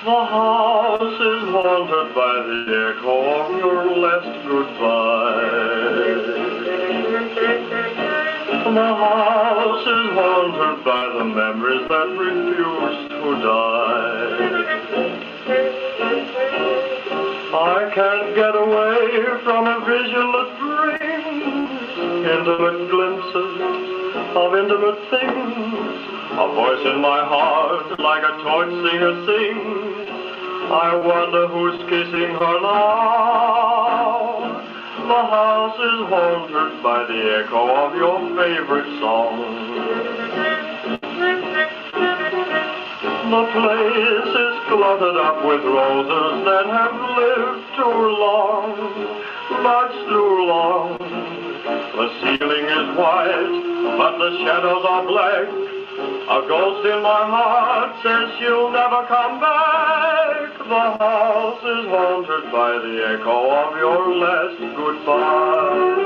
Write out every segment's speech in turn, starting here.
The house is haunted by the echo of your last goodbye. The house is haunted by the memories that refuse to die. I can't get away from a vision that brings intimate glimpses of intimate things. A voice in my heart like a torch singer sings. I wonder who's kissing her now. The house is haunted by the echo of your favorite song. The place is cluttered up with roses that have lived too long, much too long. The ceiling is white, but the shadows are black. A ghost in my heart says she'll never come back. The house is haunted by the echo of your last goodbye.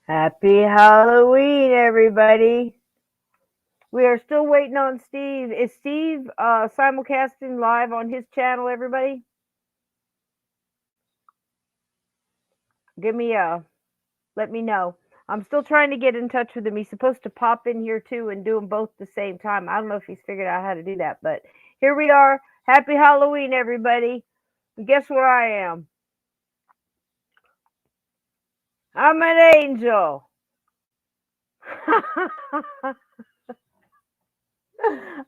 Happy Halloween, everybody. We are still waiting on Steve. Is Steve simulcasting live on his channel, everybody? Let me know. I'm still trying to get in touch with him. He's supposed to pop in here too and do them both at the same time. I don't know if he's figured out how to do that, but here we are. Happy Halloween, everybody. And guess where I am? I'm an angel.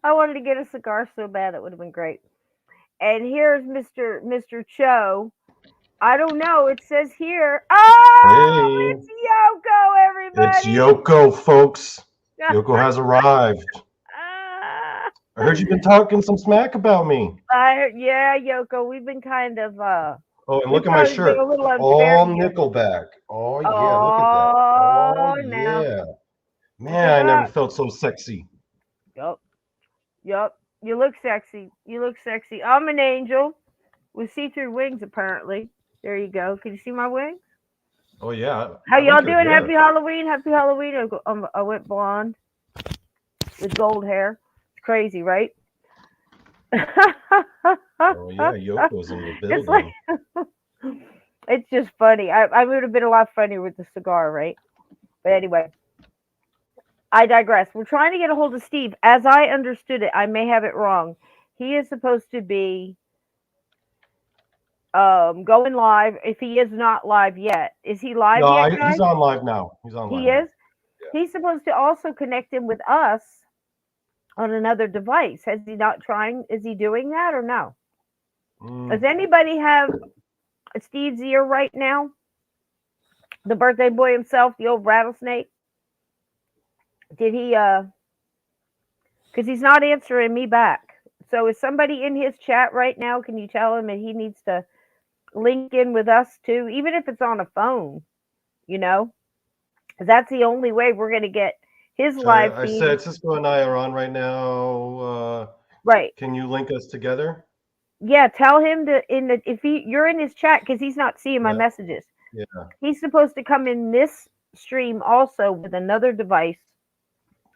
I wanted to get a cigar so bad, it would have been great. And here's Mr. Cho. I don't know. It says here. Oh, Hey, it's Yoko, everybody. it's Yoko, folks. Yoko has arrived. I heard you've been talking some smack about me. Yeah, Yoko. We've been kind of. Oh, and look at my shirt. All Nickelback. Oh yeah, look at that. Oh now. yeah. Man, I never felt so sexy. Yup. You look sexy. I'm an angel with see-through wings, apparently. There you go. Can you see my wings? Oh yeah. How y'all doing? Happy Halloween. Happy Halloween. I went blonde with gold hair. It's crazy, right? Oh yeah, Yoko's in the building. It's just funny. I would have been a lot funnier with the cigar, right? But anyway, I digress. We're trying to get a hold of Steve. As I understood it, I may have it wrong. He is supposed to be going live. If he is not live yet, is he live yet? No, he's on live now. He's on live. He is? He's supposed to also connect him with us on another device. Has he not trying? Is he doing that or no? Does anybody have Steve's ear right now? The birthday boy himself, the old rattlesnake. Did he? Because he's not answering me back. So is somebody in his chat right now? Can you tell him that he needs to link in with us too, even if it's on a phone? You know, because that's the only way we're going to get his live feed. I said Cisco and I are on right now. Right. Can you link us together? Yeah, tell him to if you're in his chat because he's not seeing my messages. Yeah. He's supposed to come in this stream also with another device,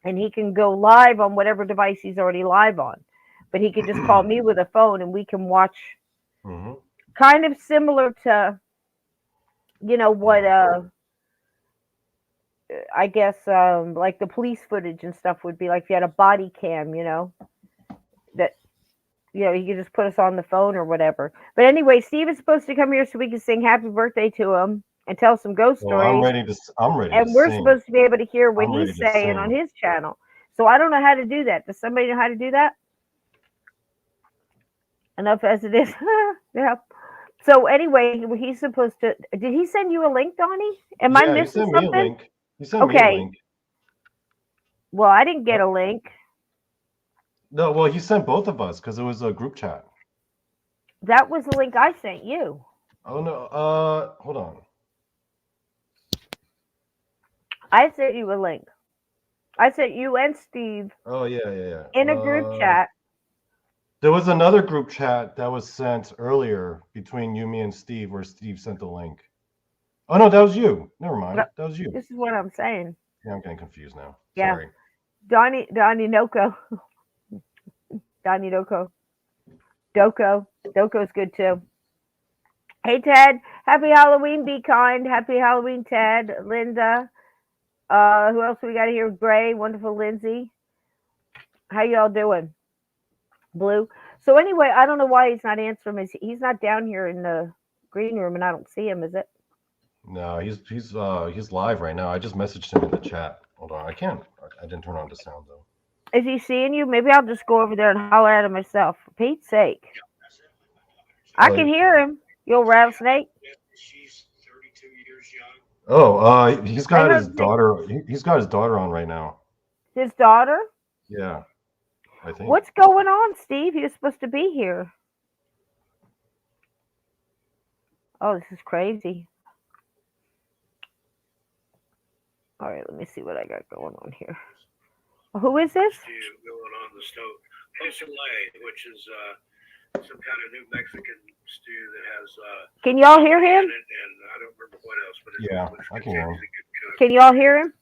and he can go live on whatever device he's already live on. But he could just call me with a phone, and we can watch. Mm-hmm. Kind of similar to, what I guess like the police footage and stuff would be like if you had a body cam, that. You could just put us on the phone or whatever. But anyway, Steve is supposed to come here so we can sing happy birthday to him and tell some ghost stories. I'm ready to and we're sing. supposed to be able to hear what he's saying on his channel. So I don't know how to do that. Does somebody know how to do that? Enough as it is. Yeah. So anyway, he's supposed to. Did he send you a link, Donnie? Am I missing something? He sent me a link. He sent me a link. Well, I didn't get a link. No, well, he sent both of us because it was a group chat. That was the link I sent you. Oh no, hold on. I sent you a link. I sent you and Steve. Oh yeah. In a group chat. There was another group chat that was sent earlier between you, me, and Steve, where Steve sent the link. Oh no, that was you. Never mind. That was you. This is what I'm saying. Yeah, I'm getting confused now. Yeah. Sorry. Donnie Noko. Donnie Doko. Doko's good too. Hey Ted, happy Halloween. Be kind. Happy Halloween, Ted. Linda. Who else we got here? Gray, wonderful Lindsay. How y'all doing? Blue. So anyway, I don't know why he's not answering. He's not down here in the green room, and I don't see him. Is it? No, he's live right now. I just messaged him in the chat. Hold on, I didn't turn on the sound though. Is he seeing you? Maybe I'll just go over there and holler at him myself. For Pete's sake. I can hear him. You old rattlesnake. She's 32 years young. Oh, he's got his daughter. He's got his daughter on right now. His daughter? Yeah, I think. What's going on, Steve? He was supposed to be here. Oh, this is crazy. All right, let me see what I got going on here. Who is this? Going on the stove. Pozole, which is some kind of New Mexican stew that has. Can y'all hear him? And I don't remember what else, but I can hear him. Can y'all hear him?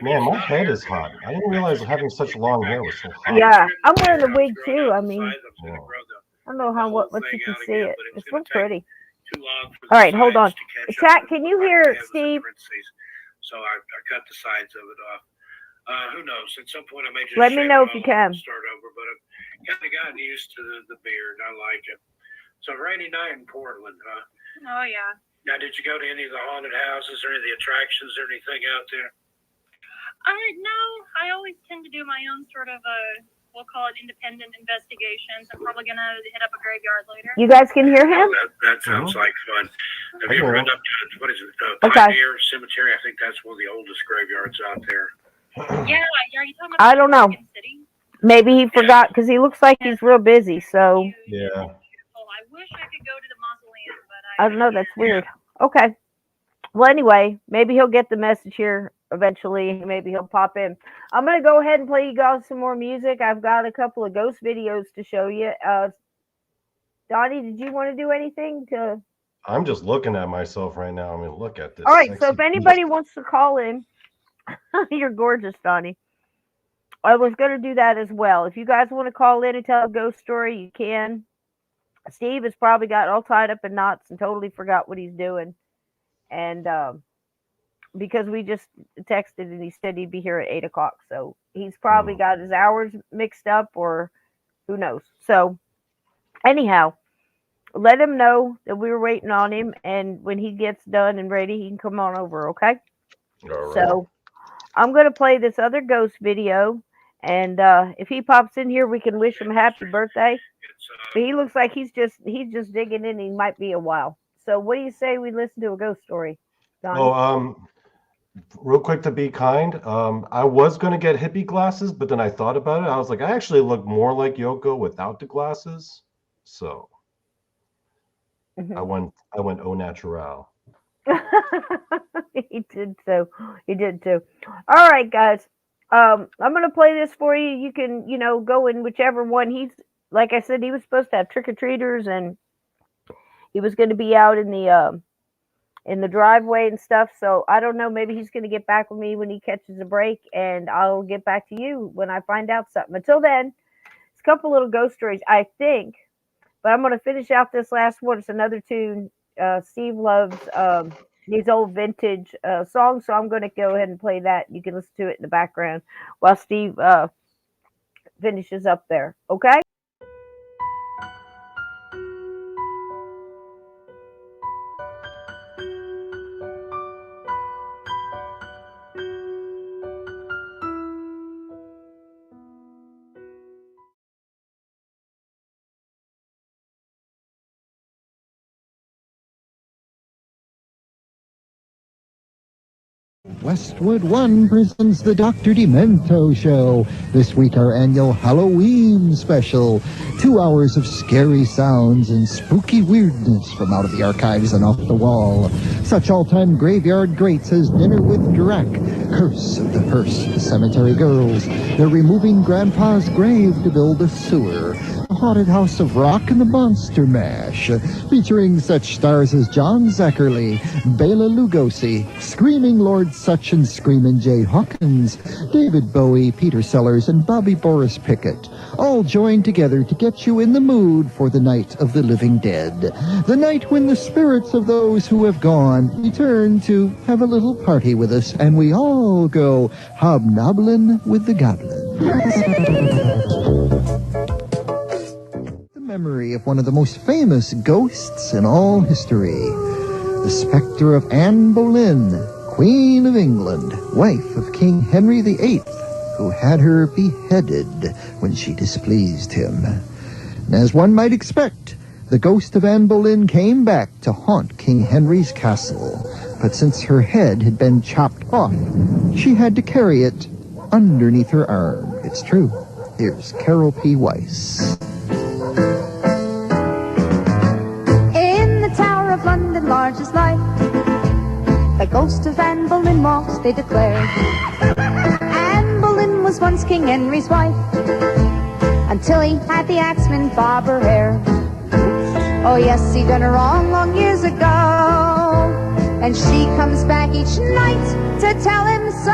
Man, my head is hot. I didn't realize having such long hair was so hot. Yeah, I'm wearing the wig too. I mean, I don't know what you can see it. It's real pretty. All right, hold on. Chat, can you hear Steve? So I cut the sides of it off. Who knows? At some point, I may just let me know if you can start over. But I've kind of gotten used to the beard. I like it. So rainy night in Portland, huh? Oh yeah. Now, did you go to any of the haunted houses or any of the attractions or anything out there? No. I always tend to do my own sort of we'll call it independent investigations. I'm probably gonna hit up a graveyard later. You guys can hear him? Oh, that sounds like fun. Have you ever been up to what is it? Pioneer Cemetery. I think that's one of the oldest graveyards out there. Yeah, are you talking about I don't know. City? Maybe he forgot because he looks like he's real busy. So yeah. I wish I could go to the mausoleum, but I don't know. That's weird. Okay. Well, anyway, maybe he'll get the message here eventually. Maybe he'll pop in. I'm gonna go ahead and play you guys some more music. I've got a couple of ghost videos to show you. Donnie, did you want to do anything to? I'm just looking at myself right now. I mean, look at this. All right. So if anybody wants to call in. You're gorgeous, Donnie. I was going to do that as well. If you guys want to call in and tell a ghost story, you can. Steve has probably got all tied up in knots and totally forgot what he's doing. And because we just texted and he said he'd be here at 8 o'clock. So he's probably got his hours mixed up or who knows. So anyhow, let him know that we were waiting on him. And when he gets done and ready, he can come on over, okay? All right. So I'm gonna play this other ghost video, and if he pops in here, we can wish him happy birthday. But he looks like he's just digging in. He might be a while. So what do you say we listen to a ghost story, Donnie? Oh, real quick to be kind, I was gonna get hippie glasses, but then I thought about it. I was like, I actually look more like Yoko without the glasses, so I went au natural. He did so. He did too. All right, guys. I'm gonna play this for you. You can, go in whichever one. He's like I said, he was supposed to have trick or treaters, and he was going to be out in the driveway and stuff. So I don't know. Maybe he's going to get back with me when he catches a break, and I'll get back to you when I find out something. Until then, it's a couple little ghost stories, I think. But I'm going to finish out this last one. It's another tune. Steve loves these old vintage songs, so I'm going to go ahead and play that. You can listen to it in the background while Steve finishes up there. Okay? Westwood One presents the Dr. Demento Show. This week, our annual Halloween special. 2 hours of scary sounds and spooky weirdness from out of the archives and off the wall. Such all-time graveyard greats as Dinner with Drac, Curse of the Hearst Cemetery Girls, They're removing Grandpa's grave to build a sewer, The Haunted House of Rock and the Monster Mash, featuring such stars as John Zachary, Bela Lugosi, Screaming Lord Such and Screamin' Jay Hawkins, David Bowie, Peter Sellers, and Bobby Boris Pickett, all joined together to get you in the mood for the night of the living dead. The night when the spirits of those who have gone return to have a little party with us, and we all go hobnobbling with the goblins. The memory of one of the most famous ghosts in all history, the specter of Anne Boleyn, Queen of England, wife of King Henry VIII, who had her beheaded when she displeased him. And as one might expect, the ghost of Anne Boleyn came back to haunt King Henry's castle. But since her head had been chopped off, she had to carry it underneath her arm. It's true. Here's Carol P. Weiss. In the Tower of London, large as life, the ghost of Anne Boleyn walks, they declare. Anne Boleyn was once King Henry's wife, until he had the axeman bob her hair. Oh yes, he done her wrong long years ago, and she comes back each night to tell him so.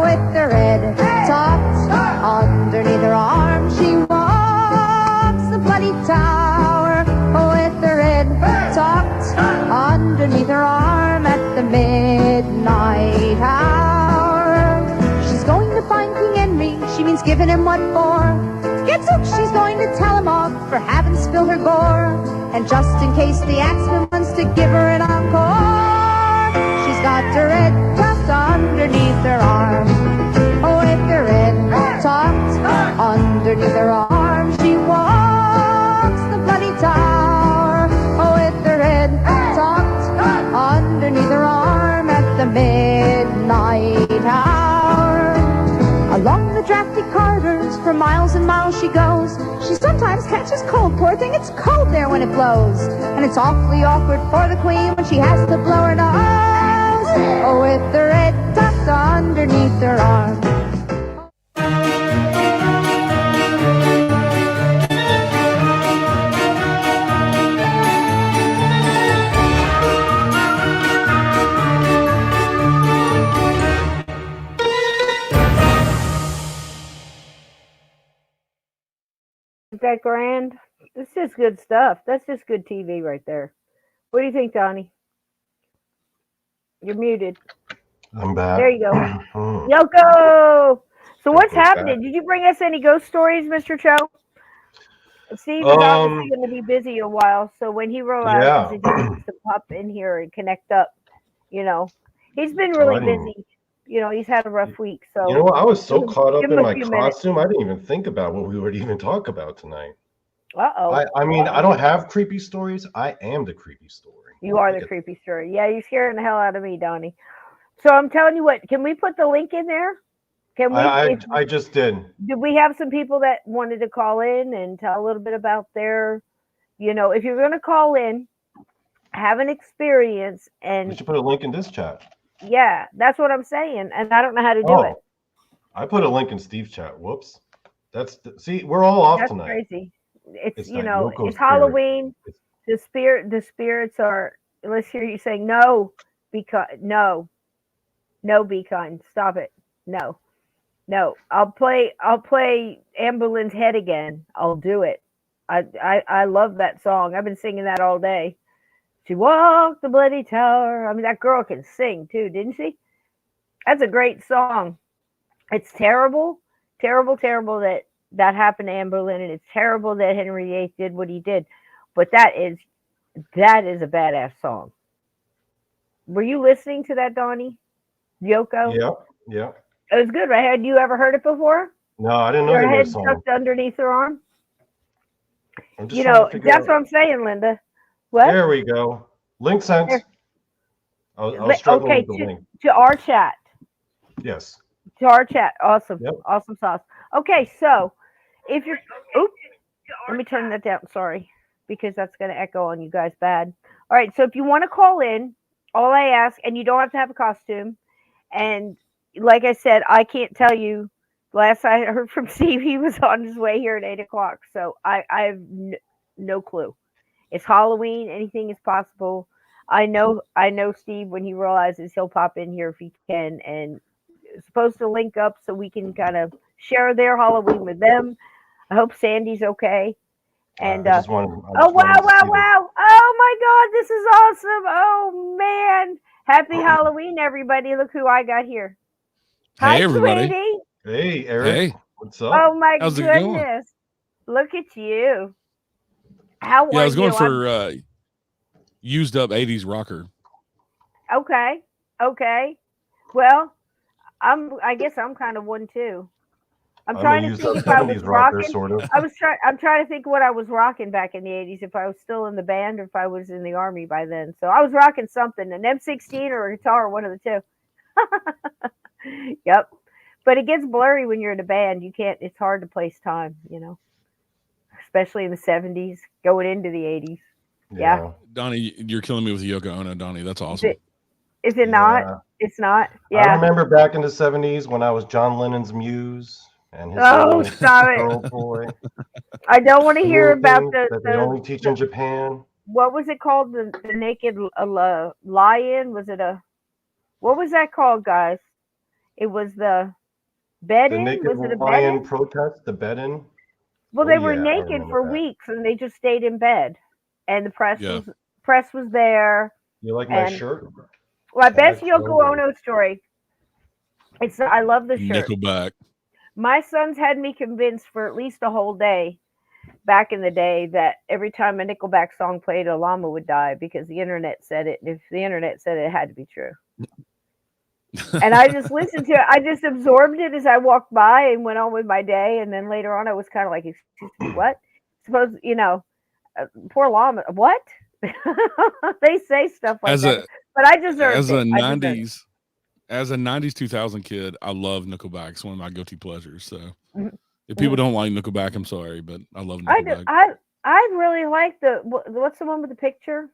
With her head tucked underneath her arm, she walks the bloody tower. With her head tucked underneath her arm at the midnight hour. She's going to find King Henry, she means giving him what for. Gadzooks, she's going to tell him off for having spilled her gore. And just in case the axeman wants to give her an encore, she's got her head tucked underneath her arm. With her head tucked underneath her arm, she walks the bloody tower. With her head tucked underneath her arm at the midnight hour. Along the drafty corridors for miles and miles she goes. She sometimes catches cold, poor thing, it's cold there when it blows. And it's awfully awkward for the queen when she has to blow her nose. With her head tucked underneath her arm. That grand? It's just good stuff. That's just good TV right there. What do you think, Donnie? You're muted. I'm back. There you go. Yoko! So what's Yoko's happening? back. Did you bring us any ghost stories, Mr. Cho? Steve is obviously going to be busy a while, so when he realizes he needs to pop in here and connect up, he's been really busy. he's had a rough week. So You know what? I was so caught up give him in a my few minutes. costume, I didn't even think about what we would even talk about tonight. Uh-oh. I mean, I don't have creepy stories. I am the creepy story. You are the creepy story. Yeah, you're scaring the hell out of me, Donnie. So I'm telling you what, can we put the link in there? Can we? I just did. Did we have some people that wanted to call in and tell a little bit about their, if you're going to call in, have an experience, and We should put a link in this chat. yeah, that's what I'm saying, and I don't know how to do it. I put a link in Steve's chat. Whoops. See, we're all off That's tonight. crazy. It's Yoko's it's Halloween. The spirits are. Let's hear you saying no, because no, be kind. Stop it. No. I'll play Anne Boleyn's Head again. I'll do it. I love that song. I've been singing that all day. She walked the bloody tower. I mean, that girl can sing too, didn't she? That's a great song. It's terrible that happened to Anne Boleyn, and it's terrible that Henry VIII did what he did. But that is a badass song. Were you listening to that, Donnie? Yoko? Yeah. It was good, right? Had you ever heard it before? No, I didn't know Your the head song. tucked underneath her arm? That's what I'm saying, Linda. What? There we go. Link sent. I was struggling with the link. To our chat. Yes. To our chat. Awesome. Yep. Awesome sauce. Okay, so if you're... Oops. Let me turn that down. Sorry. Because that's going to echo on you guys bad. All right, so if you want to call in, all I ask, and you don't have to have a costume, and like I said, I can't tell you. Last I heard from Steve, he was on his way here at 8 o'clock. So I have no clue. It's Halloween. Anything is possible. I know Steve, when he realizes, he'll pop in here if he can, and it's supposed to link up so we can kind of share their Halloween with them. I hope Sandy's okay. And wow! Oh my God, this is awesome! Oh man, happy Halloween, everybody! Look who I got here. Hey, hi, everybody. Sweetie. Hey, Eric. Hey. What's up? Oh my How's it going? goodness! Look at you. How are you? Yeah, I was going for used up 80s rocker. Okay. Well, I guess I'm kind of one too. I'm trying to think if I was rocking. Sort of. I'm trying to think what I was rocking back in the 80s, if I was still in the band or if I was in the army by then. So I was rocking something, an M16 or a guitar, one of the two. Yep. But it gets blurry when you're in a band. It's hard to place time, especially in the 70s, going into the 80s. Yeah. Donnie, you're killing me with Yoko Ono, Donnie. That's awesome. Is it not? It's not. Yeah. I remember back in the 70s when I was John Lennon's muse. And his stop it. Boy. I don't want to hear about they only teach in Japan. What was it called? The naked lion? Was it what was that called, guys? It was the bed-in? Was it a lion bed-in? protest, the bed-in? Well, they were naked for weeks and they just stayed in bed. And the press was there. You like my shirt? Well, best Yoko Ono story. I love the shirt. Nickelback. My sons had me convinced for at least a whole day back in the day that every time a Nickelback song played, a llama would die because the internet said it. And if the internet said it, it had to be true. And I just listened to it. I just absorbed it as I walked by and went on with my day. And then later on, I was kind of like, excuse me, what? Suppose, poor llama. What? They say stuff like that. But I deserve it. As a 90s 2000 kid, I love Nickelback. It's one of my guilty pleasures. So if people don't like Nickelback, I'm sorry, but I love Nickelback. I really like what's the one with the picture?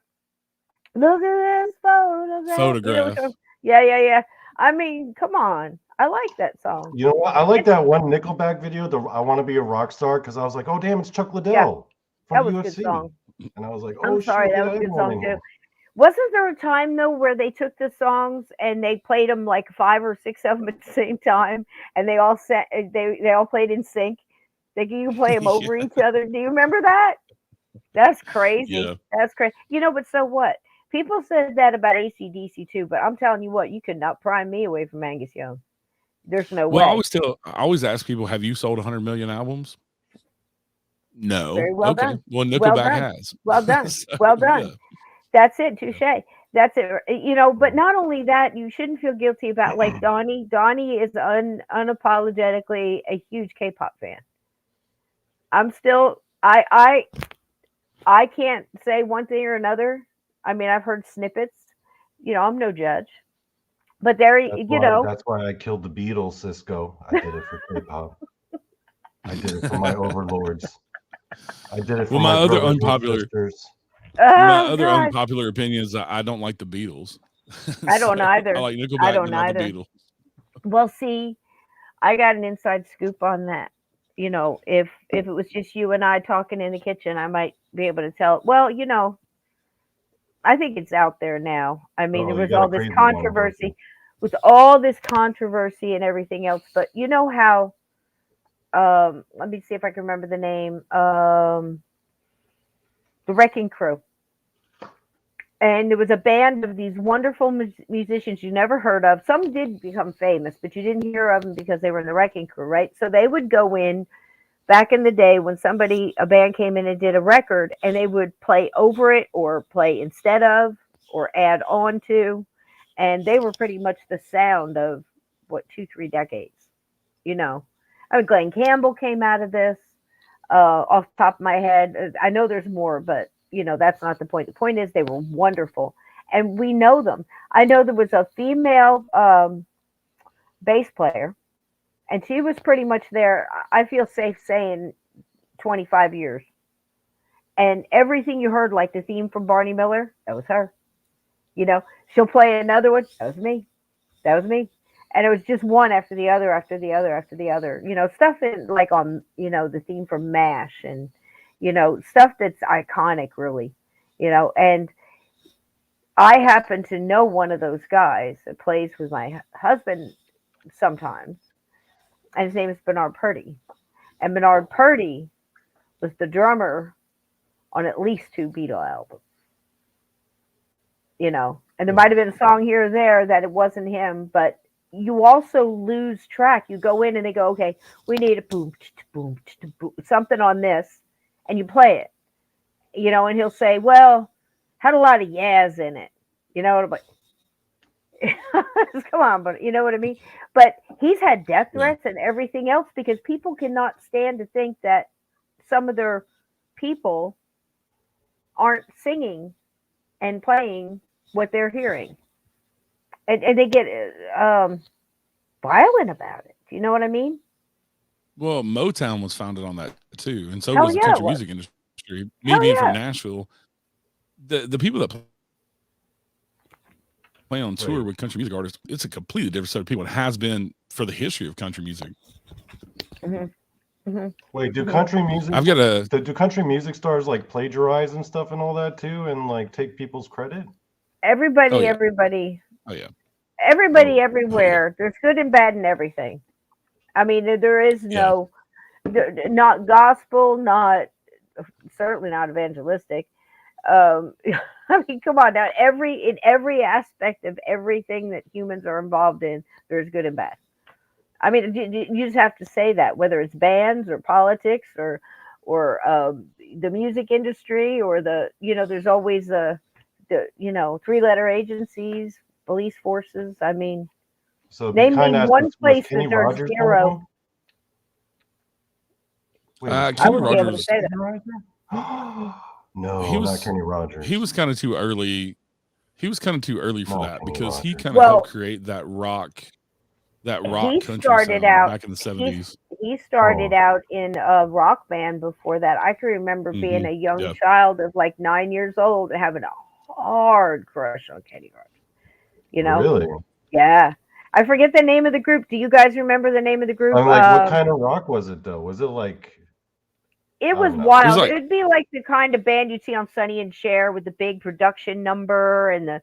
Look at this photograph. Yeah. I mean, come on. I like that song. You know what? I like that one Nickelback video, I Want to Be a Rock Star, because I was like, oh, damn, it's Chuck Liddell from UFC. That was a good song. And I was like, I'm sorry, that was a good song too. Wasn't there a time though where they took the songs and they played them like 5 or 6 of them at the same time, and they all played in sync? You can play them over each other. Do you remember that? That's crazy. Yeah. That's crazy. But so what? People said that about AC/DC too, but I'm telling you what, you could not pry me away from Angus Young. There's no way. I always ask people, have you sold 100 million albums? No. Very well done. Well, Nickelback has. Well done. Well done. Yeah. That's it. Touche. That's it. But not only that, you shouldn't feel guilty about like Donnie. Donnie is unapologetically a huge K-pop fan. I'm still I can't say one thing or another. I mean, I've heard snippets. I'm no judge. But there, That's why I killed the Beatles, Cisco. I did it for K-pop. I did it for my overlords. I did it for my other brothers unpopular and sisters. my other God, unpopular opinion is that I don't like the Beatles. I don't So, either. I like I Nickelback, don't but not the either. Beatles. Well, see, I got an inside scoop on that. If it was just you and I talking in the kitchen, I might be able to tell. Well, I think it's out there now. I mean, Oh, there you was got a all this crazy one, don't you? controversy, with all this controversy and everything else. But you know how? Let me see if I can remember the name. The Wrecking Crew. And there was a band of these wonderful musicians you never heard of. Some did become famous, but you didn't hear of them because they were in the Wrecking Crew, right? So they would go in back in the day when a band came in and did a record, and they would play over it or play instead of or add on to. And they were pretty much the sound of, 2-3 decades, I mean, Glenn Campbell came out of this, off the top of my head. I know there's more, but that's not the point. The point is they were wonderful, and we know them. I know there was a female bass player, and she was pretty much there. I feel safe saying 25 years, and everything you heard, like the theme from Barney Miller, that was her. She'll play another one. That was me. That was me. And it was just one after the other, after the other, after the other. Stuff in like on, the theme from MASH and, stuff that's iconic, really. And I happen to know one of those guys that plays with my husband sometimes, and his name is Bernard Purdy. And Bernard Purdy was the drummer on at least 2 Beatle albums. And there might have been a song here or there that it wasn't him, but you also lose track. You go in and they go, okay, we need a boom, boom, boom, something on this, and you play it, and he'll say, well, had a lot of yeahs in it, but come on, but you know what I mean? But he's had death threats and everything else because people cannot stand to think that some of their people aren't singing and playing what they're hearing. And they get violent about it. Do you know what I mean? Well, Motown was founded on that too, and so Hell was the yeah, country it was. music industry. Me Hell being from yeah. Nashville, the people that play on tour with country music artists, it's a completely different set of people. It has been for the history of country music. Mm-hmm. Mm-hmm. Wait, do country music? I've got a. Do country music stars like plagiarize and stuff and all that too, and like take people's credit? Everybody, Oh, yeah. everybody. Oh yeah. Everybody, everywhere. There's good and bad in everything. I mean, there is no, not gospel, not certainly not evangelistic. I mean, come on now. In every aspect of everything that humans are involved in, there's good and bad. I mean, you just have to say that, whether it's bands or politics or the music industry or there's always the 3-letter agencies, police forces. I mean, so name me one place Kenny that there's Rogers zero. Wait, Kenny Rogers. No, not Kenny Rogers. He was kind of too early. He was kind of too early for that Kenny because Rogers. he kind of helped create that rock country sound back in the 70s. He started out in a rock band before that. I can remember being a young child of like 9 years old and having a hard crush on Kenny Rogers. Really? Yeah. I forget the name of the group. Do you guys remember the name of the group? I'm like, what kind of rock was it though? Was it like? It was wild. It'd be like the kind of band you'd see on Sonny and Cher with the big production number and the,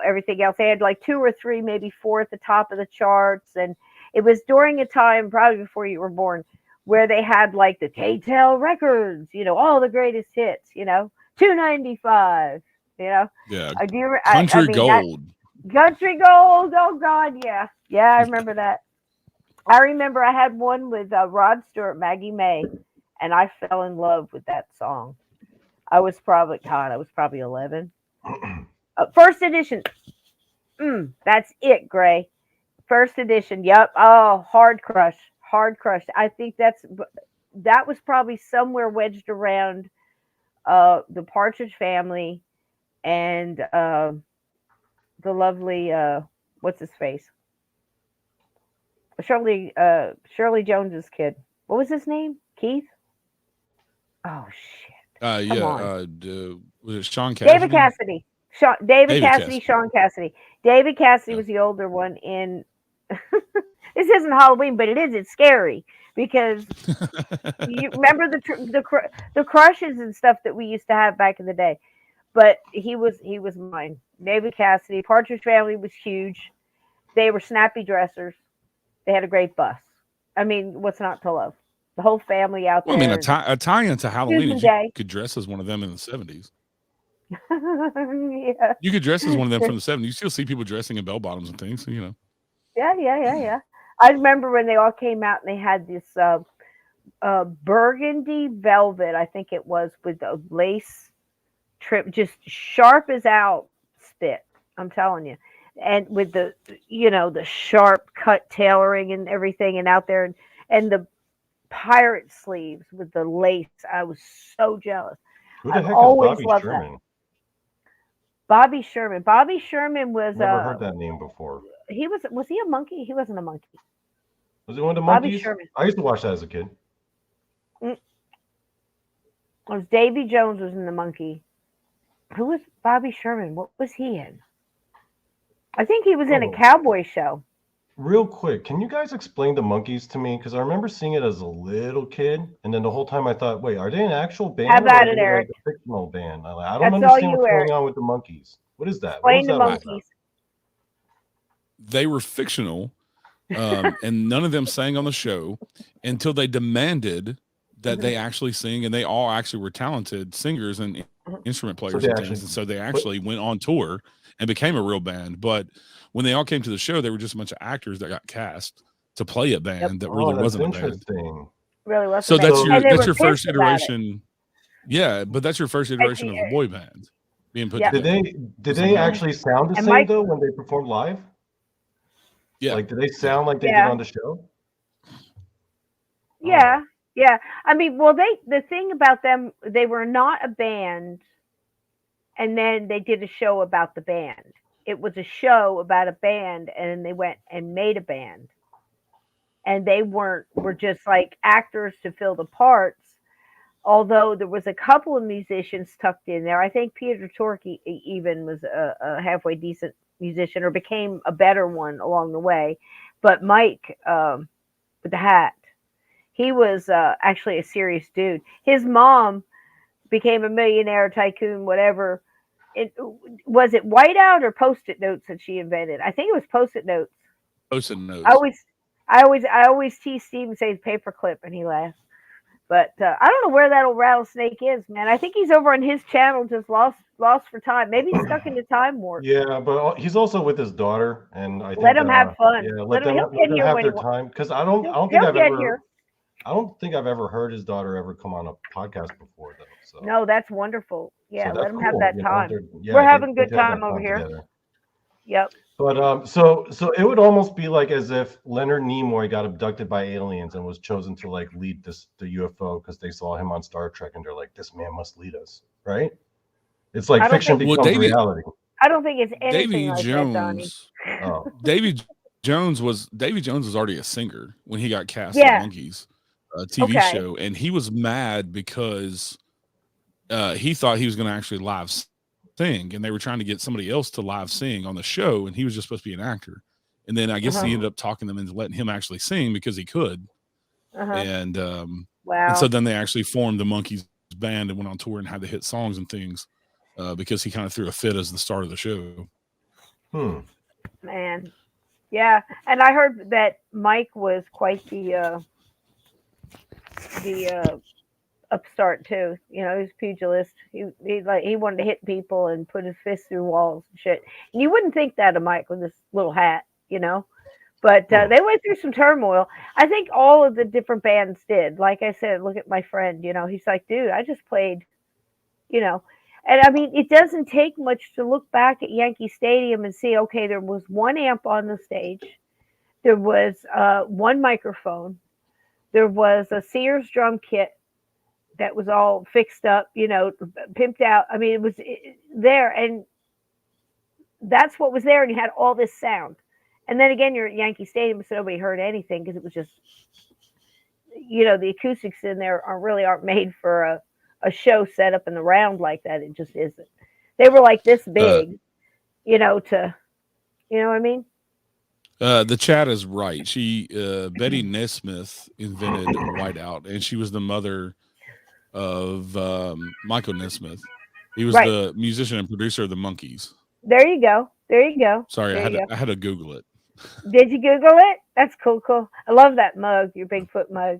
everything else. They had like 2 or 3, maybe 4 at the top of the charts. And it was during a time, probably before you were born, where they had like the K-Tel records, all the greatest hits, 295, Yeah. Country Gold. Country Gold. Oh God. Yeah. Yeah. I remember that. I remember I had one with Rod Stewart, Maggie May, and I fell in love with that song. I was probably 11. First edition. That's it, Gray. First edition. Yep. Oh, Hard Crush. Hard Crush. I think that was probably somewhere wedged around the Partridge Family and the lovely what's his face? Shirley Jones's kid. What was his name? Keith? Oh shit. Come on. Was it Sean Cassidy? David Cassidy. David Cassidy, Cassidy. Sean Cassidy. David Cassidy Yeah. was the older one in this isn't Halloween, but it is. It's scary because you remember the crushes and stuff that we used to have back in the day. But he was mine. David Cassidy. Partridge Family was huge. They were snappy dressers. They had a great bus. I mean, what's not to love? The whole family out there. Well, I mean, a tie-in to Halloween is Day. you could dress as one of them in the 70s. Yeah. You could dress as one of them from the 70s. You still see people dressing in bell bottoms and things, you know. Yeah. I remember when they all came out and they had this burgundy velvet, I think it was, with a lace trim, just sharp as out spit. I'm telling you. And with the sharp cut tailoring and everything, and out there and the pirate sleeves with the lace. I was so jealous. Who the I've heck always is Bobby loved Sherman? that. Bobby Sherman. Bobby Sherman was Never heard that name before. Was he a monkey? He wasn't a monkey. Was he one of the Bobby monkeys? Sherman. I used to watch that as a kid. It was Davy Jones was in the monkey. Who was Bobby Sherman? What was he in? I think he was in a cowboy show. Real quick, can you guys explain the monkeys to me? Because I remember seeing it as a little kid, and then the whole time I thought, wait, are they an actual band? How about or are it, they Eric? like a fictional band? I don't That's all understand you, what's Eric. going on with the monkeys. What is that? Explain the What was that monkeys. They were fictional, and none of them sang on the show until they demanded that they actually sing, and they all actually were talented singers and instrument players and things. And so they actually went on tour and became a real band. But when they all came to the show, they were just a bunch of actors that got cast to play a band that really wasn't a band. Really wasn't. So that's your first It. iteration. Yeah, but that's your first iteration of a boy band being put together. Did they actually sound the same though when they performed live? Yeah. Like, did they sound like they did on the show? Yeah. Yeah. I mean, well, the thing about them, they were not a band, and then they did a show about the band. It was a show about a band, and they went and made a band. And they were just like actors to fill the parts. Although there was a couple of musicians tucked in there. I think Peter Tork even was a halfway decent musician, or became a better one along the way. But Mike with the hat, he was actually a serious dude. His mom became a millionaire tycoon, whatever. Was it whiteout or Post-it notes that she invented? I think it was Post-it notes. Post-it notes. I always tease Steve and say paperclip, and he laughs. But I don't know where that old rattlesnake is, man. I think he's over on his channel, just lost for time. Maybe he's stuck into time warp. Yeah, but he's also with his daughter, and I think let him have fun. Yeah, let them have their time. Because I don't think I've ever heard his daughter ever come on a podcast before, though. So. No, that's wonderful. Yeah, let him have that time. Yeah, we're having good time over here. Together. Yep. But so it would almost be like as if Leonard Nimoy got abducted by aliens and was chosen to like lead the UFO because they saw him on Star Trek and they're like, this man must lead us, right? It's like fiction becomes reality. I don't think it's anything like that, Donnie. Davy Jones was already a singer when he got cast on Monkeys, a TV show, and he was mad because he thought he was going to actually live sing, and they were trying to get somebody else to live sing on the show, and he was just supposed to be an actor. And then I guess he ended up talking them into letting him actually sing because he could. And and so then they actually formed the Monkeys band and went on tour and had to hit songs and things because he kind of threw a fit as the start of the show. Man, yeah, and I heard that Mike was quite the upstart too. You know, he was pugilist. He wanted to hit people and put his fist through walls and shit. And you wouldn't think that of Mike with this little hat, you know. But they went through some turmoil. I think all of the different bands did. Like I said, look at my friend. You know, he's like, dude, I just played. You know, And I mean, it doesn't take much to look back at Yankee Stadium and see, okay, there was one amp on the stage, there was one microphone, there was a Sears drum kit that was all fixed up, pimped out. I mean, it was there, and that's what was there, and you had all this sound. And then again, you're at Yankee Stadium, so nobody heard anything because it was just, the acoustics in there aren't made for a show set up in the round like that. It just isn't. They were like this big, you know what I mean? The chat is right. Betty Nesmith invented whiteout, and she was the mother of Michael Nesmith. He was the musician and producer of the Monkees. There you go. Sorry, I had to Google it. Did you Google it? That's cool. I love that mug, your Bigfoot mug.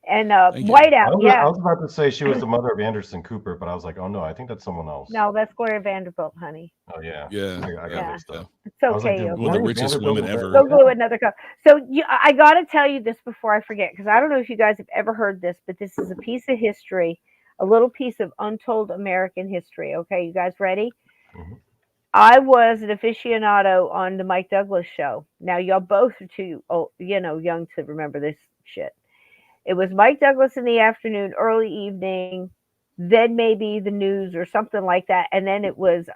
And whiteout, I was about to say she was the mother of Anderson Cooper, but I was like, oh no, I think that's someone else. No, that's Gloria Vanderbilt, honey. Oh yeah. I got mixed up. It's okay. Like, one of the richest women ever. Google another cup. So I got to tell you this before I forget, because I don't know if you guys have ever heard this, but this is a piece of history, a little piece of untold American history. Okay, you guys ready? Mm-hmm. I was an aficionado on the Mike Douglas show. Now, y'all both are too old, young to remember this shit. It was Mike Douglas in the afternoon, early evening, then maybe the news or something like that. And then it was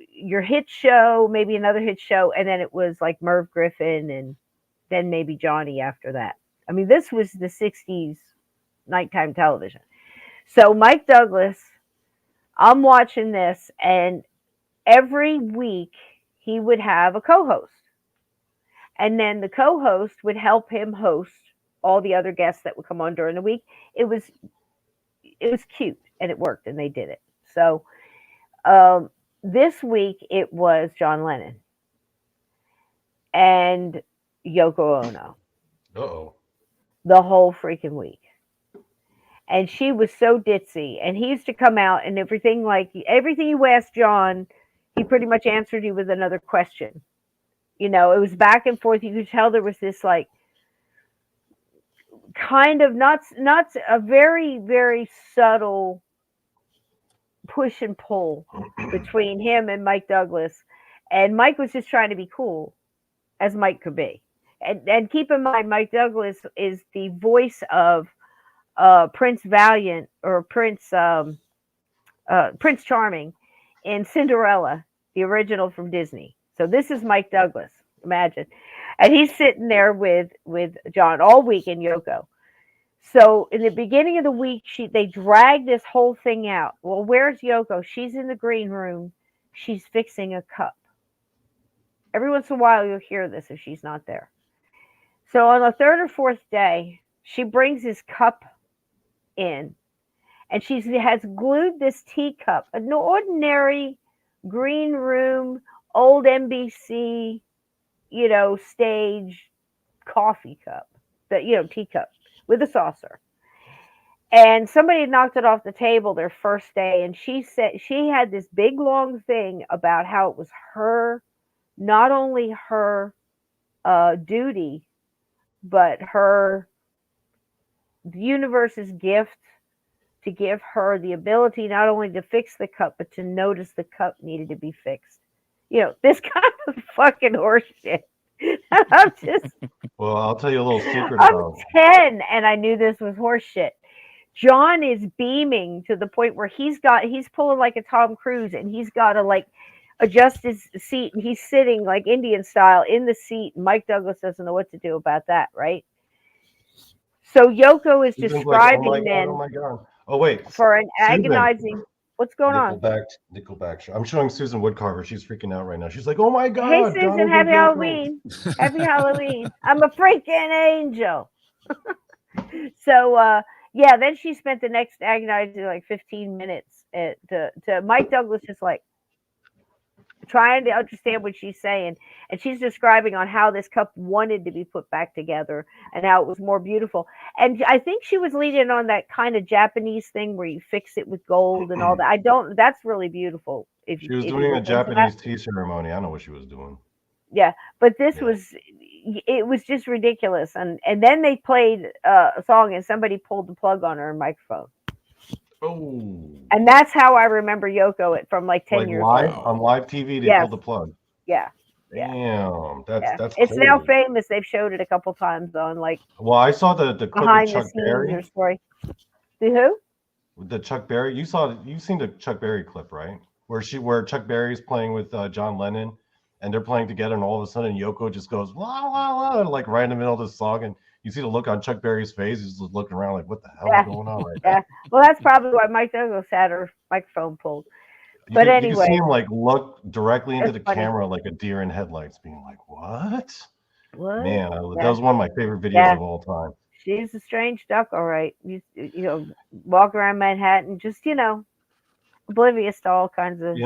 your hit show, maybe another hit show. And then it was like Merv Griffin and then maybe Johnny after that. I mean, this was the 60s nighttime television. So Mike Douglas, I'm watching this, and every week he would have a co-host. And then the co-host would help him host all the other guests that would come on during the week. It was cute, and it worked, and they did it. So this week it was John Lennon and Yoko Ono. Uh-oh. The whole freaking week. And she was so ditzy, and he used to come out and everything you asked John, he pretty much answered you with another question. It was back and forth. You could tell there was this like kind of not a very, very subtle push and pull between him and Mike Douglas. And Mike was just trying to be cool as Mike could be. And keep in mind, Mike Douglas is the voice of Prince Valiant or Prince Charming in Cinderella, the original from Disney. So this is Mike Douglas. Imagine. And he's sitting there with John all week in Yoko. So in the beginning of the week, they dragged this whole thing out. Well, where's Yoko? She's in the green room. She's fixing a cup. Every once in a while, you'll hear this if she's not there. So on the third or fourth day, she brings his cup in, and she has glued this teacup, an ordinary green room, old NBC, stage coffee cup, teacup with a saucer. And somebody had knocked it off the table their first day, and she said she had this big long thing about how it was not only her duty, but the universe's gift to give her the ability not only to fix the cup, but to notice the cup needed to be fixed. This kind of fucking horseshit. I'm just. Well, I'll tell you a little secret. I'm 10, and I knew this was horseshit. John is beaming to the point where he's pulling like a Tom Cruise, and he's got to adjust his seat, and he's sitting like Indian style in the seat. And Mike Douglas doesn't know what to do about that, right? So Yoko is describing then. Oh my God! Oh wait. For an agonizing. What's going on? Nickelback. I'm showing Susan Woodcarver. She's freaking out right now. She's like, "Oh my God!" Hey Susan, happy Halloween! Happy Halloween! I'm a freaking angel. So then she spent the next agonizing 15 minutes to Mike Douglas, just trying to understand what she's saying, and she's describing on how this cup wanted to be put back together and how it was more beautiful. And I think she was leading on that kind of Japanese thing where you fix it with gold and all that. That's really beautiful. She was doing a Japanese tea ceremony. I know what she was doing. Yeah, but it was just ridiculous. And then they played a song, and somebody pulled the plug on her microphone. Oh. And that's how I remember Yoko it from like 10 Like years live ago. on live TV, they Yes. pulled the plug. Yeah. Damn, that's It's now cold. famous. They've showed it a couple times on like Well, I saw the clip of behind the Chuck scenes Berry. or story. The who? The Chuck Berry. You've seen the Chuck Berry clip, right? Where Chuck Berry's playing with John Lennon, and they're playing together, and all of a sudden Yoko just goes la la la, like right in the middle of the song, and you see the look on Chuck Berry's face. He's just looking around like, what the hell is going on right now? Yeah. Well, that's probably why Mike Douglas had her microphone pulled. But You anyway, can see him like look directly into the That's funny. camera like a deer in headlights, being like, "What?" what? Man, Yeah. that was one of my favorite videos Yeah. of all time. She's a strange duck, all right. You know, walk around Manhattan, just oblivious to all kinds of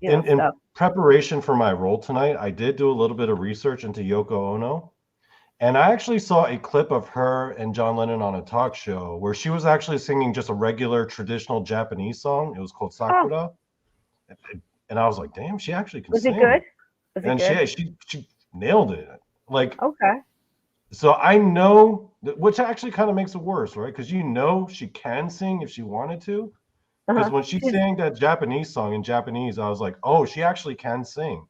In stuff. preparation for my role tonight, I did do a little bit of research into Yoko Ono, and I actually saw a clip of her and John Lennon on a talk show where she was actually singing just a regular traditional Japanese song. It was called Sakura, and I was like, "Damn, she actually can Was sing." it good? Was And it good? she nailed it. Like, Okay. so I know, which actually kind of makes it worse, right? Because she can sing if she wanted to. Because when she sang that Japanese song in Japanese, I was like, oh, she actually can sing.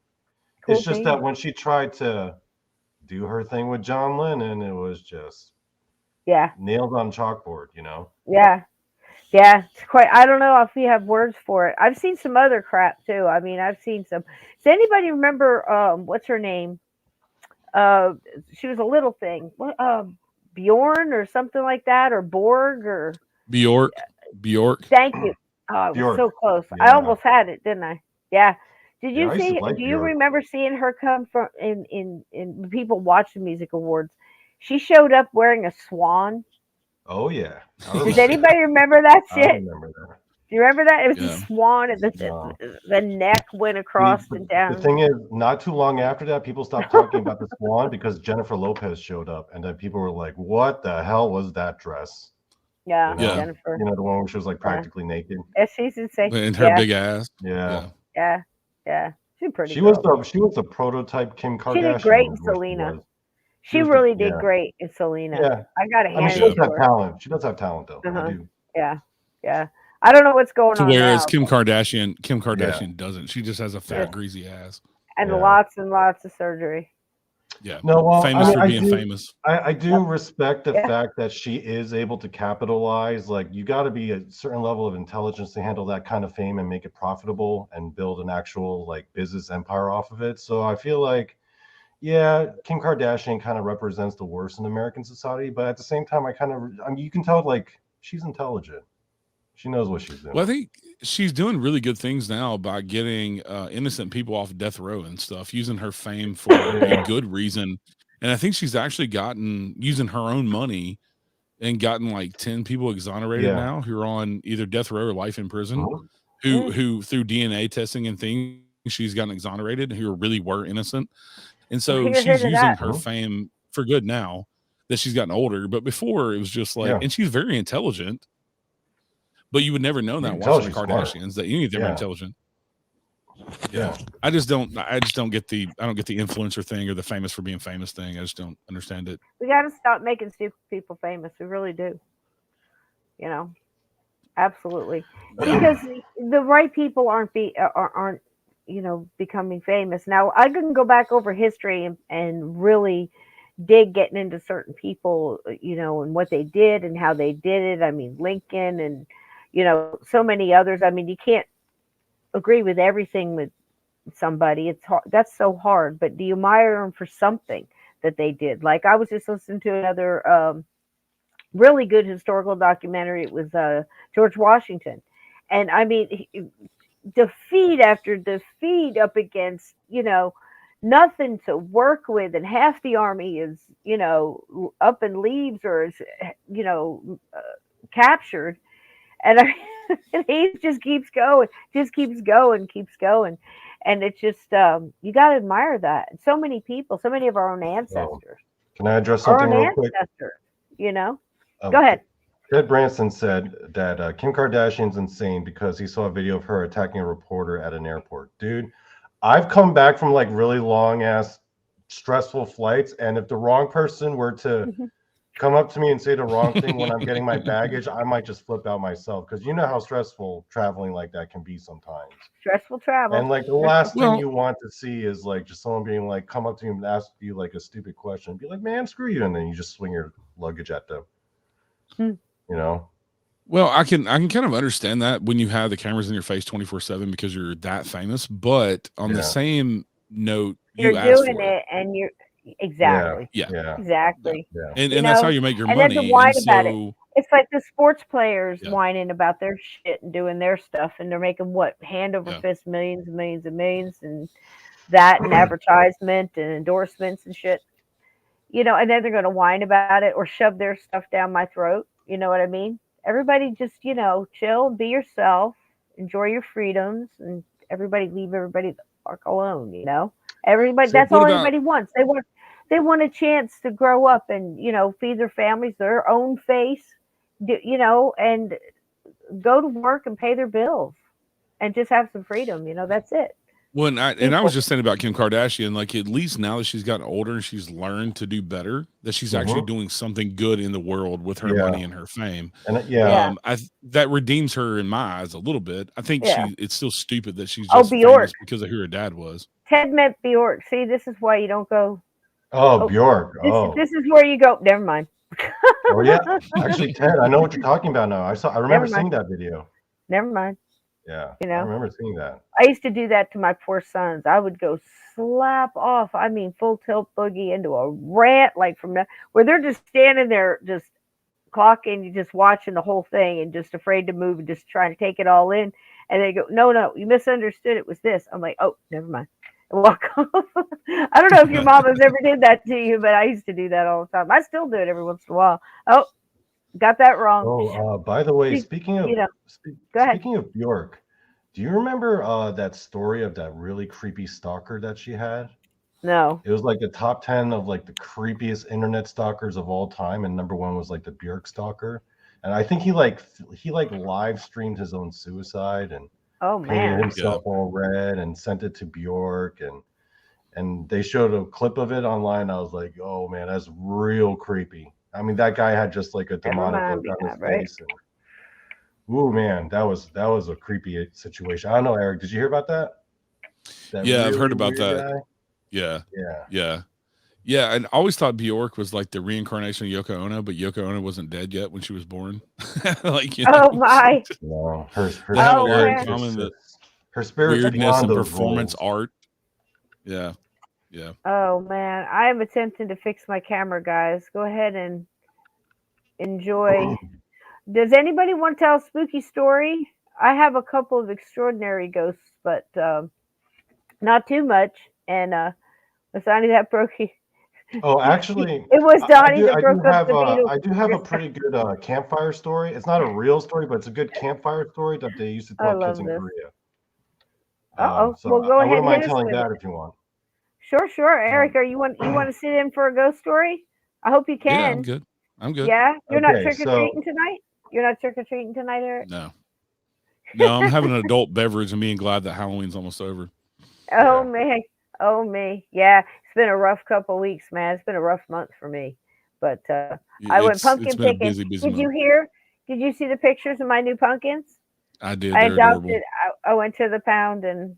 Cool It's just thing. that when she tried to do her thing with John Lennon, it was just nailed on chalkboard, Yeah. It's quite. I don't know if we have words for it. I've seen some other crap too. I mean, I've seen some. Does anybody remember? What's her name? She was a little thing. What? Bjorn or something like that, or Borg or Bjork. Thank you. Oh, I was Bjork. so close. Yeah. I almost had it, didn't I? Yeah. Did you I used to see? like Do you Bjork. remember seeing her come from in people watch the music awards? She showed up wearing a swan. Oh yeah. Does anybody remember that shit? I remember that. Do you remember that? It was Yeah. a swan, and the neck went across and down. The thing is, not too long after that, people stopped talking about the swan because Jennifer Lopez showed up, and then people were like, "What the hell was that dress?" Yeah, Yeah. Jennifer. The one where she was like practically naked. Yeah, she's insane. And her big ass. Yeah. Yeah. She's pretty. She was the prototype Kim Kardashian. She did great in is what Selena. She She really did great in Selena. Yeah. I got to hand she does it to have her. talent. She does have talent, though. I do. Yeah. I don't know what's going on Whereas now. Kim Kardashian doesn't. She just has a fat, greasy ass. And lots and lots of surgery. Yeah. No, well, famous for being famous. I do respect the fact that she is able to capitalize. Like, you got to be a certain level of intelligence to handle that kind of fame and make it profitable and build an actual like business empire off of it. So I feel like, yeah, Kim Kardashian kind of represents the worst in American society, but at the same time, you can tell like she's intelligent. She knows what she's doing. Well, I think she's doing really good things now by getting innocent people off death row and stuff, using her fame for a good reason. And I think she's actually using her own money and gotten like 10 people exonerated now who are on either death row or life in prison, who through DNA testing and things, she's gotten exonerated, who really were innocent. And so she's using her fame for good now that she's gotten older. But before it was just like, and she's very intelligent. But you would never know that watching the Kardashians that any of them are intelligent. Yeah. I don't get the influencer thing or the famous for being famous thing. I just don't understand it. We got to stop making stupid people famous. We really do. Absolutely. Because the right people aren't becoming famous. Now I can go back over history and really dig getting into certain people, and what they did and how they did it. I mean, Lincoln and so many others. I mean, you can't agree with everything with somebody. It's hard. That's so hard. But do you admire them for something that they did? Like I was just listening to another really good historical documentary. It was George Washington, and I mean, defeat after defeat up against nothing to work with, and half the army is up and leaves or is captured. And he just keeps going. And it's just, you got to admire that. So many people, so many of our own ancestors. Can I address something real quick? Go ahead. Ted Branson said that Kim Kardashian's insane because he saw a video of her attacking a reporter at an airport. Dude, I've come back from like really long ass stressful flights. And if the wrong person were to come up to me and say the wrong thing when I'm getting my baggage, I might just flip out myself because you know how stressful traveling like that can be sometimes. Stressful travel. And like the last thing Well- you want to see is like just someone being like, come up to you and ask you like a stupid question, be like, man, screw you, and then you just swing your luggage at them. You know? Well, I can kind of understand that when you have the cameras in your face 24/7 because you're that famous. But on the same note, You're asked doing for it, and you're exactly, Yeah. exactly. Yeah. And that's how you make your and money. then to whine And about it. so It's like the sports players Yeah. whining about their shit and doing their stuff, and they're making what hand over Yeah. fist millions and millions and millions, and that and advertisement and endorsements and shit. And then they're going to whine about it or shove their stuff down my throat. You know what I mean? Everybody just, chill, be yourself, enjoy your freedoms, and everybody leave everybody the fuck alone. Everybody, So that's what all about- anybody wants. They want a chance to grow up and, feed their families their own face, and go to work and pay their bills and just have some freedom. That's it. When I was just saying about Kim Kardashian, like at least now that she's gotten older and she's learned to do better, that she's actually doing something good in the world with her money and her fame. And that redeems her in my eyes a little bit. I think it's still stupid that she's Oh, just Bjork. famous because of who her dad was. Ted meant Bjork. See, this is why you don't go. Bjork. This is where you go. Never mind. Oh yeah. Actually, Ted, I know what you're talking about now. I remember seeing that video. Never mind. Yeah. I remember seeing that. I used to do that to my poor sons. I would go slap off. I mean, full tilt boogie into a rant, like where they're just standing there, just clocking, just watching the whole thing and just afraid to move and just trying to take it all in. And they go, no, you misunderstood. It was this. I'm like, oh, never mind. And walk off. I don't know if your mom has ever did that to you, but I used to do that all the time. I still do it every once in a while. Oh, got that wrong. Oh, by the way, speaking of speaking of Bjork, do you remember that story of that really creepy stalker that she had? No. It was like the top 10 of like the creepiest internet stalkers of all time, and number 1 was like the Bjork stalker. And I think he live streamed his own suicide and painted himself all red and sent it to Bjork, and they showed a clip of it online. I was like, oh man, that's real creepy. I mean, that guy had just like a demonic look on his face. And, ooh, man, that was a creepy situation. I don't know, Eric, did you hear about that? I've heard about that. Guy? Yeah. And I always thought Bjork was like the reincarnation of Yoko Ono, but Yoko Ono wasn't dead yet when she was born. Oh my! No, her spirit, weirdness and performance art. Yeah. Oh man, I am attempting to fix my camera, guys. Go ahead and enjoy. Does anybody want to tell a spooky story? I have a couple of extraordinary ghosts, but not too much. And was Donnie that broke you? Oh, actually, it was Donnie that broke up the Beatles. I do have a pretty good campfire story. It's not a real story, but it's a good campfire story that they used to tell kids in Korea. So well, go I ahead. wouldn't mind telling that if you want. Sure. Eric, you want to sit in for a ghost story? I hope you can. Yeah, I'm good. Yeah, you're not trick or treating tonight. You're not trick or treating tonight, Eric. No, I'm having an adult beverage and being glad that Halloween's almost over. Oh me. Yeah, it's been a rough couple weeks, man. It's been a rough month for me. But I went pumpkin picking. Busy Did you hear? Did you see the pictures of my new pumpkins? I did. I adopted. I went to the pound and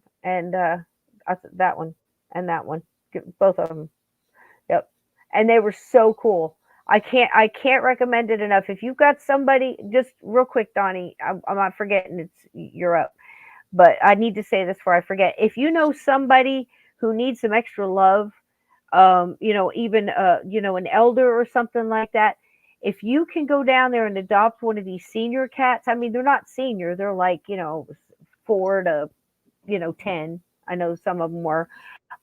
I that one and that one, both of them. Yep, and they were so cool. I can't recommend it enough. If you've got somebody, just real quick, Donnie, I'm not forgetting. You're up, but I need to say this before I forget. If you know somebody who needs some extra love, even an elder or something like that, if you can go down there and adopt one of these senior cats, I mean, they're not senior, they're like 4 to 10. I know some of them were,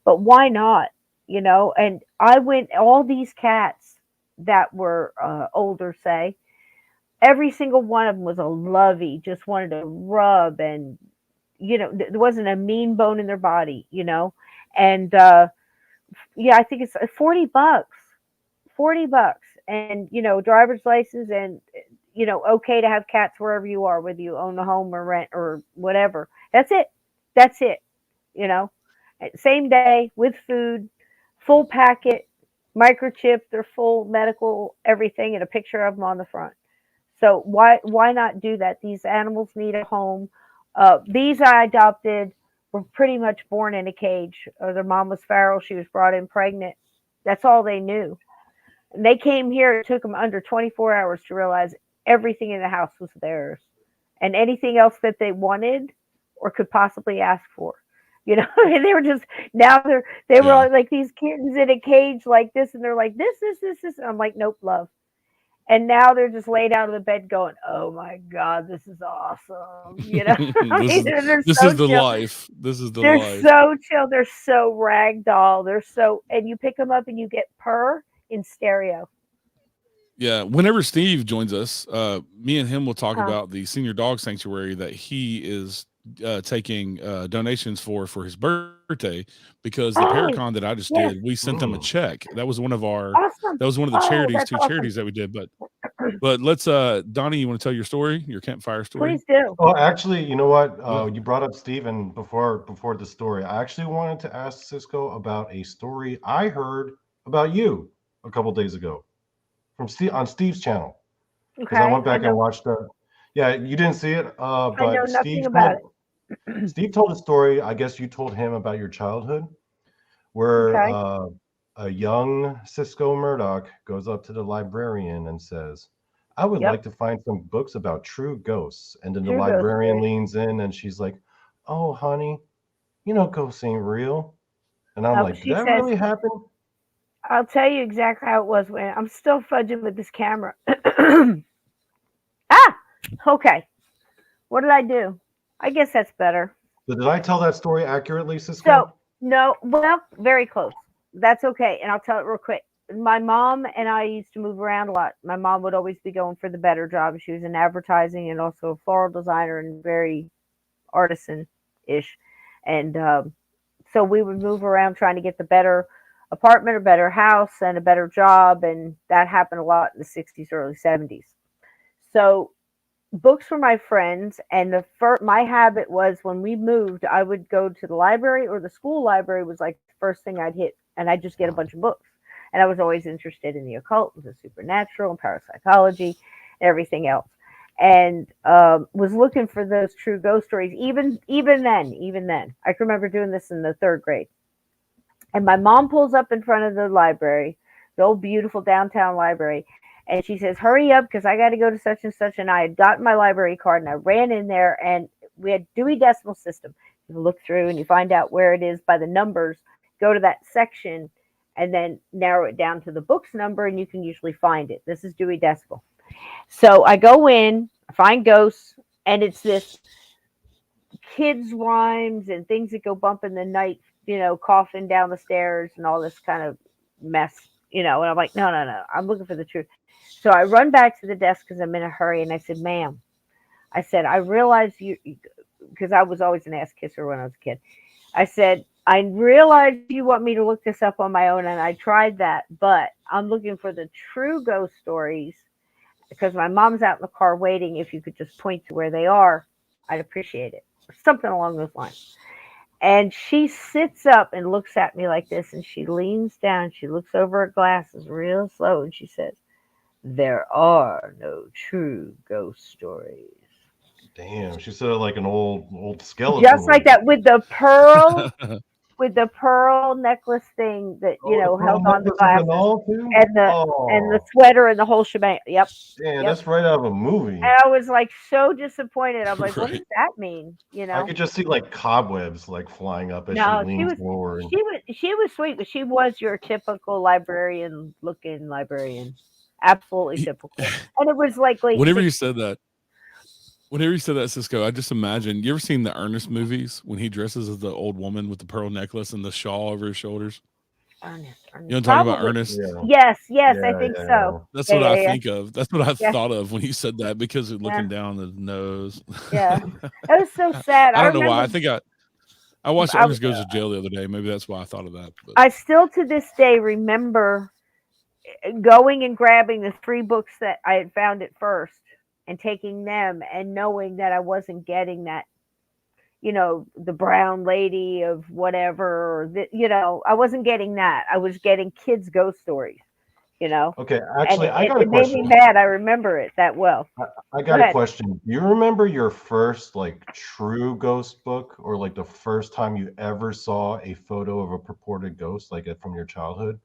but why not? And I went, all these cats that were older, say, every single one of them was a lovey, just wanted to rub, and there wasn't a mean bone in their body, and I think it's $40, and driver's license, and okay to have cats wherever you are, whether you own a home or rent or whatever. That's it. Same day with food, full packet, microchip, they're full medical, everything, and a picture of them on the front. So why not do that? These animals need a home. These I adopted were pretty much born in a cage. Their mom was feral. She was brought in pregnant. That's all they knew. And they came here. It took them under 24 hours to realize everything in the house was theirs, and anything else that they wanted or could possibly ask for. You know, I mean, they were just now they were Yeah. like these kittens in a cage like this, and they're like this. And I'm like, nope, love. And now they're just laid out of the bed going, "Oh my God, this is awesome!" You know, I this mean, is they're this so is the chill. life. This is the They're life. so chill. They're so ragdoll. They're so, and you pick them up and you get purr in stereo. Yeah, whenever Steve joins us, me and him will talk Uh, about the senior dog sanctuary that he is taking donations for his birthday, because the oh, Paracon that I just yes, did, we sent them a Mm. check. That was one of our awesome. that was one of the Oh, charities, that's two awesome. charities that we did. But let's Donnie, you want to tell your story, your campfire story? Please do. Oh, actually, you know what? Yeah. You brought up Steven before the story. I actually wanted to ask Cisco about a story I heard about you a couple days ago from Steve on Steve's channel, because I Okay, went back and watched the. Yeah, you didn't see it, I know but nothing about it. Steve told a story. I guess you told him about your childhood, where Okay. a young Cisco Murdoch goes up to the librarian and says, "I would Yep. like to find some books about true ghosts." And then the True ghost librarian story. leans in and she's like, "Oh, honey, you know ghosts ain't real." And I'm Nope. like, "Did She that says, really happen?" I'll tell you exactly how it was when I'm still fudging with this camera. Ah, okay. What did I do? I guess that's better. So did I tell that story accurately, So, Cisco? no, well, very close. That's okay. And I'll tell it real quick. My mom and I used to move around a lot. My mom would always be going for the better job. She was in advertising and also a floral designer and very artisan ish. And so we would move around trying to get the better apartment or better house and a better job. And that happened a lot in the 60s, early 70s. So books were my friends, and my habit was when we moved, I would go to the library, or the school library was like the first thing I'd hit, and I'd just get a bunch of books. And I was always interested in the occult, and the supernatural, and parapsychology, and everything else. And was looking for those true ghost stories. Even then, I can remember doing this in the third grade. And my mom pulls up in front of the library, the old beautiful downtown library, and she says, "Hurry up, because I got to go to such and such." And I had gotten my library card, and I ran in there, and we had Dewey Decimal System. You look through and you find out where it is by the numbers. Go to that section, and then narrow it down to the book's number, and you can usually find it. This is Dewey Decimal. So I go in, I find ghosts, and it's this kids' rhymes and things that go bump in the night, coughing down the stairs and all this kind of mess. And I'm like, no, no, no, I'm looking for the truth. So I run back to the desk because I'm in a hurry, and I said, "Ma'am," I said, "I realize because I was always an ass kisser when I was a kid. I said, I realize you want me to look this up on my own, and I tried that, but I'm looking for the true ghost stories because my mom's out in the car waiting. If you could just point to where they are, I'd appreciate it." Or something along those lines. And she sits up and looks at me like this, and she leans down. She looks over her glasses real slow, and she says, "There are no true ghost stories." Damn, she said it like an old skeleton Just like lady. that, with the pearl necklace thing that Oh, the pearl held on the necklaces and glasses, all too. and the Oh, sweater and the whole shebang. Yep, damn, yep. that's right out of a movie. And I was like so disappointed. I'm like, what does Right. that mean? I could just see like cobwebs like flying up as she No, she leans was forward. she was sweet, but she was your typical librarian looking librarian. Absolutely He, typical. And it was like late whenever you 60s. said that, Cisco, I just imagine. You ever seen the Ernest movies when he dresses as the old woman with the pearl necklace and the shawl over his shoulders? Ernest, You know what Ernest. I'm talking about, Probably. Ernest? Yeah, Yes, I yeah, think yeah. so. That's Yeah, what I yeah, yeah. think of. That's what I Yeah, thought of when you said that, because of yeah, looking down the nose. yeah. That was so sad. I I don't know why. remember I think I watched I, Ernest Goes to Jail the other day. Maybe that's why I thought of that. But I still to this day remember going and grabbing the three books that I had found at first and taking them and knowing that I wasn't getting that. the brown lady of whatever, or I wasn't getting that. I was getting kids' ghost stories, Okay, and actually, I got a it made me question. mad. I remember it that well. I Go got a ahead. question. Do you remember your first like true ghost book, or like the first time you ever saw a photo of a purported ghost, like it from your childhood?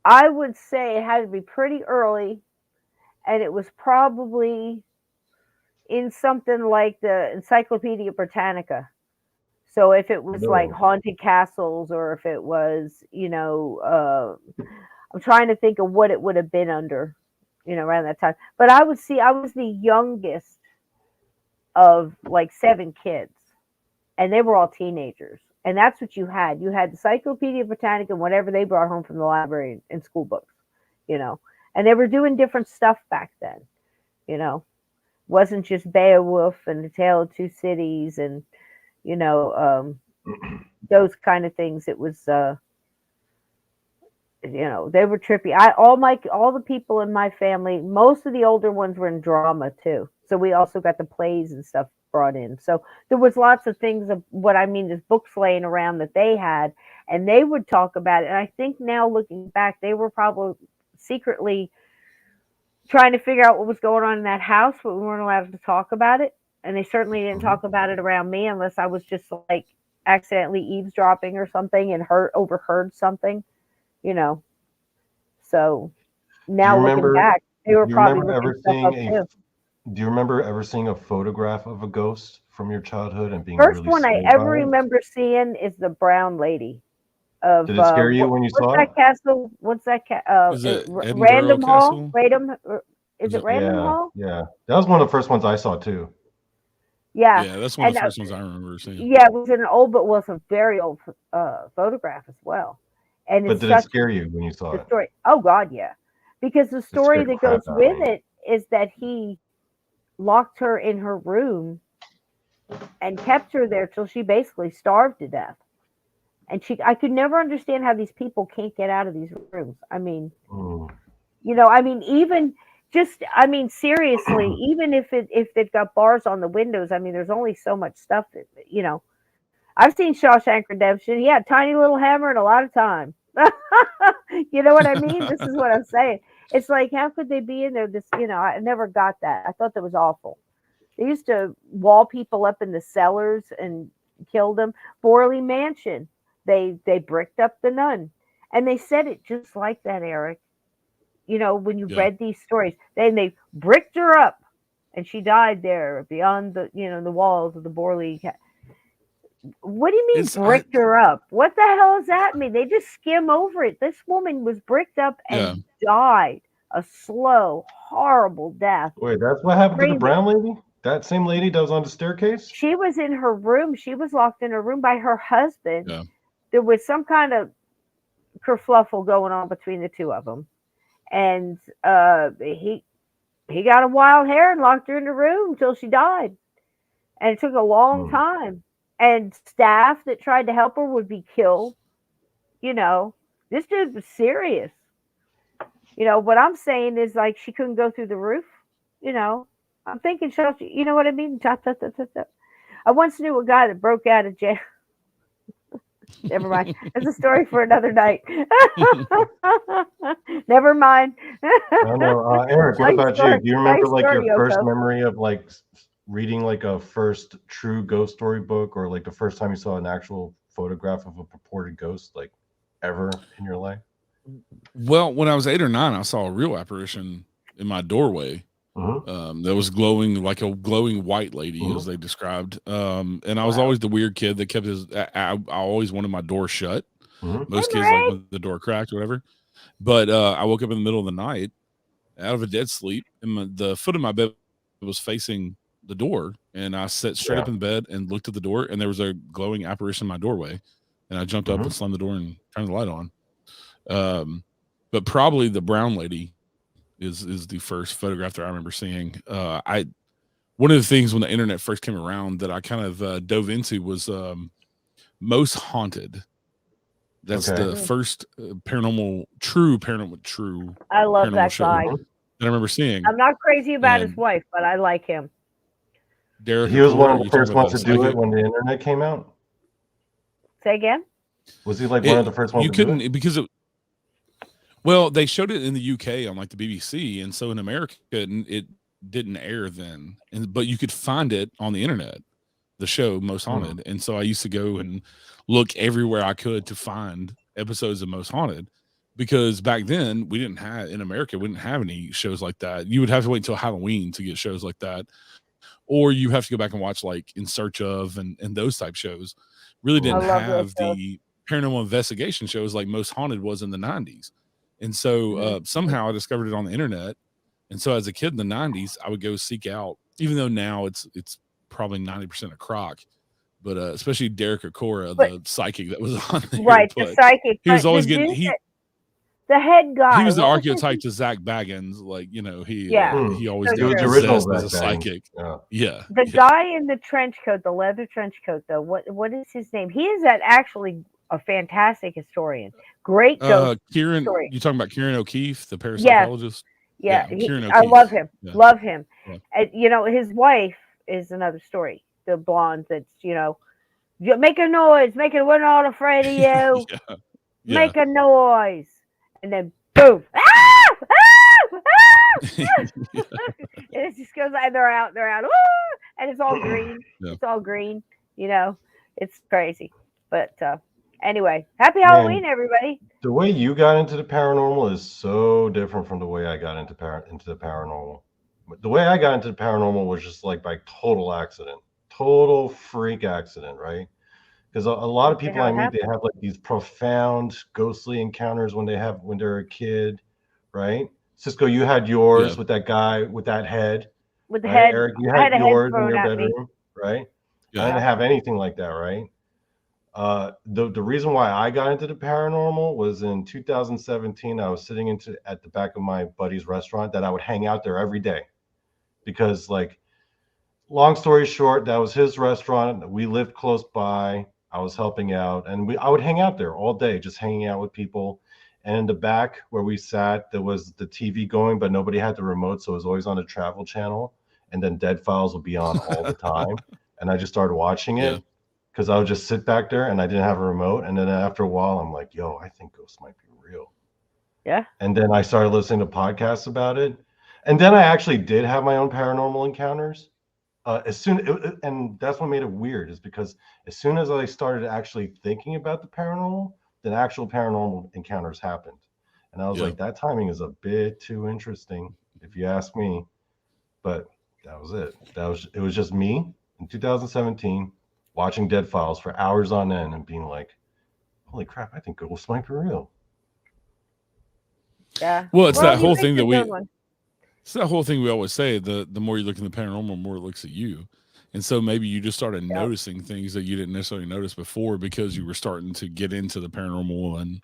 I would say it had to be pretty early, and it was probably in something like the Encyclopedia Britannica. So if it was like No. haunted castles, or if it was, I'm trying to think of what it would have been under, around that time. But I was the youngest of like 7 kids, and they were all teenagers. And that's what you had. You had the Encyclopedia Britannica and whatever they brought home from the library and school books, And they were doing different stuff back then, Wasn't just Beowulf and the Tale of Two Cities and, those kind of things. It was, they were trippy. All the people in my family, most of the older ones were in drama too. So we also got the plays and stuff brought in. So there was lots of things of what I mean is books laying around that they had, and they would talk about it. And I think now looking back, they were probably secretly trying to figure out what was going on in that house, but we weren't allowed to talk about it. And they certainly didn't talk about it around me unless I was just like accidentally eavesdropping or something and overheard something, So now looking back, they were probably looking stuff up too. Do you remember ever seeing a photograph of a ghost from your childhood and being First really one I scared ever by it? remember seeing is the brown lady of Did it scare you when you what's saw that it? castle? What's that? Is it Edinburgh Random Hall? Castle? Is it Random Hall? Yeah. That was one of the first ones I saw too. Yeah. Yeah, that's one of the first ones I remember seeing. Yeah, it was an old, but was a very old photograph as well. And But it's did it such scare you when you saw the it? story. Oh God, yeah, because the story scared the that goes crap out of with me. it is that he locked her in her room and kept her there till she basically starved to death. And I could never understand how these people can't get out of these rooms. I mean, even seriously, even if they've got bars on the windows, I mean, there's only so much stuff that, I've seen Shawshank Redemption. He had a tiny little hammer and a lot of time. You know what I mean? This is what I'm saying. It's like, how could they be in there? I never got that. I thought that was awful. They used to wall people up in the cellars and kill them. Borley Mansion, they bricked up the nun, and they said it just like that, Eric. When you read these stories, then they bricked her up, and she died there beyond the walls of the Borley. What do you mean bricked her up? What the hell does that mean? They just skim over it. This woman was bricked up and died a slow, horrible death. Wait, that's what happened to the brown lady? That same lady that was on the staircase? She was in her room. She was locked in her room by her husband. Yeah. There was some kind of kerfluffle going on between the two of them. And he got a wild hair and locked her in the room until she died. And it took a long time. And staff that tried to help her would be killed. This dude was serious. What I'm saying is like she couldn't go through the roof. I'm thinking, you know what I mean? I once knew a guy that broke out of jail. Never mind. That's a story for another night. Never mind. No, Eric, what about you? Do you remember your first Yoko. memory of reading a first true ghost story book, or the first time you saw an actual photograph of a purported ghost ever in your life? Well, when I was 8 or 9, I saw a real apparition in my doorway. That was glowing, like a glowing white lady, as they described. And I was always the weird kid that kept I always wanted my door shut. Most kids like when the door cracked or whatever. But I woke up in the middle of the night out of a dead sleep, and the foot of my bed was facing the door, and I sat straight up in bed and looked at the door, and there was a glowing apparition in my doorway, and I jumped up and slammed the door and turned the light on. But probably the brown lady is the first photograph that I remember seeing. One of the things when the internet first came around that I kind of dove into was Most Haunted. That's the first true I love that show guy. that I remember seeing. I'm not crazy about his wife, but I like him. Derek. He was one of the You're first talking about ones the to do it psychic? when the internet came out. Say again. Was he like one of the first ones You to do couldn't it? because well, they showed it in the UK on like the BBC, and so in America it didn't air then, but you could find it on the internet, the show Most Haunted. And so I used to go and look everywhere I could to find episodes of Most Haunted, because back then we didn't have, in America, we didn't have any shows like that. You would have to wait until Halloween to get shows like that, or you have to go back and watch like In Search Of and those type shows. Really didn't I love those have the paranormal investigation shows like Most Haunted was in the 90s. And so somehow I discovered it on the internet. And so as a kid in the 90s, I would go seek out, even though now it's probably 90% a crock, but especially Derek Okora, the psychic that was on there. Right, the psychic. He was always the getting, dude the head guy. he was the what his archetype name? to Zach Baggins. Like, you know, he always So got was the true. original possessed as a Zach Baggins. psychic. Yeah. The guy in the trench coat, the leather trench coat, though, what is his name? He is actually a fantastic historian. Great ghost Kieran, historian. you talking about Kieran O'Keefe, the parapsychologist? Yeah, Kieran I O'Keefe. love him. Yeah. Love him. Yeah. And, you know, his wife is another story. The blonde that's, you know, make a noise, we're not afraid of you. Yeah. Make a noise. And then boom. Ah! Ah! Ah! And it just goes like they're out. Woo! And it's all green. It's all green. You know, it's crazy. But anyway, happy Halloween, everybody. The way you got into the paranormal is so different from the way I got into the paranormal. The way I got into the paranormal was just like by total accident, total freak accident, right? Because a lot of people I meet, they have like these profound ghostly encounters when they're a kid, right? Cisco, you had yours with that guy with that head. With the right? head. Eric, you I had had a yours head in your thrown at me. bedroom, right? Yeah. I didn't have anything like that, right? The reason why I got into the paranormal was in 2017. I was sitting at the back of my buddy's restaurant that I would hang out there every day, because like, long story short, that was his restaurant. We lived close by. I was helping out, and I would hang out there all day, just hanging out with people. And in the back where we sat, there was the TV going, but nobody had the remote, so it was always on the Travel Channel. And then Dead Files would be on all the time, and I just started watching it because I would just sit back there, and I didn't have a remote. And then after a while, I'm like, "Yo, I think ghosts might be real." Yeah. And then I started listening to podcasts about it, and then I actually did have my own paranormal encounters. And that's what made it weird, is because as soon as I started actually thinking about the paranormal, then actual paranormal encounters happened. And I was like, that timing is a bit too interesting, if you ask me. But that was it. It was just me in 2017 watching Dead Files for hours on end and being like, holy crap, I think ghosts might be real. Yeah. Well, it's that whole thing that It's that whole thing we always say, the more you look in the paranormal, the more it looks at you. And so maybe you just started noticing things that you didn't necessarily notice before because you were starting to get into the paranormal. And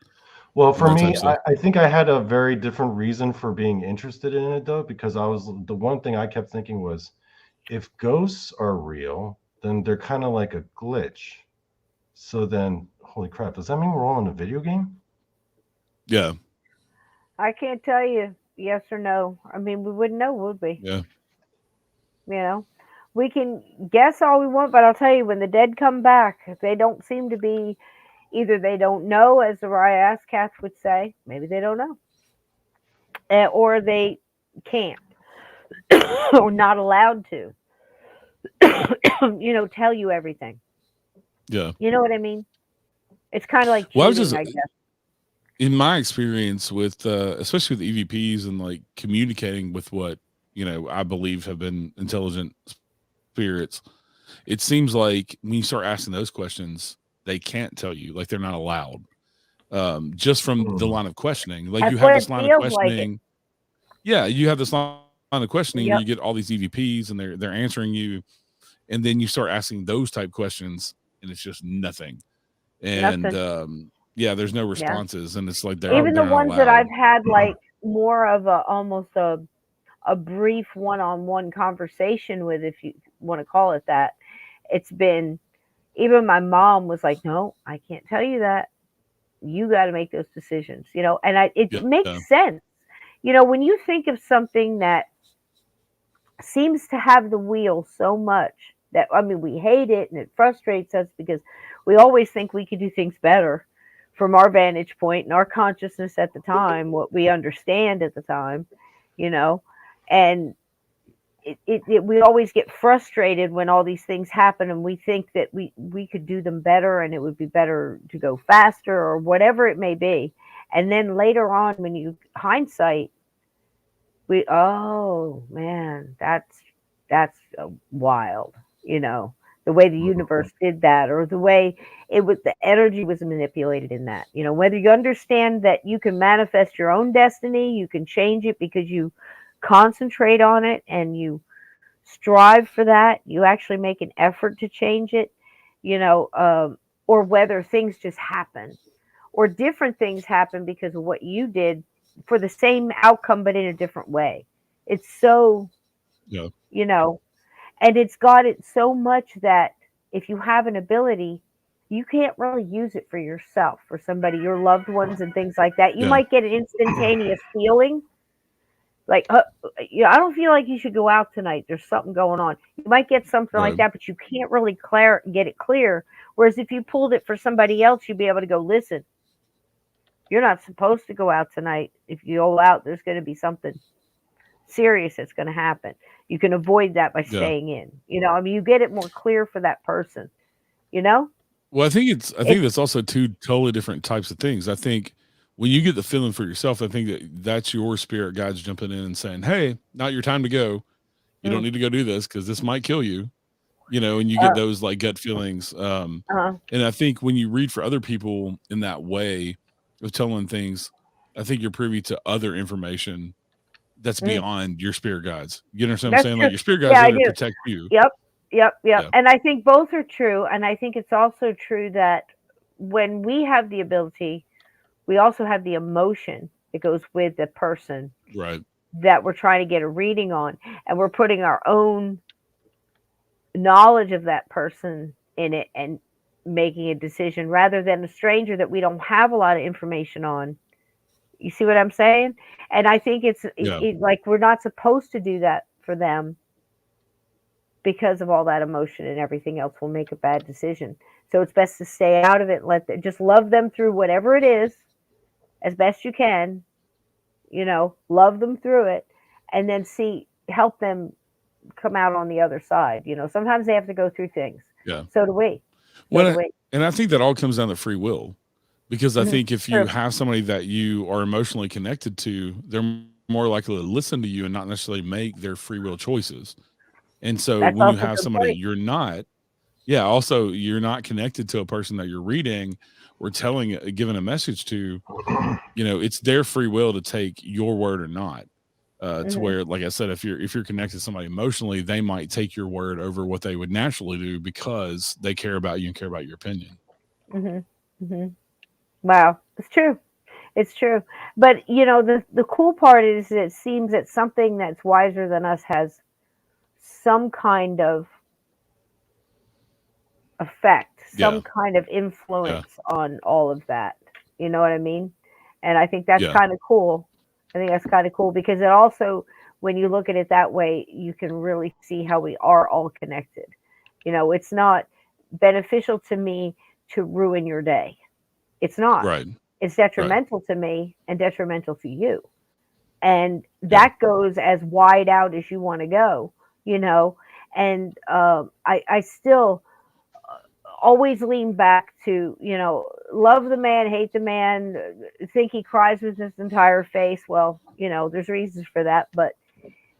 well, for me, I think I had a very different reason for being interested in it, though, because the one thing I kept thinking was, if ghosts are real, then they're kind of like a glitch. So then, holy crap, does that mean we're all in a video game? Yeah. I can't tell you yes or no. I mean, we wouldn't know, would we? Yeah. You know, we can guess all we want, but I'll tell you, when the dead come back, they don't seem to be, either they don't know, as the Raya Ass Cats would say, maybe they don't know, or they can't, or not allowed to, tell you everything. Yeah. You know what I mean? It's kind of like cheating, I guess. In my experience with, especially with EVPs and like communicating with what, I believe have been intelligent spirits, it seems like when you start asking those questions, they can't tell you, like they're not allowed. Just from the line of questioning, like That's you have this what it line of feels questioning. like. Yeah, you have this line of questioning where you get all these EVPs and they're answering you, and then you start asking those type questions, and it's just nothing. And there's no responses, and it's like they're even the ones allowed. that I've had like more of almost a brief one-on-one conversation with, if you want to call it that. It's been, even my mom was like, no, I can't tell you that. You got to make those decisions, and it makes sense. When you think of something that seems to have the wheel so much that, I mean, we hate it and it frustrates us because we always think we could do things better from our vantage point and our consciousness at the time, what we understand at the time, you know, and we always get frustrated when all these things happen and we think that we could do them better and it would be better to go faster or whatever it may be. And then later on, when you hindsight, oh man, that's wild, you know, the way the universe did that, or the way the energy was manipulated in that, you know, whether you understand that you can manifest your own destiny, you can change it because you concentrate on it and you strive for that, you actually make an effort to change it, you know, or whether things just happen or different things happen because of what you did for the same outcome but in a different way. It's so, Yeah. you know, and it's got it so much that if you have an ability, you can't really use it for yourself, for somebody, your loved ones and things like that. You Yeah. might get an instantaneous feeling like, you know, I don't feel like you should go out tonight. There's something going on. You might get something like Right. that, but you can't really get it clear. Whereas if you pulled it for somebody else, you'd be able to go, listen, you're not supposed to go out tonight. If you go out, there's going to be something serious that's going to happen. You can avoid that by Yeah. staying in. You know, I mean, you get it more clear for that person. You know, Well, I think that's also two totally different types of things. I think when you get the feeling for yourself, I think that's your spirit guides jumping in and saying, "Hey, not your time to go. You don't need to go do this because this might kill you." You know, and you get uh, those like gut feelings. uh, And I think when you read for other people in that way of telling things, I think you're privy to other information that's mm, beyond your spirit guides. You understand what I'm that's saying? true. Like your spirit guides Yeah, are I there to do. protect you. Yep, yep, yep. Yeah. And I think both are true. And I think it's also true that when we have the ability, we also have the emotion that goes with the person Right. that we're trying to get a reading on. And we're putting our own knowledge of that person in it and making a decision rather than a stranger that we don't have a lot of information on. You see what I'm saying? And I think Yeah. like we're not supposed to do that for them because of all that emotion and everything else will make a bad decision. So it's best to stay out of it. Just love them through whatever it is as best you can. You know, love them through it, and then help them come out on the other side. You know, sometimes they have to go through things. Yeah. So do we. So do When we. and I think that all comes down to free will, because I think if you True. have somebody that you are emotionally connected to, they're more likely to listen to you and not necessarily make their free will choices. And so That's when you also a have good somebody point. you're not, yeah, also you're not connected to a person that you're reading or giving a message to, you know, it's their free will to take your word or not. To Hmm. where, like I said, if you're connected to somebody emotionally, they might take your word over what they would naturally do because they care about you and care about your opinion. Hmm. Hmm. Wow, it's true. It's true. But you know, the cool part is that it seems that something that's wiser than us has some kind of effect, some Yeah. kind of Yeah. influence on all of that. You know what I mean? And I think that's Yeah. kind of cool. I think that's kind of cool because it also, when you look at it that way, you can really see how we are all connected. You know, it's not beneficial to me to ruin your day. It's not. Right. It's Right. detrimental to me and detrimental to you. And Yeah. that goes as wide out as you want to go, you know. And I still always lean back to, you know, love the man, hate the man, think he cries with his entire face. Well, you know, there's reasons for that, but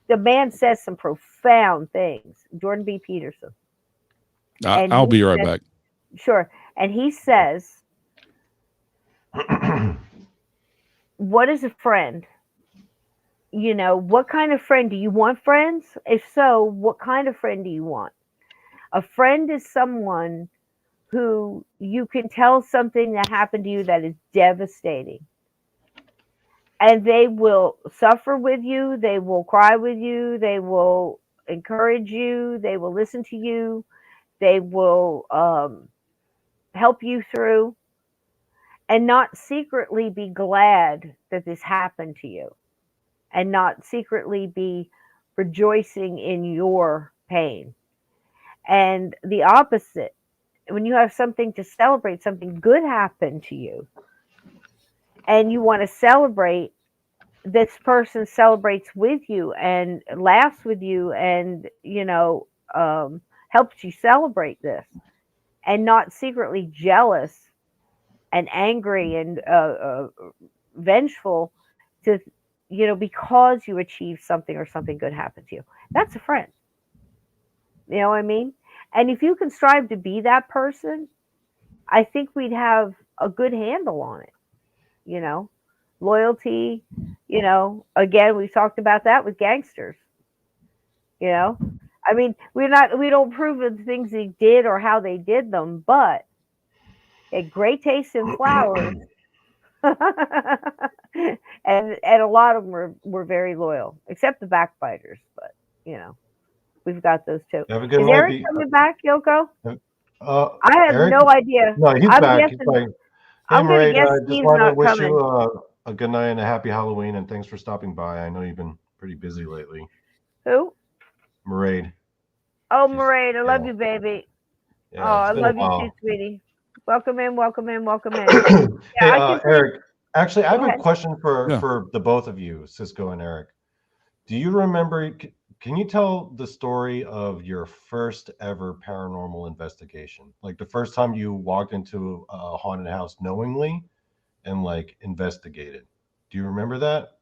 the man says some profound things. Jordan B. Peterson. And I'll he be right says, back. sure. And he says, what is a friend? You know, what kind of friend do you want? Friends? If so, what kind of friend do you want? A friend is someone who you can tell something that happened to you that is devastating, and they will suffer with you, they will cry with you, they will encourage you, they will listen to you, they will help you through, and not secretly be glad that this happened to you, and not secretly be rejoicing in your pain. And the opposite, when you have something to celebrate, something good happened to you, and you want to celebrate, this person celebrates with you and laughs with you and, helps you celebrate this, and not secretly jealous and angry and vengeful to, because you achieved something or something good happened to you. That's a friend. You know what I mean? And if you can strive to be that person, I think we'd have a good handle on it. Loyalty, again, we've talked about that with gangsters. I mean, we don't prove the things they did or how they did them, but a great taste in flowers. and a lot of them were very loyal, except the backbiters, but we've got those too. Is Eric coming back, Yoko? I have Eric? no idea. No, he's back. I'm going to guess just Steve's want to not wish coming. you a good night and a happy Halloween, and thanks for stopping by. I know you've been pretty busy lately. Who? Mairead. Oh, Mairead, I love you, baby. Yeah, I love you too, sweetie. Welcome in. Hey, Eric, actually, I have a question for the both of you, Cisco and Eric. Do you remember, can you tell the story of your first ever paranormal investigation? Like the first time you walked into a haunted house knowingly and like investigated. Do you remember that?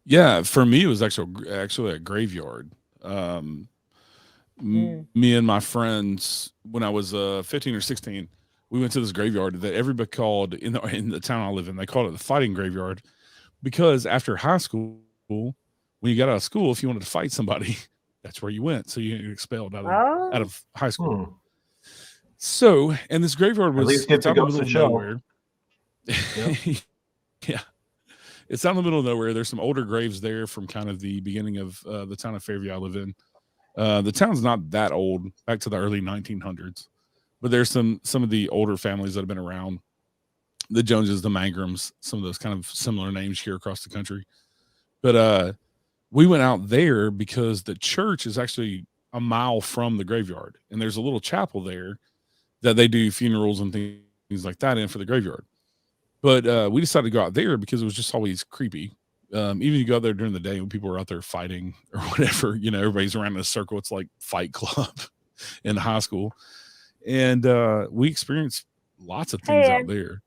Yeah, for me, it was actually a graveyard. Me and my friends, when I was 15 or 16, we went to this graveyard that everybody called in the town I live in. They called it the fighting graveyard because after high school, when you got out of school, if you wanted to fight somebody, that's where you went. So you get expelled out of high school. So, and this graveyard was out in the middle of nowhere. Yeah. It's out in the middle of nowhere. There's some older graves there from kind of the beginning of the town of Fairview I live in. The town's not that old, back to the early 1900s, but there's some of the older families that have been around. The Joneses, the Mangrams, some of those kind of similar names here across the country. But we went out there because the church is actually a mile from the graveyard, and there's a little chapel there that they do funerals and things like that in for the graveyard. But we decided to go out there because it was just always creepy. Even if you go out there during the day when people are out there fighting or whatever, everybody's around in a circle. It's like Fight Club in high school. And we experienced lots of things out there.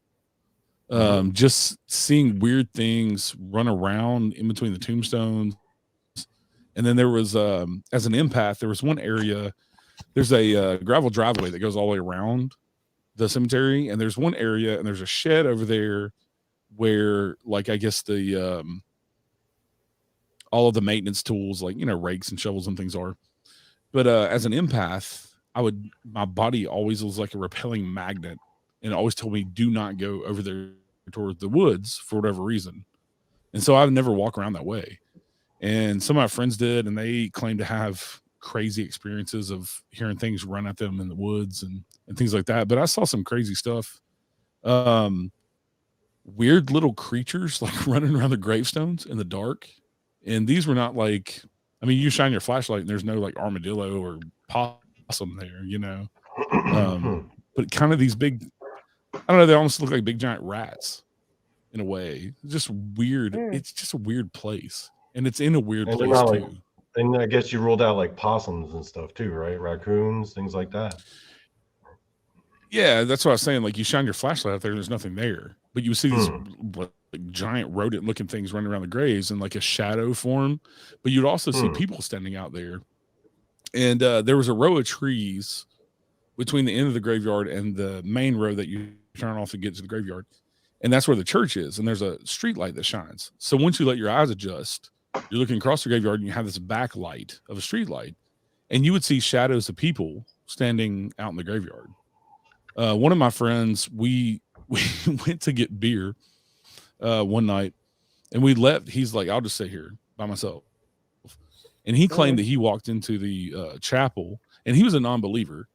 Just seeing weird things run around in between the tombstones. And then there was, as an empath, there was one area, there's a gravel driveway that goes all the way around the cemetery. And there's one area and there's a shed over there where, like, I guess the, all of the maintenance tools, like, rakes and shovels and things are. But as an empath, my body always was like a repelling magnet, and it always told me, do not go over there toward the woods for whatever reason. And so I would never walk around that way. And some of my friends did, and they claimed to have crazy experiences of hearing things run at them in the woods and things like that. But I saw some crazy stuff. Weird little creatures like running around the gravestones in the dark. And these were not like, I mean, you shine your flashlight and there's no like armadillo or possum there, but kind of these big, I don't know, they almost look like big giant rats in a way. Just weird. It's just a weird place. And it's in a weird place too. And I guess you ruled out like possums and stuff too, right? Raccoons, things like that. Yeah, that's what I was saying. Like, you shine your flashlight out there and there's nothing there. But you see these like giant rodent looking things running around the graves in like a shadow form. But you'd also see people standing out there. And there was a row of trees between the end of the graveyard and the main road that you turn off to get to the graveyard. And that's where the church is. And there's a street light that shines. So once you let your eyes adjust, you're looking across the graveyard and you have this backlight of a street light. And you would see shadows of people standing out in the graveyard. One of my friends, we went to get beer one night, and we left. He's like, I'll just sit here by myself. And he claimed that he walked into the chapel, and he was a non-believer.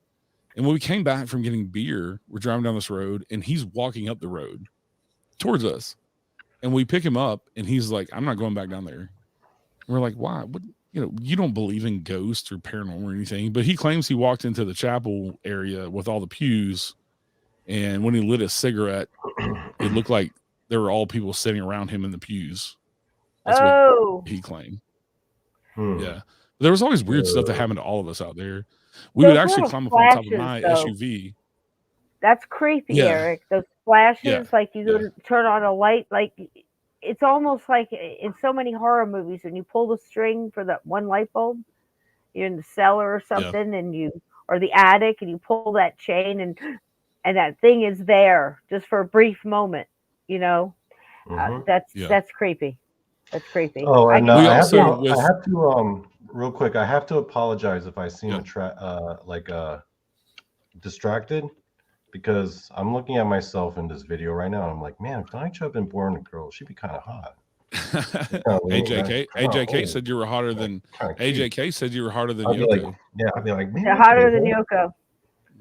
And when we came back from getting beer, we're driving down this road, and he's walking up the road towards us. And we pick him up, and he's like, "I'm not going back down there." We're like, "Why? What? You don't believe in ghosts or paranormal or anything." But he claims he walked into the chapel area with all the pews, and when he lit a cigarette, it looked like there were all people sitting around him in the pews. That's what he claimed. Yeah. But there was always weird stuff that happened to all of us out there. We would actually climb up on top of my SUV. That's creepy, Eric. Those flashes, like you go to turn on a light, like it's almost like in so many horror movies when you pull the string for that one light bulb, you're in the cellar or something, and or the attic, and you pull that chain, and that thing is there just for a brief moment. That's creepy. That's creepy. Oh, and I have to real quick. I have to apologize if I seem distracted, because I'm looking at myself in this video right now, and I'm like, man, if Donnie Chubb been born a girl, she'd be kind of hot. AJK said you were hotter than AJK said you were hotter than Yoko. I'd be like, man, hotter than Yoko.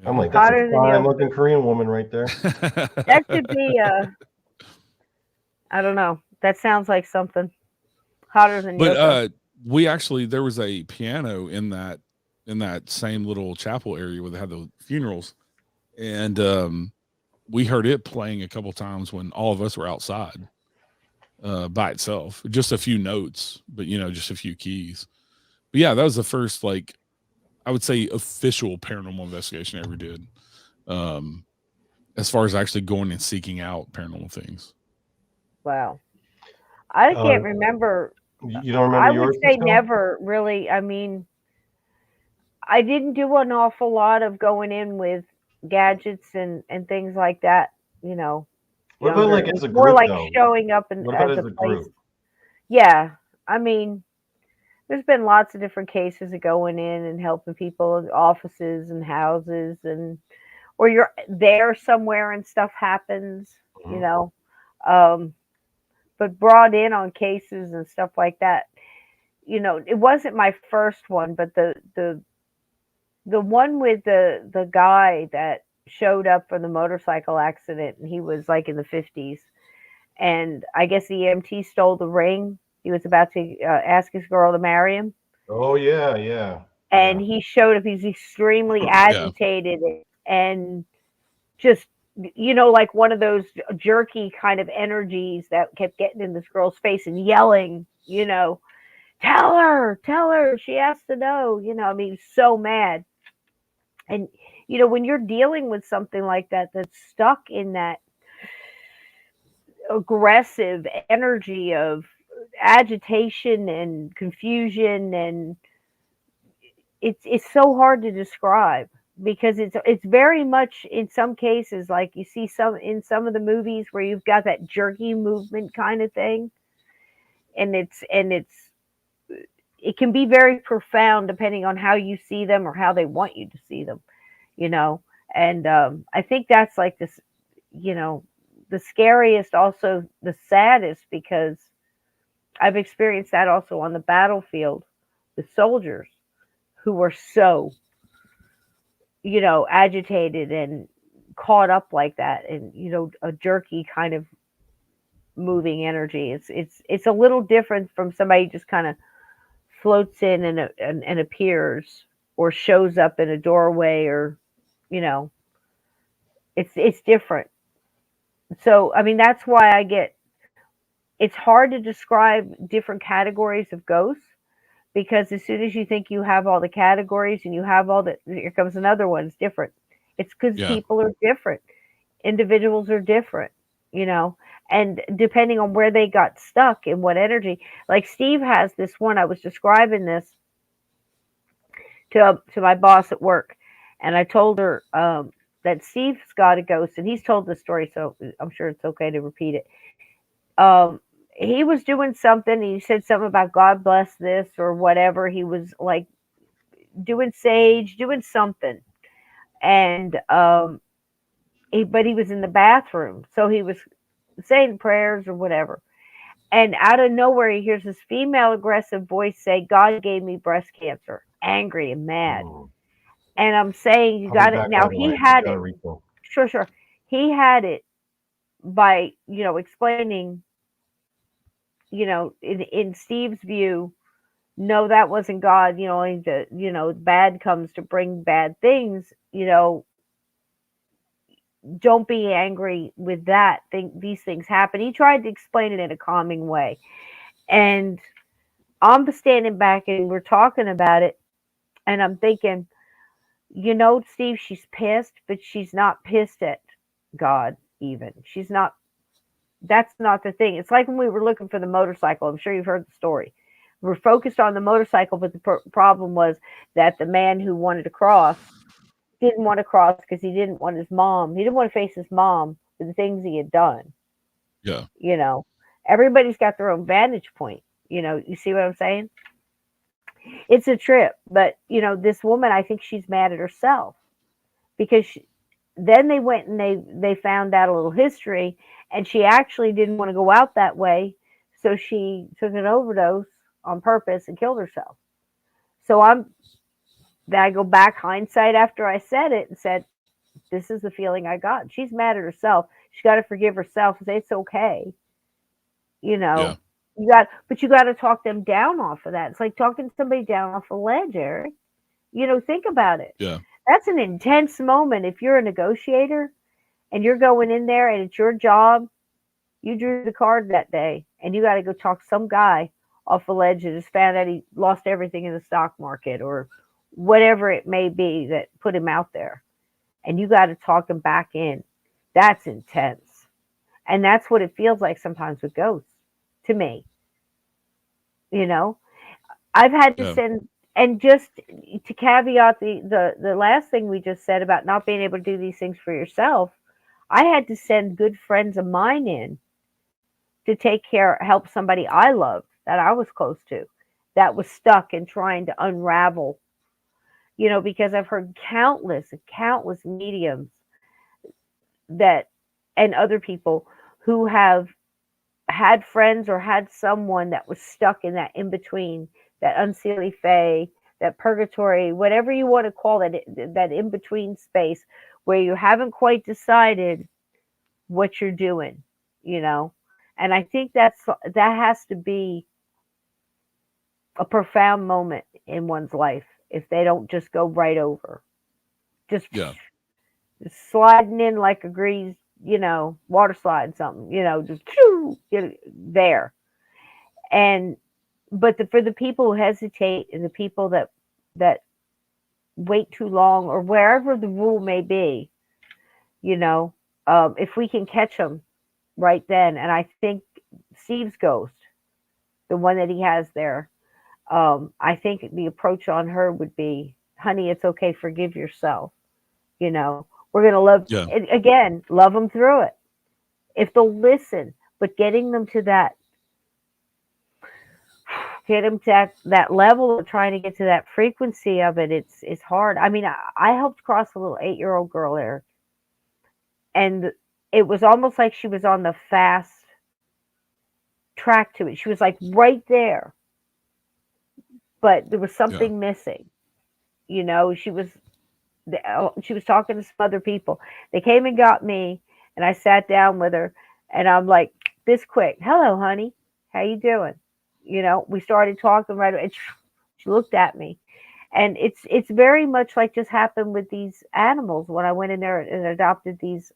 I'm like, that's a fine looking Korean woman right there. That could be I don't know. That sounds like something hotter than Yoko. But there was a piano in that same little chapel area where they had the funerals, and we heard it playing a couple times when all of us were outside by itself. Just a few notes, but just a few keys. But yeah, that was the first, like, I would say, official paranormal investigation I ever did. As far as actually going and seeking out paranormal things. Wow. I can't remember. You don't remember I yours? would say never really. I mean, I didn't do an awful lot of going in with gadgets and things like that, What about like as a group? More like though? showing up as a place. Group? Yeah. I mean, there's been lots of different cases of going in and helping people in offices and houses, or you're there somewhere and stuff happens, but brought in on cases and stuff like that. It wasn't my first one, but the one with the guy that showed up for the motorcycle accident, and he was like in the 50s, and I guess the EMT stole the ring. He was about to ask his girl to marry him. Oh yeah. And he showed up. He's extremely agitated and just, like one of those jerky kind of energies that kept getting in this girl's face and yelling, tell her, she has to know, I mean, so mad. And, when you're dealing with something like that, that's stuck in that aggressive energy of agitation and confusion, and it's so hard to describe, because it's very much, in some cases, like you see in some of the movies where you've got that jerky movement kind of thing, and it can be very profound depending on how you see them or how they want you to see them, and I think that's like this, the scariest, also the saddest, because I've experienced that also on the battlefield with soldiers who were so, agitated and caught up like that, and, a jerky kind of moving energy. It's a little different from somebody who just kind of floats in and appears or shows up in a doorway, or, it's different. So, I mean, that's why it's hard to describe different categories of ghosts, because as soon as you think you have all the categories and you have here comes another one. It's different. It's because people are different. Individuals are different, and depending on where they got stuck and what energy, like Steve has this one. I was describing this to my boss at work, and I told her that Steve's got a ghost, and he's told the story, so I'm sure it's okay to repeat it. He was doing something. He said something about God bless this or whatever. He was like doing sage, doing something, and but he was in the bathroom, so he was saying prayers or whatever. And out of nowhere, he hears this female aggressive voice say, "God gave me breast cancer," angry and mad. And I'm saying, you got it. Now he had it. Sure. He had it by, explaining in Steve's view, no, that wasn't God. Bad comes to bring bad things. Don't be angry with that. These things happen. He tried to explain it in a calming way, and I'm standing back and we're talking about it, and I'm thinking, Steve, she's pissed, but she's not pissed at God. Even she's not. That's not the thing. It's like when we were looking for the motorcycle. I'm sure you've heard the story. We're focused on the motorcycle, but the problem was that the man who wanted to cross didn't want to cross because he didn't want his mom. He didn't want to face his mom for the things he had done. Yeah. Everybody's got their own vantage point. You see what I'm saying? It's a trip, but this woman, I think she's mad at herself because then they went and they found out a little history, and she actually didn't want to go out that way, so she took an overdose on purpose and killed herself. So I go back hindsight after I said it and said, this is the feeling I got. She's mad at herself. She's got to forgive herself and say it's okay. Yeah. You got to talk them down off of that. It's like talking somebody down off a ledge, Eric. Think about it. Yeah. That's an intense moment. If you're a negotiator and you're going in there and it's your job, you drew the card that day and you got to go talk some guy off a ledge that has found out he lost everything in the stock market or whatever it may be that put him out there. And you got to talk him back in. That's intense. And that's what it feels like sometimes with ghosts to me. I've had to send, and just to caveat the last thing we just said about not being able to do these things for yourself, I had to send good friends of mine in to help somebody I loved that I was close to that was stuck and trying to unravel, because I've heard countless mediums and other people who have had friends or had someone that was stuck in that in between, that unseelie fae, that purgatory, whatever you want to call it, that in between space where you haven't quite decided what you're doing, And I think that has to be a profound moment in one's life if they don't just go right over, just sliding in like a greased, water slide, something, just there. But for the people who hesitate and the people that wait too long or wherever the rule may be, if we can catch them right then, and I think Steve's ghost, the one that he has there, I think the approach on her would be, honey, it's okay, forgive yourself. We're going to love them through it. If they'll listen, but getting them to that level of trying to get to that frequency of it, it's hard. I mean, I helped cross a little 8-year-old girl there, and it was almost like she was on the fast track to it. She was like right there, but there was something missing. She was talking to some other people. They came and got me, and I sat down with her, and I'm like, this quick, hello, honey, how you doing? We started talking right away, and she looked at me, and it's very much like just happened with these animals when I went in there and adopted these.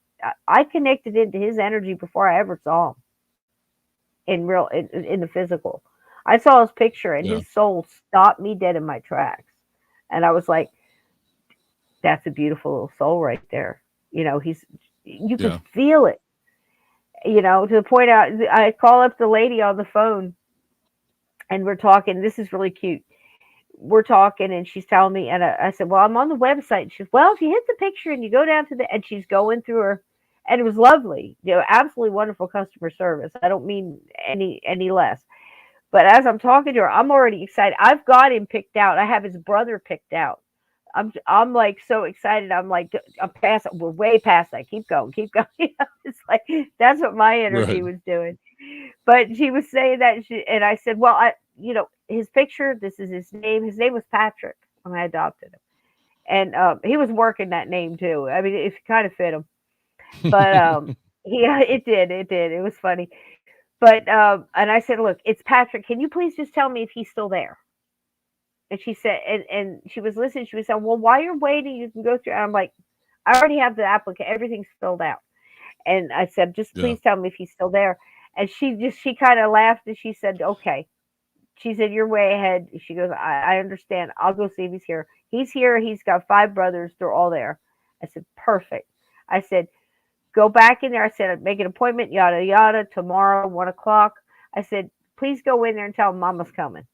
I connected into his energy before I ever saw him in the physical. I saw his picture, and his soul stopped me dead in my tracks, and I was like, that's a beautiful little soul right there. You could feel it, to the point I call up the lady on the phone and we're talking. This is really cute. We're talking and she's telling me, and I said, well, I'm on the website. She says, well, if you hit the picture and you go down to and she's going through her, and it was lovely, absolutely wonderful customer service. I don't mean any less. But as I'm talking to her, I'm already excited. I've got him picked out. I have his brother picked out. I'm like so excited. I'm like, we're way past that. Keep going. It's like, that's what my energy was doing. But she was saying that, and I said, well, his picture, this is his name. His name was Patrick when I adopted him. And he was working that name too. I mean, it kind of fit him. But it did. It was funny. But and I said, look, it's Patrick. Can you please just tell me if he's still there? And she said, and she was listening. She was saying, well, while you're waiting, you can go through. And I'm like, I already have the application. Everything's filled out. And I said, just please tell me if he's still there. And she kind of laughed and she said, okay. She said, you're way ahead. She goes, I understand. I'll go see if he's here. He's here. He's got 5 brothers. They're all there. I said, perfect. I said, go back in there. I said, make an appointment, yada, yada, tomorrow, 1 o'clock. I said, please go in there and tell him Mama's coming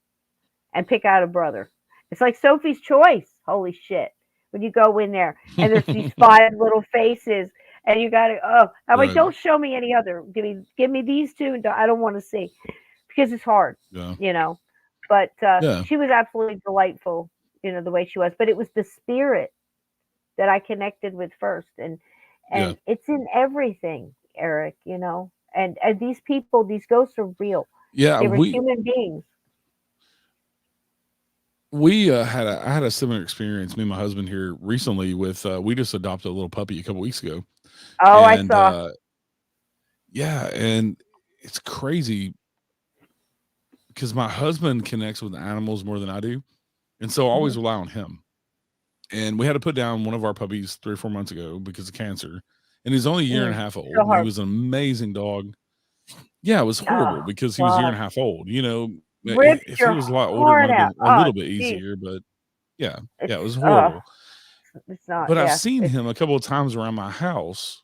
and pick out a brother. It's like Sophie's Choice. Holy shit. When you go in there and there's these 5 little faces and you got to, I'm like, don't show me any other. Give me these 2. And I don't want to see because it's hard, you know, but she was absolutely delightful, you know, the way she was, but it was the spirit that I connected with first. And it's in everything, Eric, you know, and these people, these ghosts are real. Yeah. They were human beings. I had a similar experience, me and my husband here recently with, we just adopted a little puppy a couple weeks ago. Oh, and, I saw. And it's crazy because my husband connects with animals more than I do. And so I always rely on him. And we had to put down one of our puppies 3 or 4 months ago because of cancer. And he's only a year and a half old. So he was an amazing dog. Yeah, it was horrible because he was a year and a half old. You know, if he was a lot older, it might have been a little bit easier. But it was horrible. It's not. But I've seen him a couple of times around my house.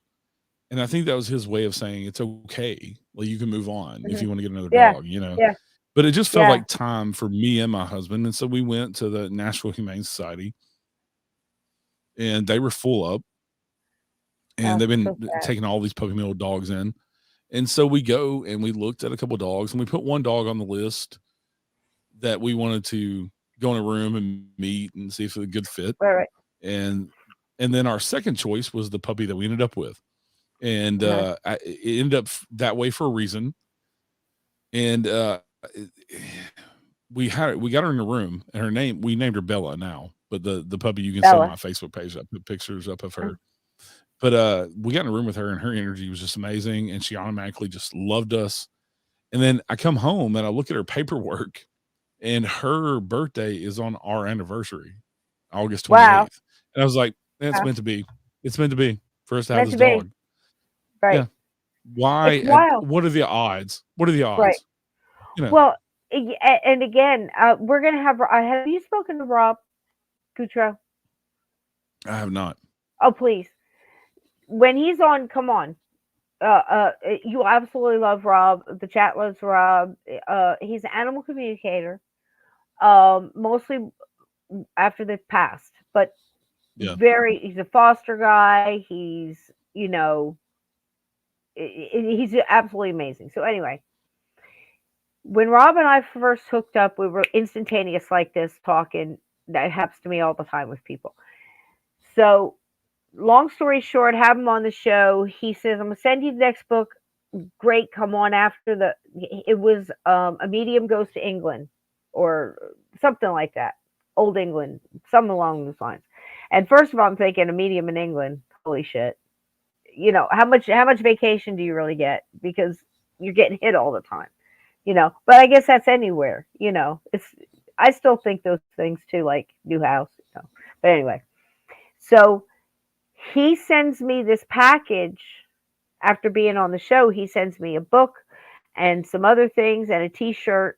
And I think that was his way of saying it's okay. Like you can move on if you want to get another dog, you know? Yeah. But it just felt like time for me and my husband. And so we went to the Nashville Humane Society and they were full up and they've been taking all these puppy mill dogs in. And so we go and we looked at a couple of dogs and we put one dog on the list that we wanted to go in a room and meet and see if it was a good fit. Right. And then our second choice was the puppy that we ended up with. And it ended up that way for a reason. And we got her in the room and we named her Bella now, but the puppy you can see on my Facebook page. I put pictures up of her. But we got in a room with her and her energy was just amazing. And she automatically just loved us. And then I come home and I look at her paperwork and her birthday is on our anniversary, August 28th. Wow. And I was like, that's meant to be. It's meant to be for us to have this dog. Right. Yeah. Why? What are the odds? What are the odds? Right. You know. Well, and again, we're going to have you spoken to Rob Goutreau? I have not. Oh, please. When he's on, come on. You absolutely love Rob. The chat loves Rob. He's an animal communicator. Mostly after they've passed, but he's a foster guy. He's, you know, he's absolutely amazing. So anyway, when Rob and I first hooked up, we were instantaneous like this talking. That happens to me all the time with people. So long story short, have him on the show. He says, I'm going to send you the next book. Great. Come on after it was A Medium Goes to England or something like that. Old England, something along those lines. And first of all, I'm thinking A Medium in England. Holy shit. You know, how much vacation do you really get? Because you're getting hit all the time, you know, but I guess that's anywhere, you know, I still think those things too, like new house, you know, but anyway, so he sends me this package after being on the show. He sends me a book and some other things and a t-shirt.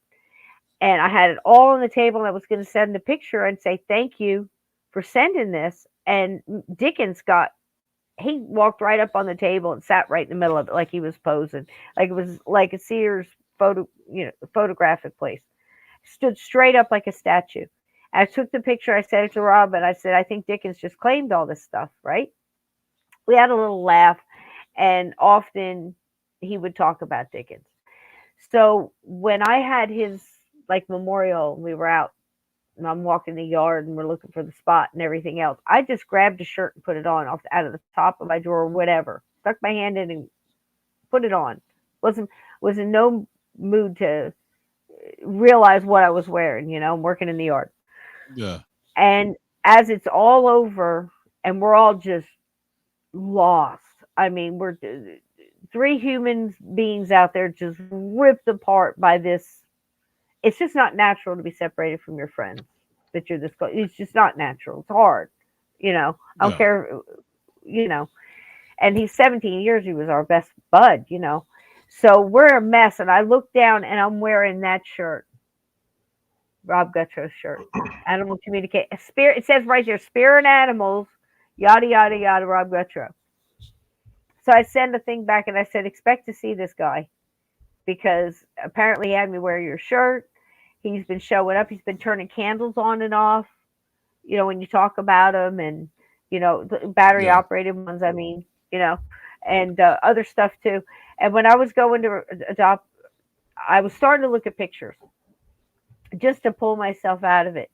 And I had it all on the table and I was going to send a picture and say, thank you for sending this. And Dickens he walked right up on the table and sat right in the middle of it like he was posing. Like it was like a Sears photographic place. Stood straight up like a statue. I took the picture, I sent it to Rob, and I said, I think Dickens just claimed all this stuff, right? We had a little laugh, and often he would talk about Dickens. So when I had his memorial, we were out, and I'm walking the yard, and we're looking for the spot and everything else. I just grabbed a shirt and put it on out of the top of my drawer, whatever. Stuck my hand in and put it on. Was in no mood to realize what I was wearing. You know, I'm working in the yard. Yeah. And as it's all over, and we're all just lost. I mean, three human beings out there just ripped apart by this. It's just not natural to be separated from your friends that you're this close. It's just not natural. It's hard. I don't care, and he's 17 years. He was our best bud, So we're a mess. And I look down and I'm wearing that shirt. Rob Guttrow's shirt. Animal communicate. Spirit. It says right there, spirit animals, yada, yada, yada, Rob Guttrow. So I send a thing back and I said, expect to see this guy because apparently he had me wear your shirt. He's been showing up. He's been turning candles on and off, when you talk about him and, the battery operated ones, I mean, and other stuff too. And when I was going to adopt, I was starting to look at pictures just to pull myself out of it,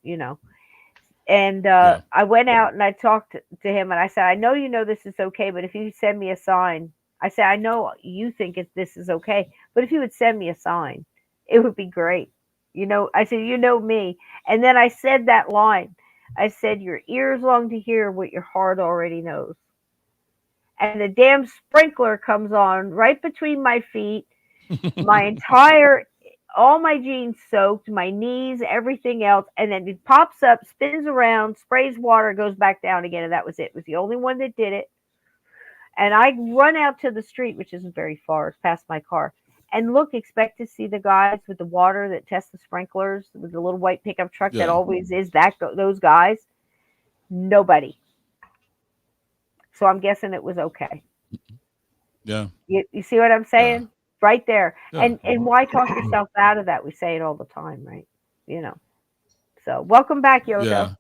And I went out and I talked to him and I said, I know this is okay, but if you send me a sign, I said, I know you think this is okay, but if you would send me a sign, it would be great. I said, me. And then I said that line. I said, your ears long to hear what your heart already knows. And the damn sprinkler comes on right between my feet, all my jeans soaked, my knees, everything else. And then it pops up, spins around, sprays water, goes back down again. And that was it. It was the only one that did it. And I run out to the street, which isn't very far. It's past my car. And expect to see the guys with the water that test the sprinklers with the little white pickup truck that always is those guys. Nobody. So I'm guessing it was okay. Yeah. You see what I'm saying? Yeah. Right there. Yeah. And why talk yourself out of that? We say it all the time, right? So welcome back, Yogo. Yeah.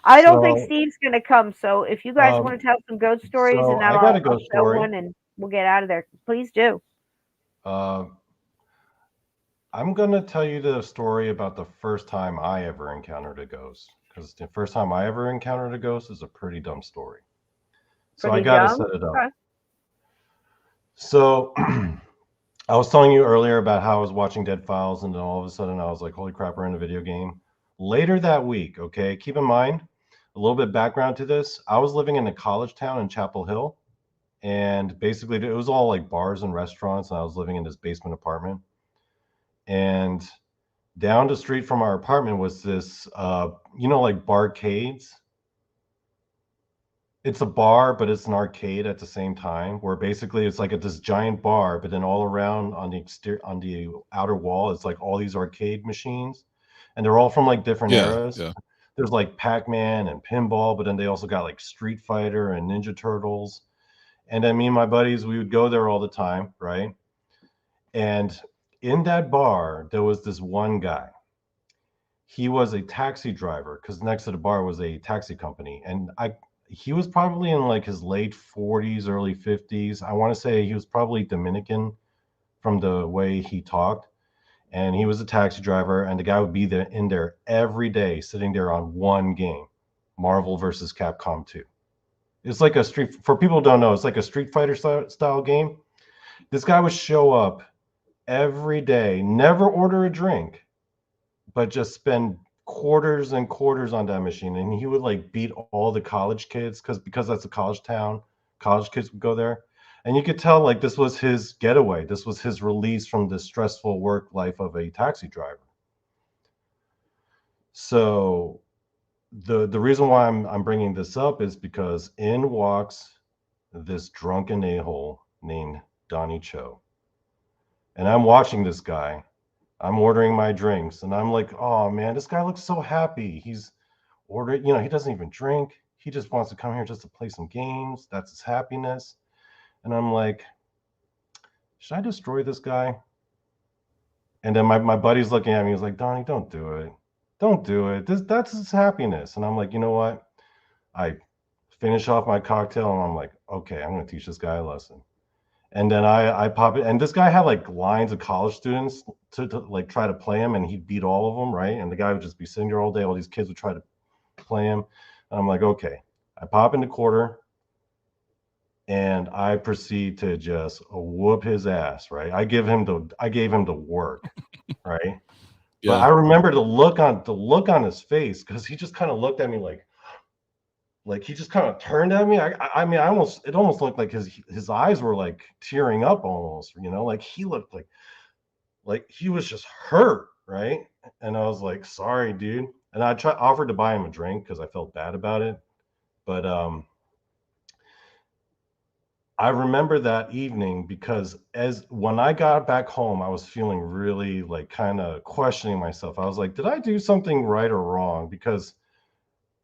I don't think Steve's going to come. So if you guys want to tell some ghost stories and then I'll show one and we'll get out of there. Please do. I'm going to tell you the story about the first time I ever encountered a ghost, because the first time I ever encountered a ghost is a pretty dumb story. So I got to set it up. Okay. So I was telling you earlier about how I was watching Dead Files and then all of a sudden I was like, holy crap, we're in a video game. Later that week, okay, keep in mind, a little bit background to this. I was living in a college town in Chapel Hill. And basically, it was all like bars and restaurants. And I was living in this basement apartment. And down the street from our apartment was this, like barcades. It's a bar, but it's an arcade at the same time. Where basically it's like this giant bar, but then all around on the outer wall, it's like all these arcade machines, and they're all from like different eras. Yeah. There's like Pac-Man and pinball, but then they also got like Street Fighter and Ninja Turtles. And then me and my buddies, we would go there all the time, right? And in that bar, there was this one guy. He was a taxi driver because next to the bar was a taxi company. And he was probably in like his late 40s, early 50s. I want to say he was probably Dominican from the way he talked. And he was a taxi driver. And the guy would be in there every day, sitting there on one game, Marvel versus Capcom 2. It's like for people who don't know, it's like a Street Fighter style game. This guy would show up every day, never order a drink, but just spend quarters and quarters on that machine. And he would like beat all the college kids because that's a college town. College kids would go there. And you could tell like this was his getaway. This was his release from the stressful work life of a taxi driver. So the reason why I'm bringing this up is because in walks this drunken a-hole named Donnie Cho. And I'm watching this guy. I'm ordering my drinks and I'm like, oh man, this guy looks so happy. He's ordering, he doesn't even drink. He just wants to come here just to play some games. That's his happiness. And I'm like, should I destroy this guy? And then my buddy's looking at me. He's like, Donnie, don't do it. Don't do it. That's his happiness. And I'm like, you know what? I finish off my cocktail and I'm like, okay, I'm going to teach this guy a lesson. And then I pop it. And this guy had like lines of college students to like try to play him, and he'd beat all of them, right? And the guy would just be sitting there all day. All these kids would try to play him. And I'm like, okay. I pop in the quarter and I proceed to just whoop his ass, right? I gave him the work, right? Yeah. But I remember the look on his face, because he just kind of looked at me like like he just kind of turned at me. I mean, it almost looked like his eyes were like tearing up almost, you know, like he looked like he was just hurt, right? And I was like, sorry, dude. And I offered to buy him a drink because I felt bad about it. But I remember that evening because when I got back home, I was feeling really like kind of questioning myself. I was like, did I do something right or wrong? Because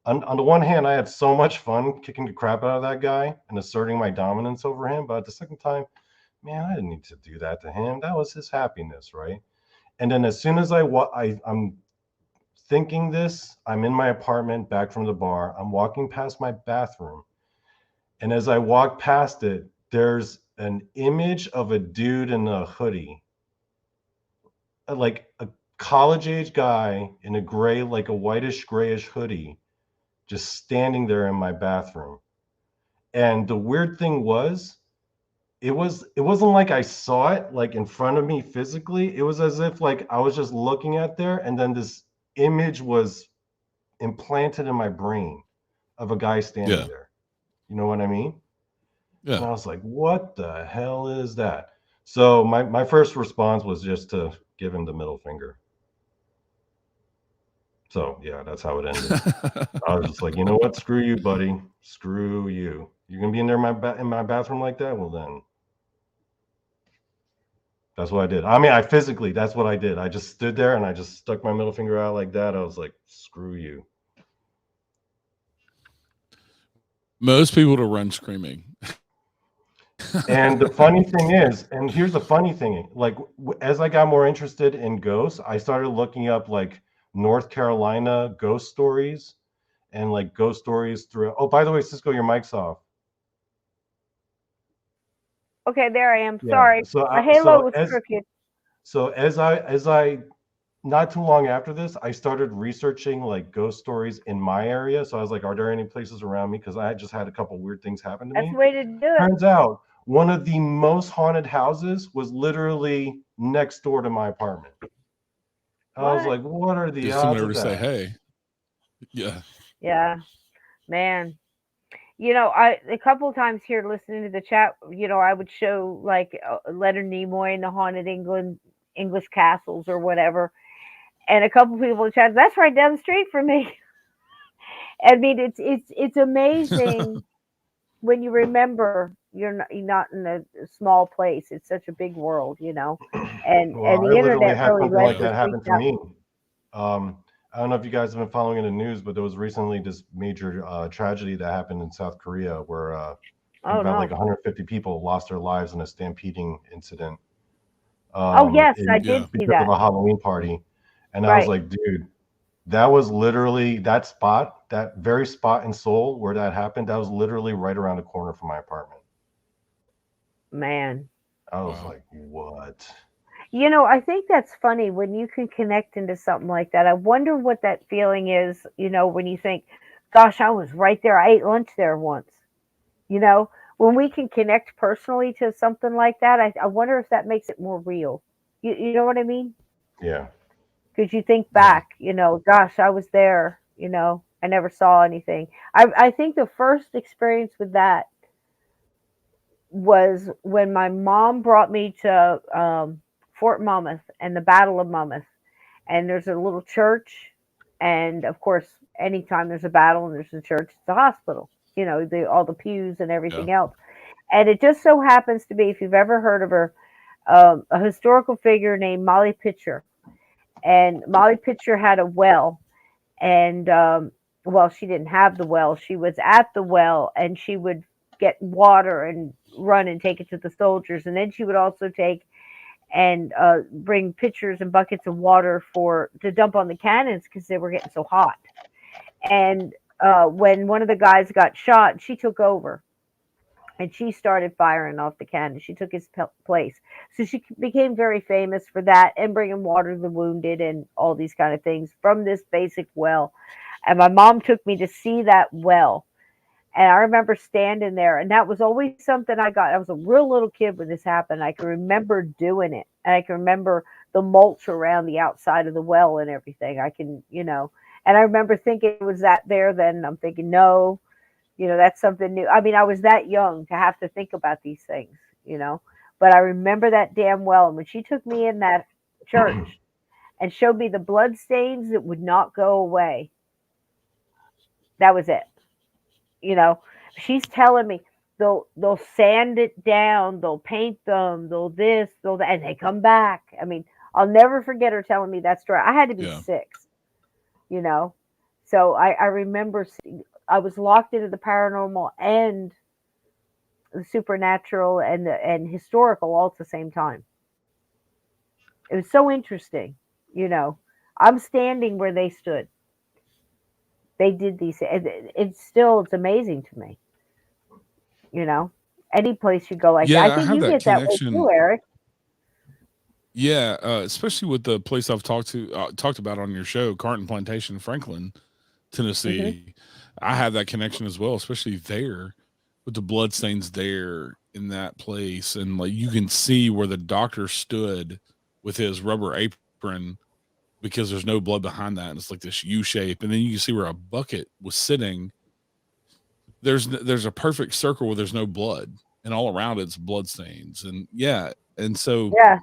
on the one hand, I had so much fun kicking the crap out of that guy and asserting my dominance over him. But at the second time, man, I didn't need to do that to him. That was his happiness, right? And then as soon as I'm thinking this, I'm in my apartment back from the bar. I'm walking past my bathroom. And as I walk past it, there's an image of a dude in a hoodie, like a college age guy in a gray, like a whitish grayish hoodie, just standing there in my bathroom. And the weird thing was, it wasn't like I saw it like in front of me physically. It was as if like I was just looking at there, and then this image was implanted in my brain of a guy standing there. You know what I mean? Yeah. And I was like, what the hell is that? So my first response was just to give him the middle finger. So yeah, that's how it ended. I was just like, you know what? Screw you, buddy. Screw you. You're gonna be in there in my bathroom like that? Well then. That's what I did. I mean, that's what I did. I just stood there and I just stuck my middle finger out like that. I was like, screw you. Most people to run screaming. And the funny thing is, and here's the funny thing, like as I got more interested in ghosts, I started looking up like North Carolina ghost stories and like ghost stories through. Oh, by the way, Cisco, your mic's off. Okay, there I am. Yeah. Sorry. So My halo was crooked. So as I not too long after this, I started researching like ghost stories in my area. So I was like, are there any places around me? Because I just had a couple weird things happen to me. That's the way to do it. Turns out one of the most haunted houses was literally next door to my apartment. I was like, what are the odds of that? Say, hey. Yeah. Yeah. Man. You know, a couple of times here listening to the chat, you know, I would show like Leonard Nimoy and the haunted English castles or whatever. And a couple people in the chat, that's right down the street from me. I mean, it's amazing when you remember you're not in a small place. It's such a big world, you know. And well, and the internet had really something lets like that us happen reach to out. me. I don't know if you guys have been following in the news, but there was recently this major tragedy that happened in South Korea where about like 150 people lost their lives in a stampeding incident. Yes, I did see because that. of a Halloween party. And I was like, dude, that was literally that very spot in Seoul where that happened. That was literally right around the corner from my apartment. Man. I was like, what? You know, I think that's funny when you can connect into something like that. I wonder what that feeling is, you know, when you think, gosh, I was right there. I ate lunch there once. You know, when we can connect personally to something like that, I wonder if that makes it more real. You know what I mean? Yeah. Because you think back, you know, gosh, I was there, you know, I never saw anything. I think the first experience with that was when my mom brought me to Fort Monmouth and the Battle of Monmouth. And there's a little church. And of course, anytime there's a battle and there's a church, it's a hospital, you know, all the pews and everything else. And it just so happens to be, if you've ever heard of her, a historical figure named Molly Pitcher. And Molly Pitcher had a well. And, well, she didn't have the well. She was at the well and she would get water and run and take it to the soldiers. And then she would also take and bring pitchers and buckets of water to dump on the cannons because they were getting so hot. And when one of the guys got shot, she took over and she started firing off the cannon. She took his place. So she became very famous for that and bringing water to the wounded and all these kind of things from this basic well. And my mom took me to see that well. And I remember standing there, and that was always something I got. I was a real little kid when this happened. I can remember doing it. And I can remember the mulch around the outside of the well and everything. I can, you know, and I remember thinking, was that there then? I'm thinking, no, You know, that's something new. I mean, I was that young to have to think about these things, you know, but I remember that damn well. And when she took me in that church and showed me the blood stains that would not go away, that was it. You know, she's telling me they'll sand it down, they'll paint them, they'll this, they'll that, and they come back. I mean, I'll never forget her telling me that story. I had to be Yeah. 6, you know, so I remember I was locked into the paranormal and the supernatural and historical all at the same time. It was so interesting, you know. I'm standing where they stood. They did these. It's amazing to me, you know. Any place you go like that, I Yeah, I think have you that get that way connection. too, Eric. Yeah, especially with the place I've talked about on your show, Carton Plantation, Franklin, Hmm. Tennessee. I have that connection as well, especially there with the bloodstains there in that place, and like you can see where the doctor stood with his rubber apron because there's no blood behind that, and it's like this U shape, and then you can see where a bucket was sitting. There's a perfect circle where there's no blood, and all around it's bloodstains, and yeah, and so Yeah,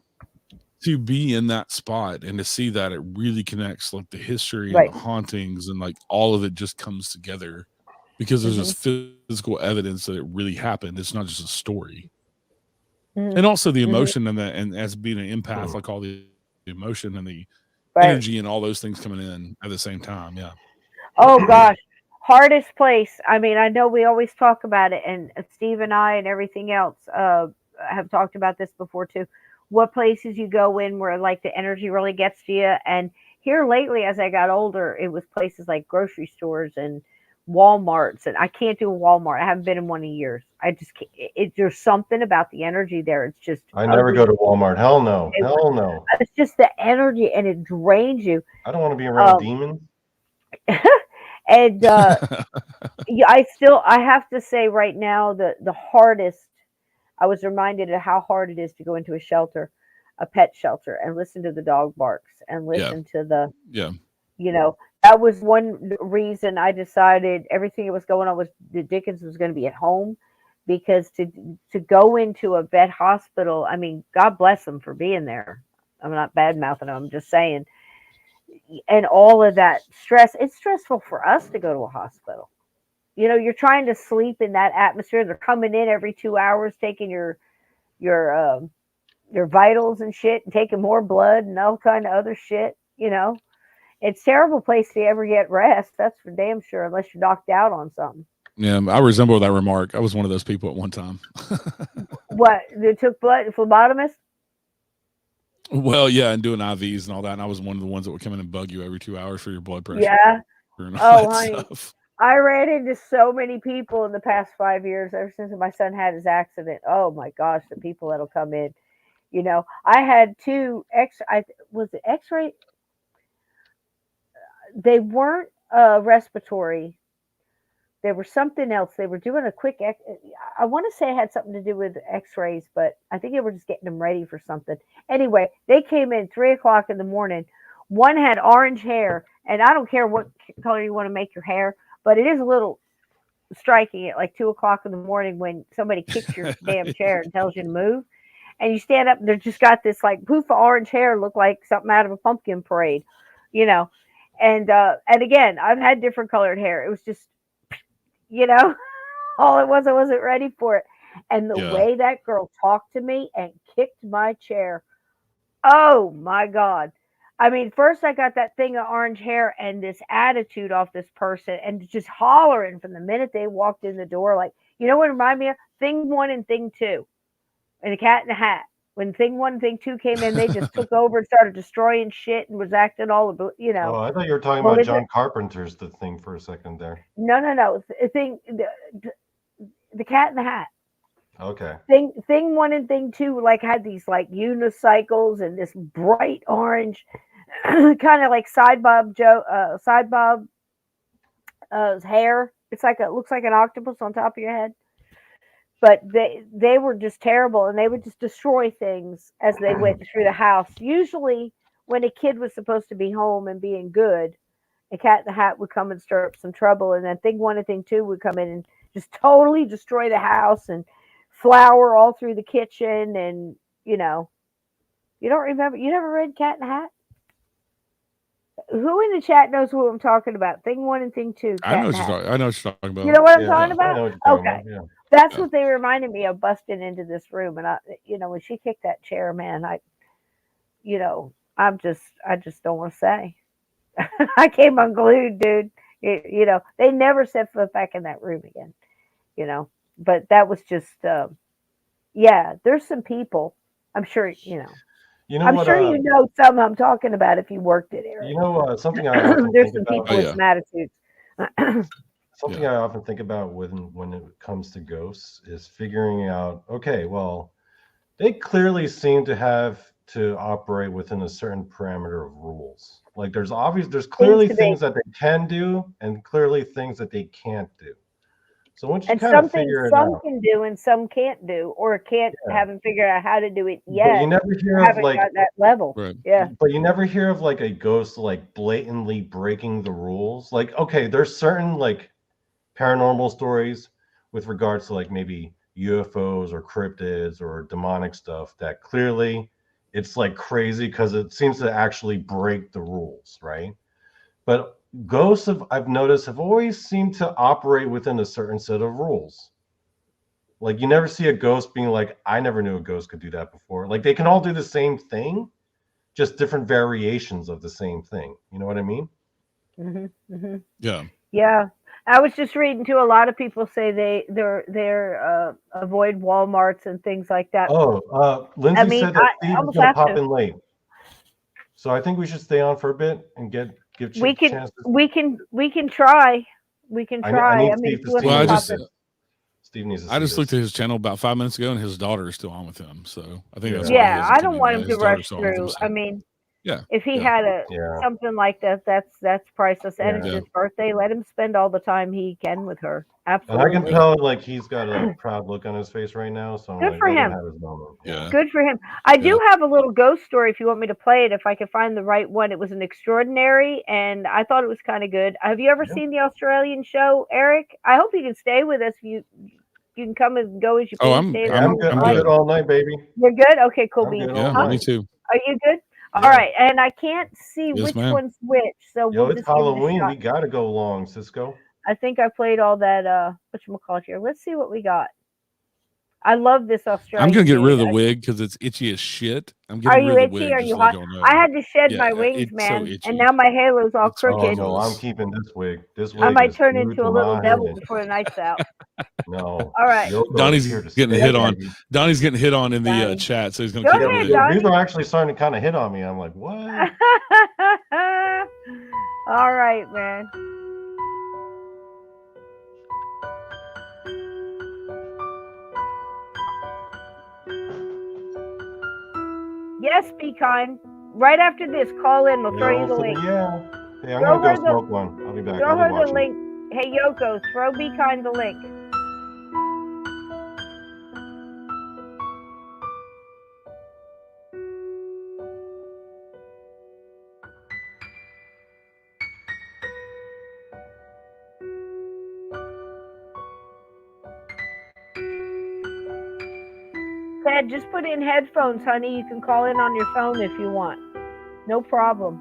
to be in that spot and to see that, it really connects like the history and the right. hauntings and like all of it just comes together because there's Hmm. this physical evidence that it really happened. It's not just a story. Hmm. And also the Hmm. emotion and as being an empath, like all the emotion and the Right. energy and all those things coming in at the same time. Yeah. Oh gosh, hardest place. I mean, I know we always talk about it, and Steve and I and everything else have talked about this before too. What places you go in where like the energy really gets to you? And here lately, as I got older, it was places like grocery stores and WalMarts, and I can't do a Walmart. I haven't been in one in years. I just can't. There's something about the energy there. It's just I never go ugly. to Walmart. Hell no. Hell no. It's just the energy, and it drains you. I don't want to be around Um, demons. and yeah, I have to say right now the hardest. I was reminded of how hard it is to go into a shelter, a pet shelter, and listen to the dog barks and Yeah. listen to the, Yeah. you know, that was one reason I decided everything that was going on was the Dickens was going to be at home, because to go into a vet hospital, I mean, God bless them for being there. I'm not bad mouthing them. I'm just saying, and all of that stress. It's stressful for us to go to a hospital. You know, you're trying to sleep in that atmosphere. They're coming in every 2 hours, taking your your vitals and shit, and taking more blood and all kind of other shit. You know, it's a terrible place to ever get rest. That's for damn sure, unless you're knocked out on something. Yeah. I resemble that remark. I was one of those people at one time. What they took blood phlebotomist? Well, yeah, and doing IVs and all that. And I was one of the ones that would come in and bug you every 2 hours for your blood pressure Yeah. and all Oh, that honey, stuff. I ran into so many people in the past 5 years ever since my son had his accident. Oh my gosh, the people that'll come in. You know, I had two I was it X-ray. They weren't respiratory. They were something else. They were doing a quick. I want to say it had something to do with X-rays, but I think they were just getting them ready for something. Anyway, they came in 3 o'clock in the morning. One had orange hair, and I don't care what color you want to make your hair, but it is a little striking at like 2 o'clock in the morning when somebody kicks your damn chair and tells you to move. And you stand up and they're just got this like poof of orange hair, look like something out of a pumpkin parade, you know. And again, I've had different colored hair. It was just, you know, all it was, I wasn't ready for it. And the Yeah. way that girl talked to me and kicked my chair, oh my God. I mean, first I got that thing of orange hair and this attitude off this person and just hollering from the minute they walked in the door. Like, you know what it reminded me of? Thing one and thing two, and the cat in the hat. When thing one and thing two came in, they just took over and started destroying shit and was acting all, you Oh, know, I thought you were talking about belligerent. John Carpenter's The Thing for a second there. No, no, no. The cat in the hat. Okay. Thing one and thing two like had these like unicycles and this bright orange, kind of like side bob hair. It's like it looks like an octopus on top of your head. But they were just terrible, and they would just destroy things as they went through the house. Usually, when a kid was supposed to be home and being good, a cat in the hat would come and stir up some trouble, and then thing one and thing two would come in and just totally destroy the house and flour all through the kitchen. And, you know, you don't remember, you never read Cat in the Hat? Who in the chat knows who I'm talking about? Thing 1 and Thing 2. I know what you're talking about. You know what I'm talking I about? know what you're talking Okay. about, yeah. That's what they reminded me of, busting into this room. And I, you know, when she kicked that chair, man, you know, I just don't want to say. I came unglued, dude. You know, they never set foot back in that room again, you know, but that was just, yeah, there's some people, I'm sure, you know, I'm sure you know some I'm talking about if you worked it, Eric. You know, something I often there's think some about. people with some attitudes. Something I often think about when it comes to ghosts is figuring out, okay, well, they clearly seem to have to operate within a certain parameter of rules. Like there's clearly things that they can do and clearly things that they can't do. So once you kind of figure it out, some can do and some can't do, or haven't figured out how to do it yet. But you never hear of like got that level. Right. Yeah. But you never hear of like a ghost like blatantly breaking the rules. Like, okay, there's certain like paranormal stories with regards to like maybe UFOs or cryptids or demonic stuff that clearly it's like crazy because it seems to actually break the rules, right? But ghosts I've noticed have always seemed to operate within a certain set of rules. Like you never see a ghost being like, I never knew a ghost could do that before. Like they can all do the same thing, just different variations of the same thing. You know what I mean? Mm-hmm, mm-hmm. Yeah. Yeah. I was just reading too. A lot of people say they're avoid Walmarts and things like that. Oh, Lindsay said that Steve is going to pop in late, so I think we should stay on for a bit and give we can try. We can try. I need Steve needs to I just looked at his channel about 5 minutes ago, and his daughter is still on with him. So I think that's why I don't want him to rush through. I mean, if he had something like that, that's priceless. And it's his birthday. Let him spend all the time he can with her. Absolutely. And I can tell like he's got a proud look on his face right now. So good for him. Yeah. Good for him. I do have a little ghost story if you want me to play it. If I can find the right one. It was an extraordinary, and I thought it was kind of good. Have you ever seen the Australian show, Eric? I hope you can stay with us. You can come and go as you please. Oh, I'm good all night, baby. You're good? Okay, cool. Yeah, me too. Are you good? All right, and I can't see which one's which, so it's Halloween. We gotta go long, Cisco. I think I played all that. Whatchamacallit here? Let's see what we got. I love this Australian. I'm gonna get rid of the wig because it's itchy as shit. I'm getting rid of the wig. Are you hot? I had to shed my wings, man, and now my halo's all crooked. Oh no, I'm keeping this wig. This wig. I might turn into a little devil before the night's out. No. All right. Donnie's getting hit on. Donnie's getting hit on in the chat, so he's gonna keep it. People are actually starting to kind of hit on me. I'm like, what? All right, man. Yes, be kind. Right after this, call in. We'll throw you the link. Yeah. Hey, I'm going to go smoke one. I'll be back. Throw her the link. Hey, Yoko, throw Be Kind the link. Ted, just put in headphones, honey. You can call in on your phone if you want. No problem.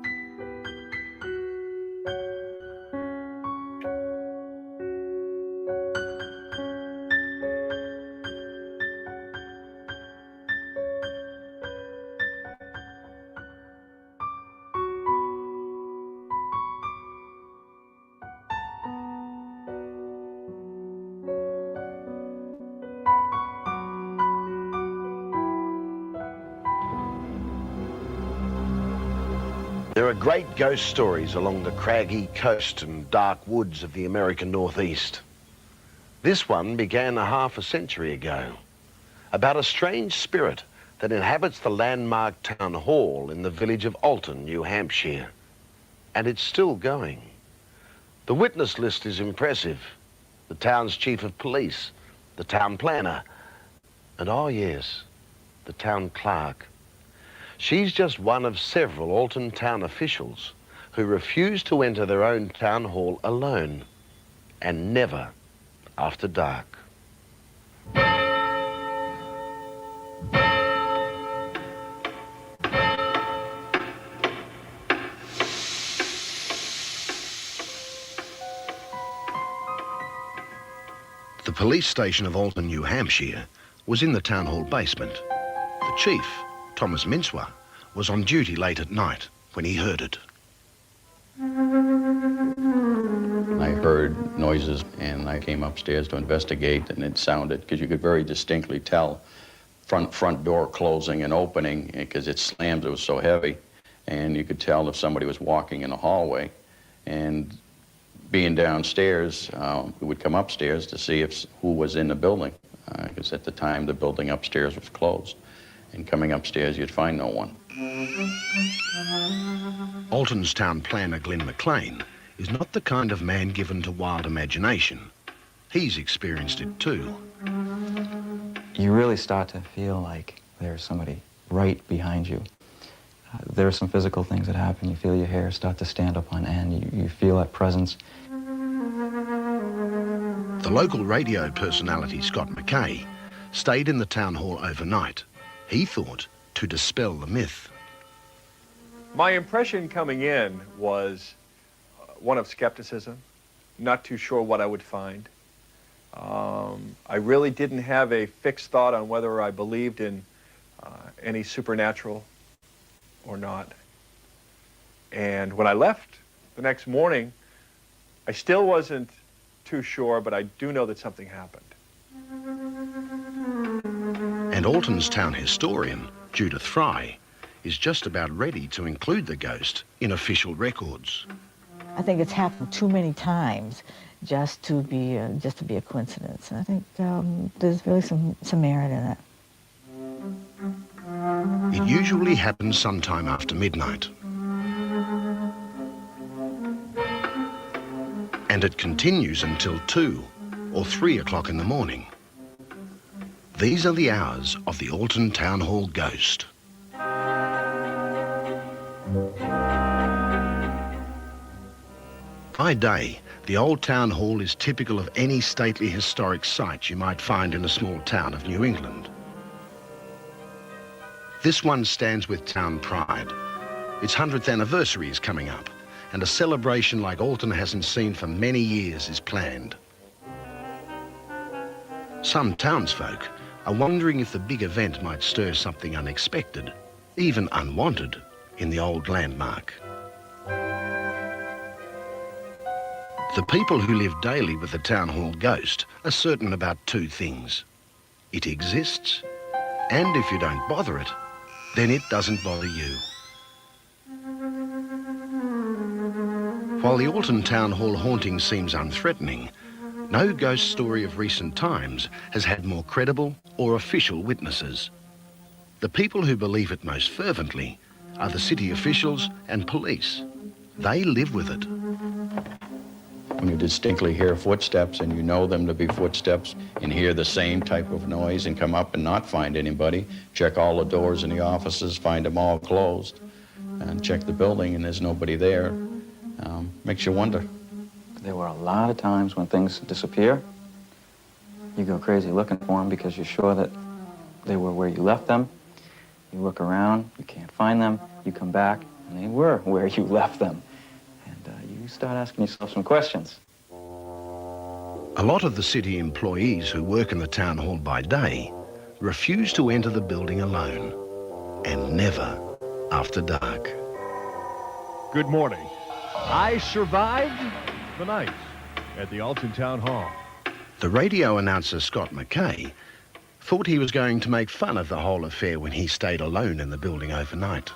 There are great ghost stories along the craggy coast and dark woods of the American Northeast. This one began half a century ago, about a strange spirit that inhabits the landmark town hall in the village of Alton, New Hampshire. And it's still going. The witness list is impressive. The town's chief of police, the town planner, and oh yes, the town clerk. She's just one of several Alton town officials who refuse to enter their own town hall alone and never after dark. The police station of Alton, New Hampshire, was in the town hall basement. The chief, Thomas Mincewa, was on duty late at night when he heard it. I heard noises and I came upstairs to investigate, and it sounded, because you could very distinctly tell, front door closing and opening, because it slammed, it was so heavy, and you could tell if somebody was walking in the hallway. And being downstairs, we would come upstairs to see who was in the building, because at the time the building upstairs was closed. And coming upstairs, you'd find no one. Alton's town planner, Glenn McLean, is not the kind of man given to wild imagination. He's experienced it too. You really start to feel like there's somebody right behind you. There are some physical things that happen. You feel your hair start to stand up on end. You feel that presence. The local radio personality, Scott McKay, stayed in the town hall overnight. He thought to dispel the myth. My impression coming in was one of skepticism, not too sure what I would find. I really didn't have a fixed thought on whether I believed in any supernatural or not. And when I left the next morning, I still wasn't too sure, but I do know that something happened. And Alton's town historian, Judith Fry, is just about ready to include the ghost in official records. I think it's happened too many times just to be a coincidence. And I think there's really some merit in it. It usually happens sometime after midnight. And it continues until 2 or 3 o'clock in the morning. These are the hours of the Alton Town Hall ghost. By day, the old town hall is typical of any stately historic site you might find in a small town of New England. This one stands with town pride. Its 100th anniversary is coming up, and a celebration like Alton hasn't seen for many years is planned. Some townsfolk are wondering if the big event might stir something unexpected, even unwanted, in the old landmark. The people who live daily with the town hall ghost are certain about 2 things. It exists, and if you don't bother it, then it doesn't bother you. While the Alton Town Hall haunting seems unthreatening, no ghost story of recent times has had more credible or official witnesses. The people who believe it most fervently are the city officials and police. They live with it. When you distinctly hear footsteps and you know them to be footsteps and hear the same type of noise and come up and not find anybody, check all the doors in the offices, find them all closed, and check the building and there's nobody there, makes you wonder. There were a lot of times when things disappear. You go crazy looking for them because you're sure that they were where you left them. You look around, you can't find them, you come back, and they were where you left them. You start asking yourself some questions. A lot of the city employees who work in the town hall by day refuse to enter the building alone, and never after dark. Good morning. I survived the night at the Alton Town Hall. The radio announcer, Scott McKay, thought he was going to make fun of the whole affair when he stayed alone in the building overnight.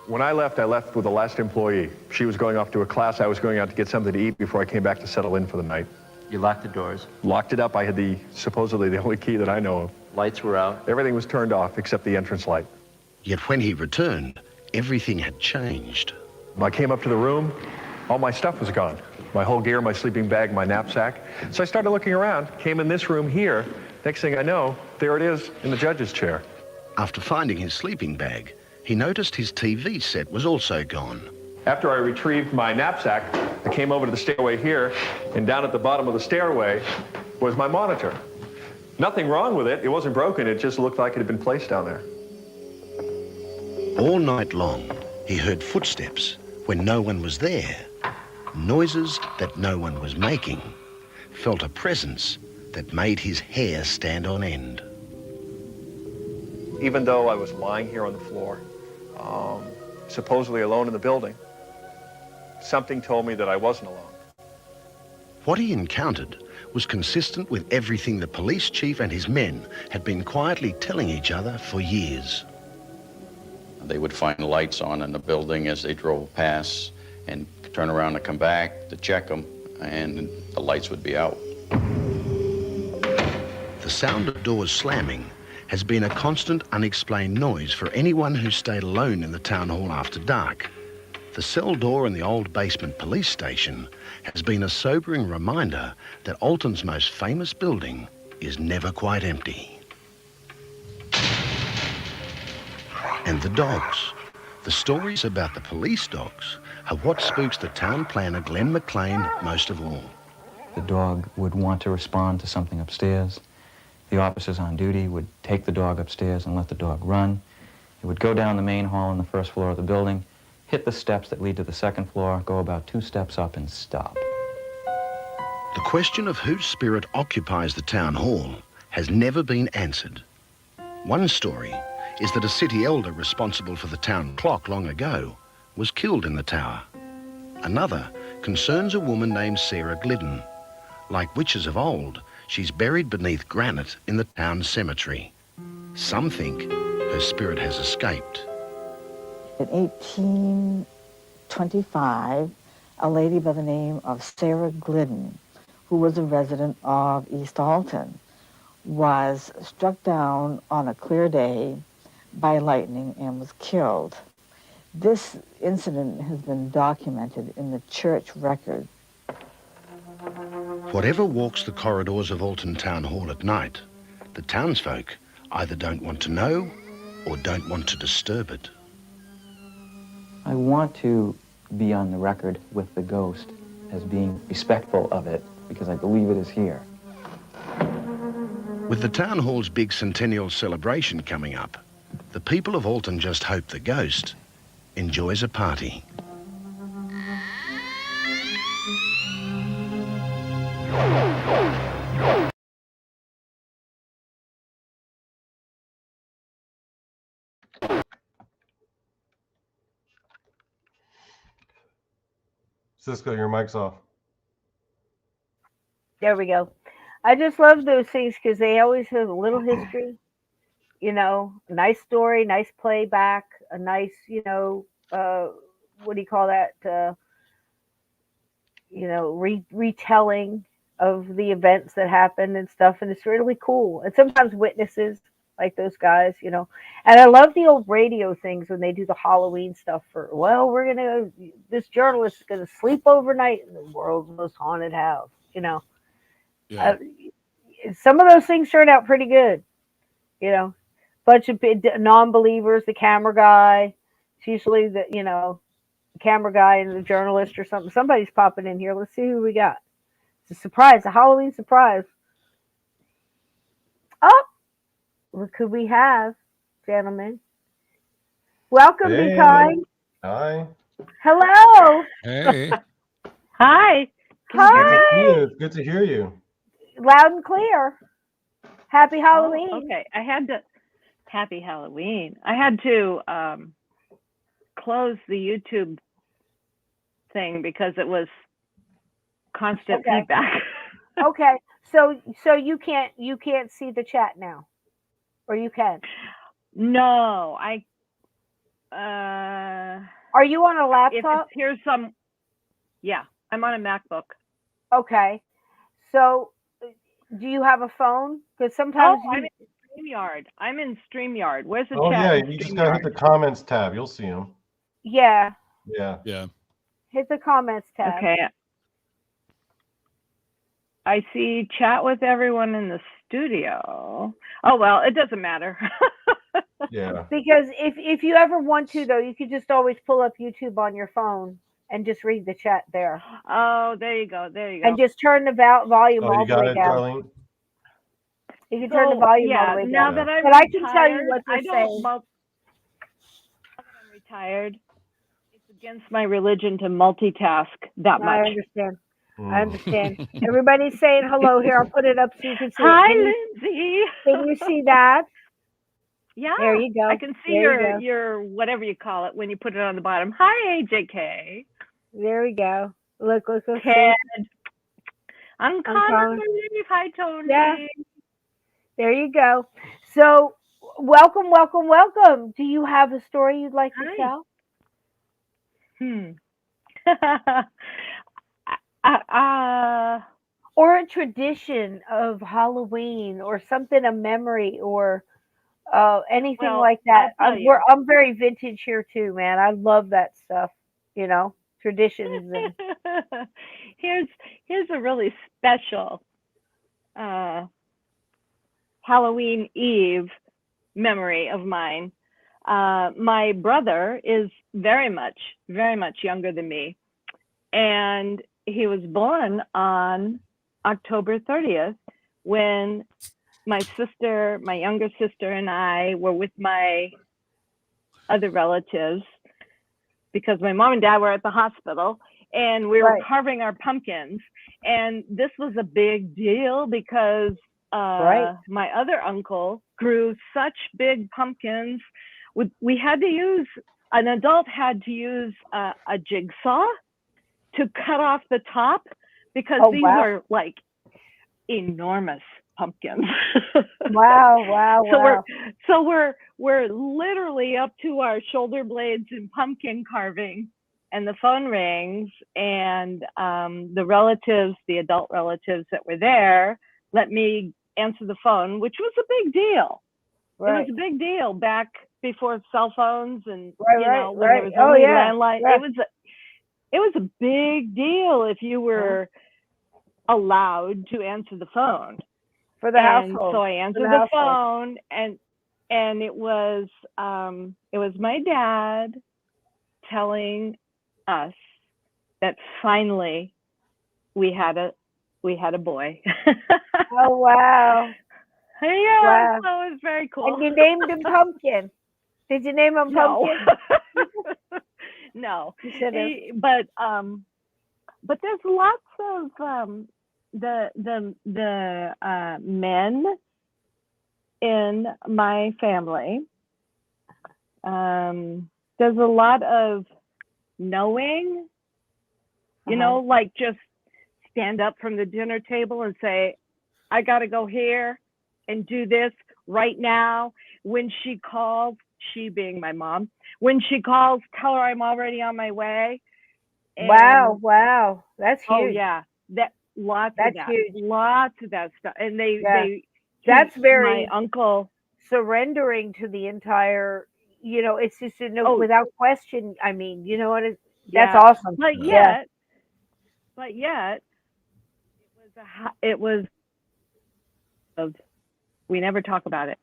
When I left with the last employee. She was going off to a class. I was going out to get something to eat before I came back to settle in for the night. You locked the doors? Locked it up. I had supposedly the only key that I know of. Lights were out? Everything was turned off except the entrance light. Yet when he returned, everything had changed. When I came up to the room, all my stuff was gone. My whole gear, my sleeping bag, my knapsack. So I started looking around, came in this room here. Next thing I know, there it is in the judge's chair. After finding his sleeping bag, he noticed his TV set was also gone. After I retrieved my knapsack, I came over to the stairway here, and down at the bottom of the stairway, was my monitor. Nothing wrong with it. It wasn't broken. It just looked like it had been placed down there. All night long, he heard footsteps when no one was there, noises that no one was making, felt a presence that made his hair stand on end. Even though I was lying here on the floor, supposedly alone in the building, something told me that I wasn't alone. What he encountered was consistent with everything the police chief and his men had been quietly telling each other for years. They would find lights on in the building as they drove past and turn around and come back to check them, and the lights would be out. The sound of doors slamming has been a constant unexplained noise for anyone who stayed alone in the town hall after dark. The cell door in the old basement police station has been a sobering reminder that Alton's most famous building is never quite empty. And the dogs. The stories about the police dogs are what spooks the town planner Glenn McLean most of all. The dog would want to respond to something upstairs. The officers on duty would take the dog upstairs and let the dog run. It would go down the main hall on the first floor of the building, hit the steps that lead to the second floor, go about 2 steps up and stop. The question of whose spirit occupies the town hall has never been answered. One story is that a city elder responsible for the town clock long ago was killed in the tower. Another concerns a woman named Sarah Glidden. Like witches of old, she's buried beneath granite in the town cemetery. Some think her spirit has escaped. In 1825, a lady by the name of Sarah Glidden, who was a resident of East Alton, was struck down on a clear day by lightning and was killed. This incident has been documented in the church record. Whatever walks the corridors of Alton Town Hall at night, the townsfolk either don't want to know or don't want to disturb it. I want to be on the record with the ghost as being respectful of it because I believe it is here. With the town hall's big centennial celebration coming up, the people of Alton just hope the ghost enjoys a party. Cisco, your mic's off. There we go. I just love those things because they always have a little history, you know, a nice story, nice playback, a nice, you know, what do you call that? You know, retelling of the events that happened and stuff. And it's really cool. And sometimes witnesses like those guys, you know, and I love the old radio things when they do the Halloween stuff for, well, this journalist is going to sleep overnight in the world's most haunted house, you know. Yeah. Some of those things turned out pretty good, you know. Bunch of non-believers, the camera guy. It's usually the, you know, the camera guy and the journalist or something. Somebody's popping in here. Let's see who we got. It's a surprise, a Halloween surprise. Oh, what could we have, gentlemen? Welcome, Hey. Be Kind. Hi. Hello. Hey. Hi. Hi. It's good to hear you. Loud and clear. Happy Halloween. Oh, okay, happy Halloween. I had to close the YouTube thing because it was constant feedback. Okay. So you can't see the chat now. Or you can. No, Are you on a laptop? Yeah, I'm on a MacBook. Okay. So do you have a phone? Because sometimes I'm in StreamYard. Where's the Oh chat? yeah, in you just gotta hit the comments tab. You'll see them. Yeah. Yeah. Yeah. Hit the comments tab. Okay. I see chat with everyone in the studio. Oh well, it doesn't matter. Yeah. Because if you ever want to though, you could just always pull up YouTube on your phone and just read the chat there. Oh, there you go. There you go. And just turn the volume Oh, all you the got way it, down. Darlene? You can turn the volume all the way now down. that I'm but retired, I can tell you what they're I don't saying. now that I'm retired, it's against my religion to multitask that much. I understand. I understand. Everybody's saying hello here. I'll put it up so you can see Hi, it. Lindsay. Can you see that? Yeah. There you go. I can see your whatever you call it when you put it on the bottom. Hi, AJK. There we go. Look. Ted. I'm Uncommon. Marie. Hi, Tony. Yeah. There you go. So, welcome. Do you have a story you'd like to tell? Or a tradition of Halloween, or something, a memory, or anything like that. I'm very vintage here too, man. I love that stuff. Traditions and. Here's a really special Halloween Eve memory of mine. My brother is very much younger than me, and he was born on October 30th when my younger sister, and I were with my other relatives because my mom and dad were at the hospital, and we were carving our pumpkins. And this was a big deal because my other uncle grew such big pumpkins. An adult had to use a jigsaw to cut off the top because these are like enormous pumpkins. Wow. So we're literally up to our shoulder blades in pumpkin carving, and the phone rings, and the adult relatives that were there let me answer the phone, which was a big deal. It was a big deal back before cell phones and when there was only landline. It was a big deal if you were allowed to answer the phone for the household. So I answered the phone, and it was my dad telling us that finally we had a boy. Oh wow! Yeah, so it was very cool. And you named him Pumpkin. Did you name him Pumpkin? No. You should have. But there's lots of the men in my family. There's a lot of knowing, like just stand up from the dinner table and say, I got to go here and do this right now. When she calls, she being my mom, when she calls, tell her I'm already on my way. And, wow. That's huge. Oh yeah. Lots of that stuff. And that's very my uncle surrendering to the entire, it's just without question. I mean, you know what? That's awesome. But yet, it was we never talk about it.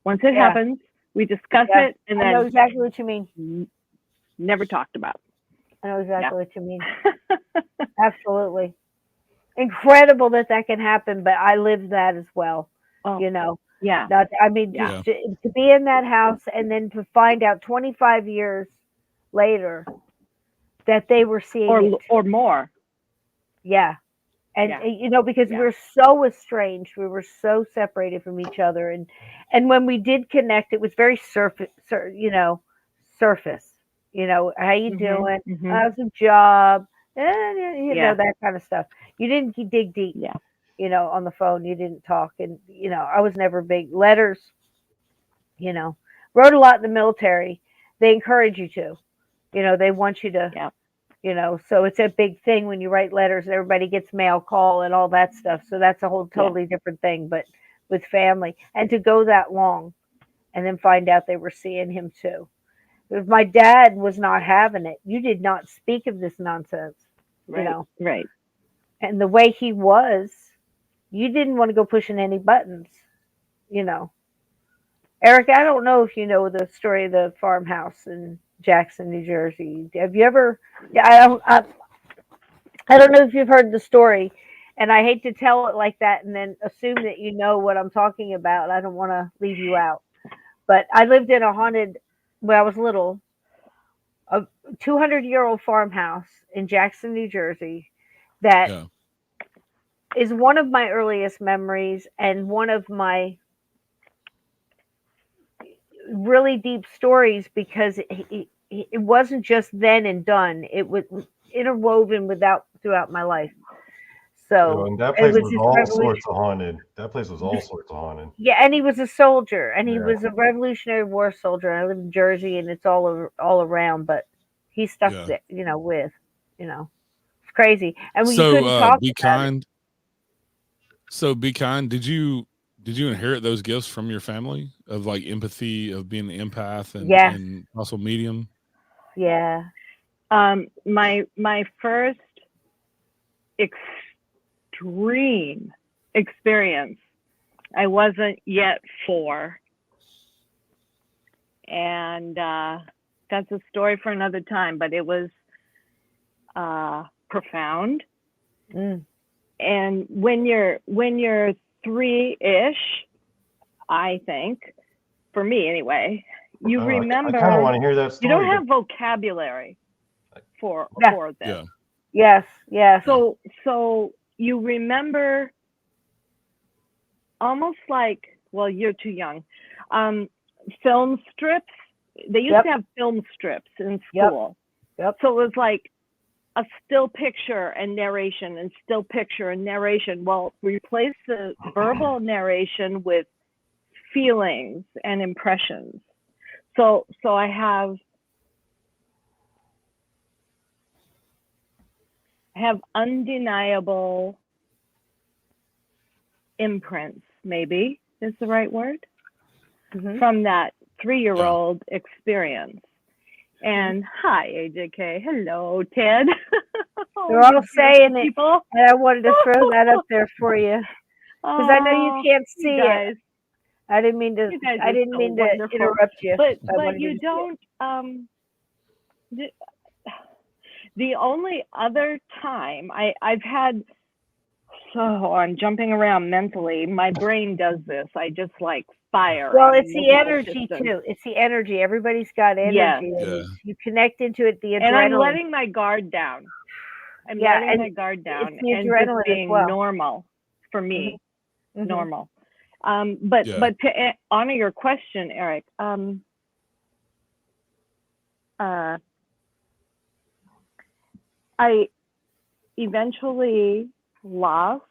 Once it happens, we discuss it, and then I know exactly what you mean. Never talked about. I know exactly what you mean. Absolutely. Incredible that can happen, but I lived that as well. Yeah. Just to be in that house and then to find out 25 years later that they were seeing or more. Yeah. And because we're so estranged, we were so separated from each other, and when we did connect, it was very surface. How you doing? How's the job? That kind of stuff. You didn't dig deep. On the phone, you didn't talk, and I was never big letters. Wrote a lot in the military. They encourage you to. They want you to. So it's a big thing when you write letters. Everybody gets mail call and all that stuff. So that's a whole totally different thing. But with family, and to go that long, and then find out they were seeing him too. If my dad was not having it, you did not speak of this nonsense. Right. And the way he was, you didn't want to go pushing any buttons. Eric, I don't know if you know the story of the farmhouse in Jackson, New Jersey. Have you ever? Yeah, I don't know if you've heard the story, and I hate to tell it like that and then assume that you know what I'm talking about. I don't want to leave you out. But I lived in a haunted when I was little, a 200-year-old farmhouse in Jackson, New Jersey, that Yeah. is one of my earliest memories and one of my really deep stories because it wasn't just then and done. It was interwoven without throughout my life. So And that it place was was this all revolution. sorts of haunted. That place was all sorts of haunted. Yeah, and he was a soldier, and he Yeah. was a Revolutionary War soldier. I live in Jersey, and it's all around, but he stuck Yeah. with, it's crazy, and we So couldn't talk be about it. kind. So be kind. Did you inherit those gifts from your family of like empathy, of being an empath Yes, and also medium? yeah, My first extreme experience, I wasn't yet 4, and that's a story for another time. But it was profound. Mm. And when you're 3-ish, I think, for me anyway, you I remember. kind of want to hear that You story. don't have vocabulary for Yeah. this. Yes, yes. So you remember almost like, well, you're too young. Film strips. They used Yep. to have film strips in Yep. school. Yep. So it was like a still picture and narration and still picture and narration. Well, replace the verbal narration with feelings and impressions. So I have undeniable imprints, maybe is the right word, from that 3-year-old experience. And hi, AJK. Hello, Ted. They're all saying it, people. and I wanted to throw that up there for you because I know you can't see you guys, it. I didn't mean to. You guys I are didn't so mean to wonderful. interrupt you. I But wanted you to see don't. The only other time I've had. So I'm jumping around mentally. My brain does this. I just like fire. Well, on it's the multiple energy systems. too. It's the energy. Everybody's got energy. Yes. And you connect into it. The adrenaline. And I'm letting my guard down. I'm letting my guard down it's the and adrenaline just being as well. normal for me. Mhm. Normal. But to honor your question, Eric, I eventually lost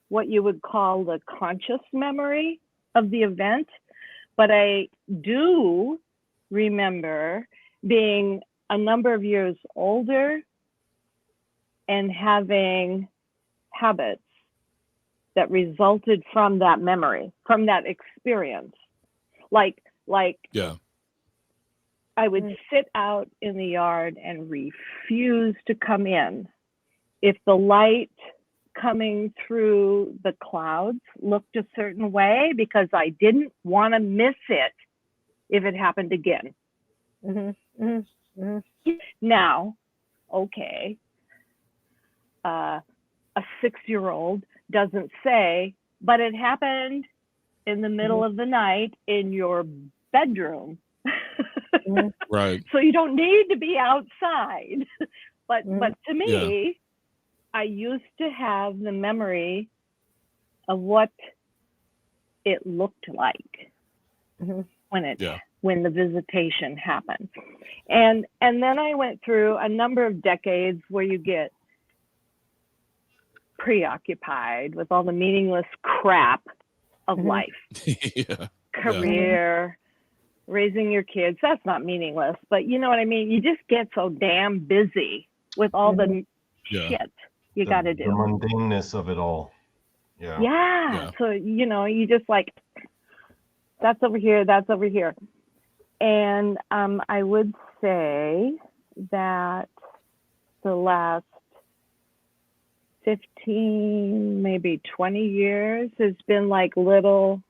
what you would call the conscious memory of the event, but I do remember being a number of years older and having habits that resulted from that memory, from that experience. Like I would sit out in the yard and refuse to come in. If the light coming through the clouds looked a certain way, because I didn't want to miss it if it happened again. Now, okay, a 6-year-old doesn't say, but it happened in the middle of the night in your bedroom. Right. So you don't need to be outside. But to me, I used to have the memory of what it looked like when the visitation happened. And then I went through a number of decades where you get preoccupied with all the meaningless crap of life. Career, raising your kids, that's not meaningless, but you know what I mean? You just get so damn busy with all the shit you got to do. The mundaneness of it all. Yeah. So, you just like, that's over here, that's over here. And I would say that the last 15, maybe 20 years has been like little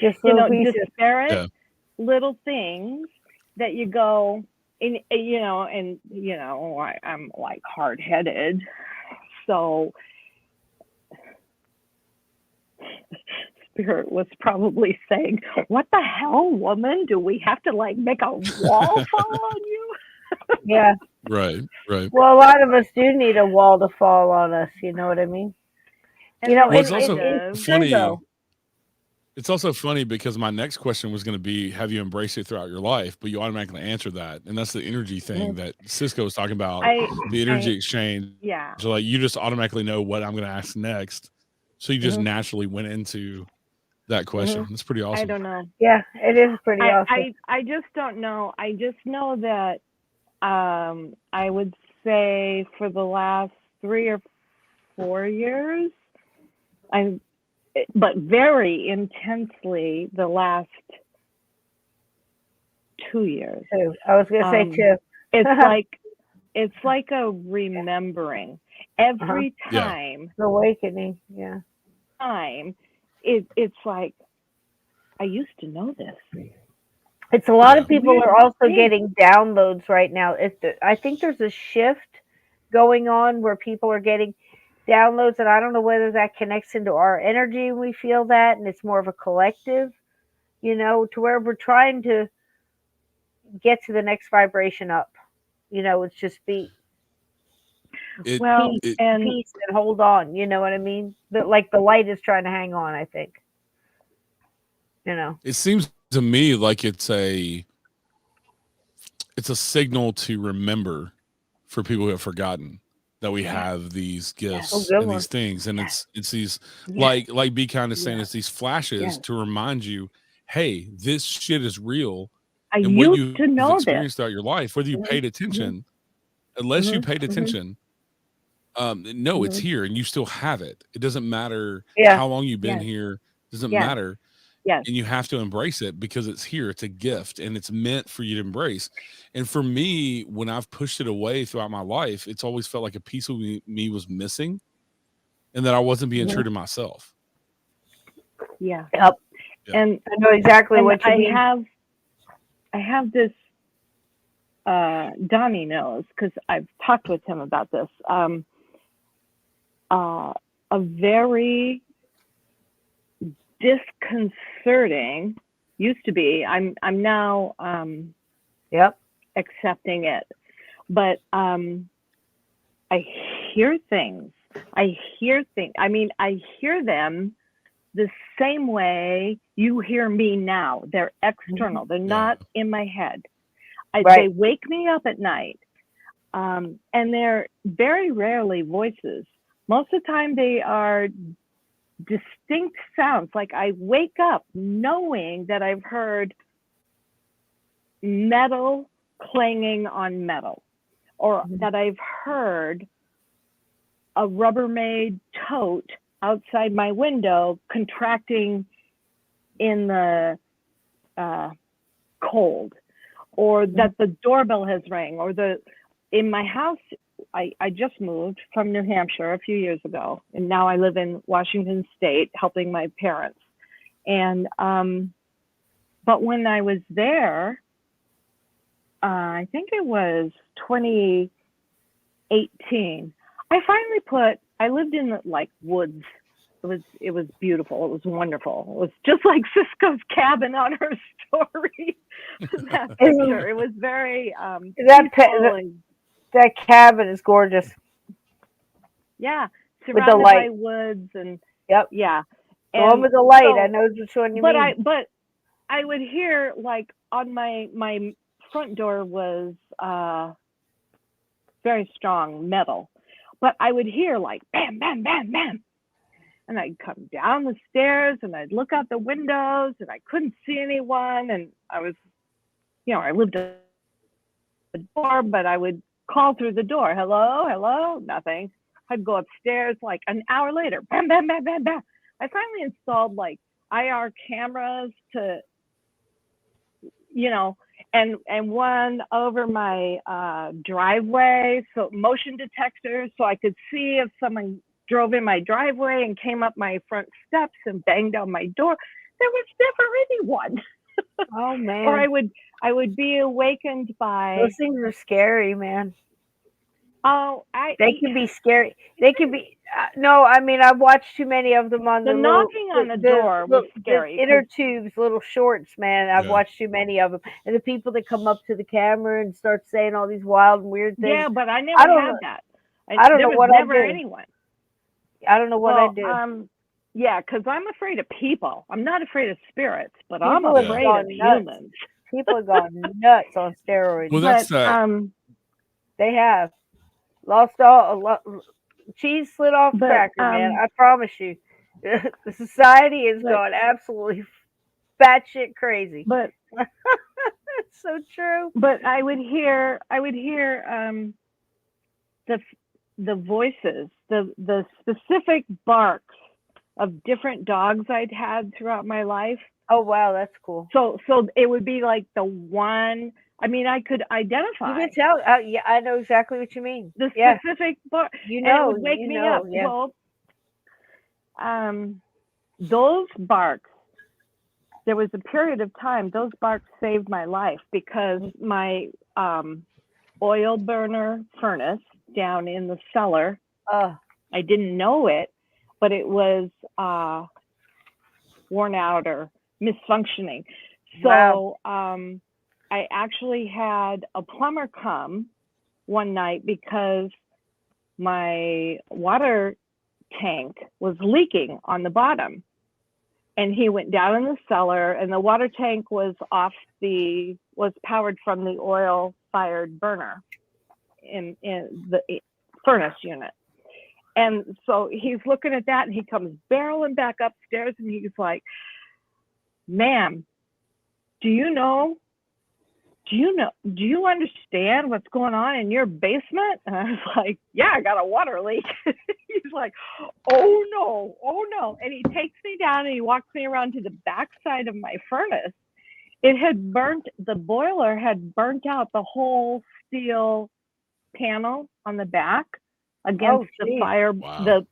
Just you little know, pieces. disparate little things that you go, and you know, I'm like hard-headed, so Spirit was probably saying, "What the hell, woman? Do we have to like make a wall fall on you?" Yeah. Right. Well, a lot of us do need a wall to fall on us. You know what I mean? And You know, Well, it's and also it's true funny. though. It's also funny because my next question was going to be, have you embraced it throughout your life? But you automatically answer that. And that's the energy thing that Cisco was talking about, the energy exchange. Yeah. So like you just automatically know what I'm going to ask next. So you just naturally went into that question. That's pretty awesome. I don't know. Yeah, it is pretty awesome. I just don't know. I just know that I would say for the last 3 or 4 years, but very intensely the last 2 years. I was gonna say 2. It's like a remembering every time. The awakening, yeah. It's like I used to know this. It's a lot of people Weird are also thing. getting downloads right now. I think there's a shift going on where people are getting downloads, and I don't know whether that connects into our energy and we feel that, and it's more of a collective, you know, to where we're trying to get to the next vibration up. You know, it's just peace and hold on. You know what I mean? But like the light is trying to hang on, I think. You know, it seems to me like it's a signal to remember for people who have forgotten that we have these gifts and these things, and it's these like Be Kind is saying, it's these flashes to remind you, hey, this shit is real. And what you've experienced throughout your life, whether you paid attention, unless you paid attention, no, it's here and you still have it. It doesn't matter how long you've been here. It doesn't matter. Yes. And you have to embrace it because it's here. It's a gift and it's meant for you to embrace. And for me, when I've pushed it away throughout my life, it's always felt like a piece of me was missing and that I wasn't being true to myself. Yeah. Yep. And I know exactly what you mean. I have this, Donnie knows, because I've talked with him about this, a very disconcerting, used to be, I'm now accepting it, but I hear things. I hear them the same way you hear me now. They're external. They're not in my head. They wake me up at night, and they're very rarely voices. Most of the time they are distinct sounds. Like I wake up knowing that I've heard metal clanging on metal, or that I've heard a Rubbermaid tote outside my window contracting in the cold, or that the doorbell has rang, or in my house, I just moved from New Hampshire a few years ago, and now I live in Washington State helping my parents. And but when I was there, I think it was 2018, I lived in the woods. It was beautiful. It was wonderful. It was just like Cisco's cabin on her story. That picture. It was very that cabin is gorgeous. Yeah, surrounded with the light. By woods and yeah. The one with the light. I know which one you mean. But I would hear on my front door was very strong metal, but I would hear bam, bam, bam, bam. And I'd come down the stairs and I'd look out the windows and I couldn't see anyone. And I was, I lived at the door, but I would call through the door. Hello, hello, nothing. I'd go upstairs an hour later, bam, bam, bam, bam, bam. I finally installed IR cameras to, and one over my driveway, so motion detectors, so I could see if someone drove in my driveway and came up my front steps and banged on my door, there was never anyone. Oh man. Or I would be awakened by those things are scary, man. Oh, they can be scary. They can be. No, I mean I've watched too many of them on the knocking on the door was scary. The inner tubes, little shorts, man. I've Yeah. watched too many of them, and the people that come up to the camera and start saying all these wild and weird things. Yeah, but I never had that. I don't there know was what never I do. anyone. I don't know what I do. Yeah, because I'm afraid of people. I'm not afraid of spirits, but People I'm have afraid gone of nuts. humans. People have gone nuts on steroids. Well, that's They have lost a lot. Cheese slid off the cracker, man. I promise you. The society has gone absolutely batshit crazy. But it's so true. But I would hear the voices, the specific barks of different dogs I'd had throughout my life. Oh wow, that's cool. So it would be like the one. I mean, I could identify. You can tell. Yeah, I know exactly what you mean. The Yeah. specific bark. You and know, it would wake you me know, up. yeah. Well, those barks. There was a period of time those barks saved my life because my oil burner furnace down in the cellar. I didn't know it, but it was worn out or misfunctioning. So I actually had a plumber come one night because my water tank was leaking on the bottom. And he went down in the cellar, and the water tank was powered from the oil-fired burner in the furnace unit. And so he's looking at that, and he comes barreling back upstairs, and he's like, "Ma'am, do you understand what's going on in your basement?" And I was like, "Yeah, I got a water leak." He's like, oh no. And he takes me down and he walks me around to the back side of my furnace. The boiler had burnt out the whole steel panel on the back against the fire,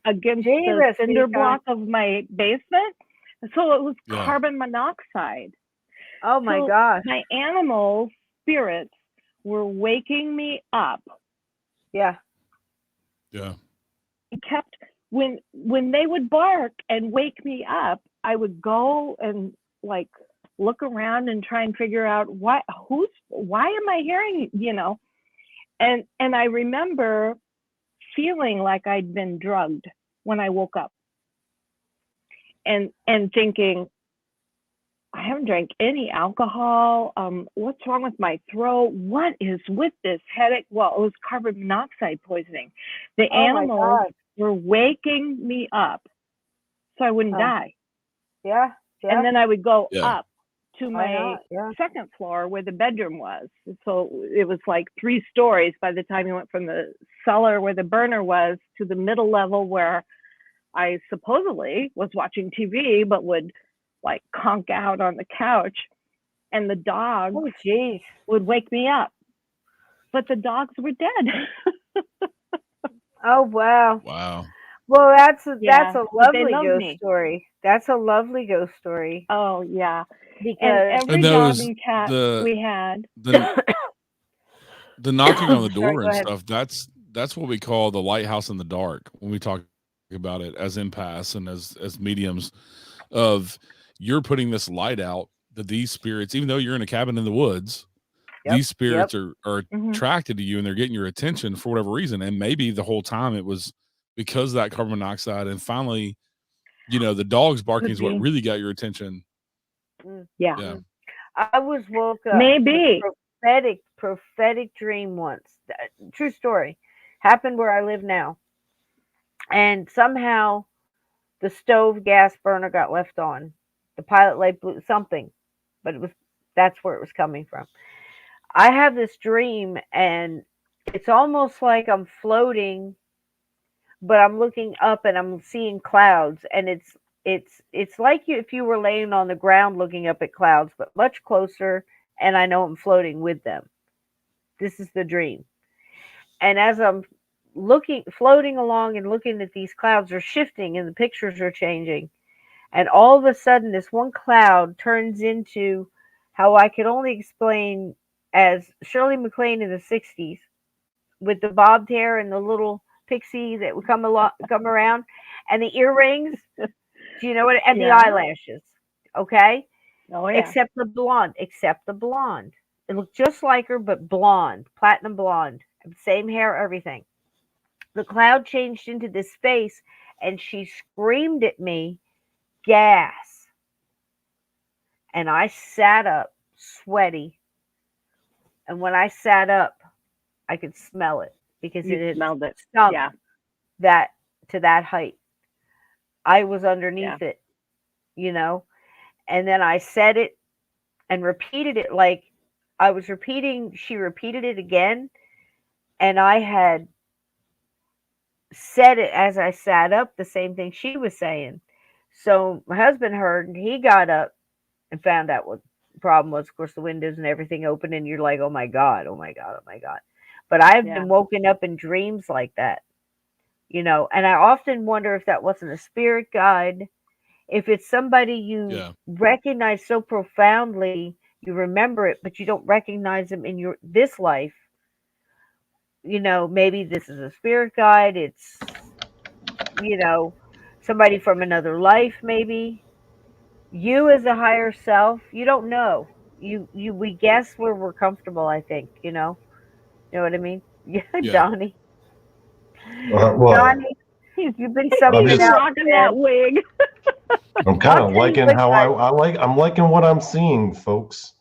against the cinder block of my basement. So it was carbon monoxide. Oh my gosh. My animal spirits were waking me up. Yeah. Yeah. It kept when they would bark and wake me up, I would go and like look around and try and figure out why am I hearing, and I remember feeling like I'd been drugged when I woke up and thinking, I haven't drank any alcohol. What's wrong with my throat? What is with this headache? Well, it was carbon monoxide poisoning. The animals were waking me up so I wouldn't die. Yeah. And then I would go Yeah. up to my second floor where the bedroom was. So it was like 3 stories by the time you went from the cellar where the burner was to the middle level where I supposedly was watching TV, but would like conk out on the couch, and the dogs would wake me up. But the dogs were dead. Oh wow. Wow. Well, that's a but they lovely love ghost me. story. That's a lovely ghost story. Oh yeah. Because And every And dog those- and cat the- we had. The knocking on the Sorry, door go and ahead. stuff, that's what we call the lighthouse in the dark when we talk about it as empaths and as mediums of you're putting this light out that these spirits, even though you're in a cabin in the woods, these spirits are attracted to you and they're getting your attention for whatever reason. And maybe the whole time it was because of that carbon monoxide, and finally, the dog's barking is what really got your attention. Yeah. I was woke up. Maybe. With a prophetic dream once. True story. Happened where I live now. And somehow the stove gas burner got left on. The pilot light blew something, but that's where it was coming from. I have this dream, and it's almost like I'm floating, but I'm looking up and I'm seeing clouds, and it's like if you were laying on the ground looking up at clouds, but much closer, and I know I'm floating with them. This is the dream. And as I'm floating along and looking at these clouds are shifting and the pictures are changing. And all of a sudden, this one cloud turns into how I could only explain as Shirley MacLaine in the 60s with the bobbed hair and the little pixie that would come around and the earrings. Do you know what? And the Yeah. eyelashes. Okay? Oh yeah. Except the blonde. Except the blonde. It looked just like her, but blonde. Platinum blonde. Same hair, everything. The cloud changed into this face and she screamed at me, gas. And I sat up, sweaty. And when I sat up, I could smell it because You it had smelled it. sunk Yeah. that to that height. I was Yeah. underneath it, you know. And then I said it and repeated it like I was repeating. She repeated it again, and I had said it as I sat up, the same thing she was saying. So my husband heard, and he got up and found out what the problem was. Of course, the windows and everything open, and you're like, "Oh my god, oh my god, oh my god." But I've Yeah. been woken up in dreams like that, you know, and I often wonder if that wasn't a spirit guide, if it's somebody you Yeah. recognize so profoundly, you remember it, but you don't recognize them in your this life. You know, maybe this is a spirit guide. It's, you know, somebody from another life, maybe you as a higher self. You don't know. We guess where we're comfortable. I think you know what I mean. Yeah, Yeah. Donnie. What? Donnie, you've been I'm something He's just else, rocking man. that wig. I'm kind I'll of tell you liking what, how I'm liking what I'm seeing, folks.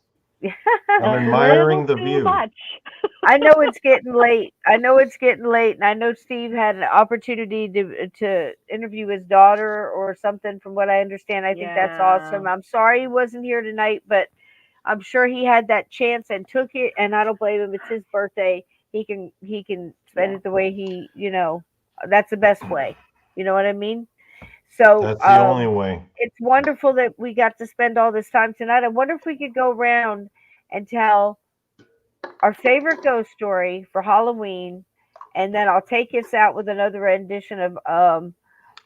I'm A admiring little the too view. much. I know it's getting late. I know it's getting late, and I know Steve had an opportunity to interview his daughter or something. From what I understand, I think that's awesome. Yeah. I'm sorry he wasn't here tonight, but I'm sure he had that chance and took it, and I don't blame him. It's his birthday. He can spend Yeah. it the way that's the best way. You know what I mean? So That's the only way. it's wonderful that we got to spend all this time tonight. I wonder if we could go around and tell our favorite ghost story for Halloween, and then I'll take us out with another rendition of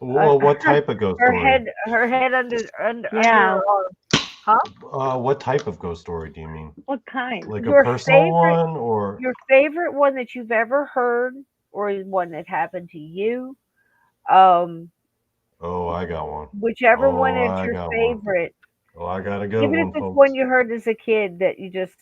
Well, what type of ghost story? her head under Yeah. her arm. Huh? What type of ghost story do you mean? What kind? Like a Your personal favorite one or? your favorite one that you've ever heard, or is one that happened to you. Um, Oh, I got one. whichever one Oh, is I your got one. favorite. Oh, I got a good Even if one, it's one folks. you heard as a kid that you just,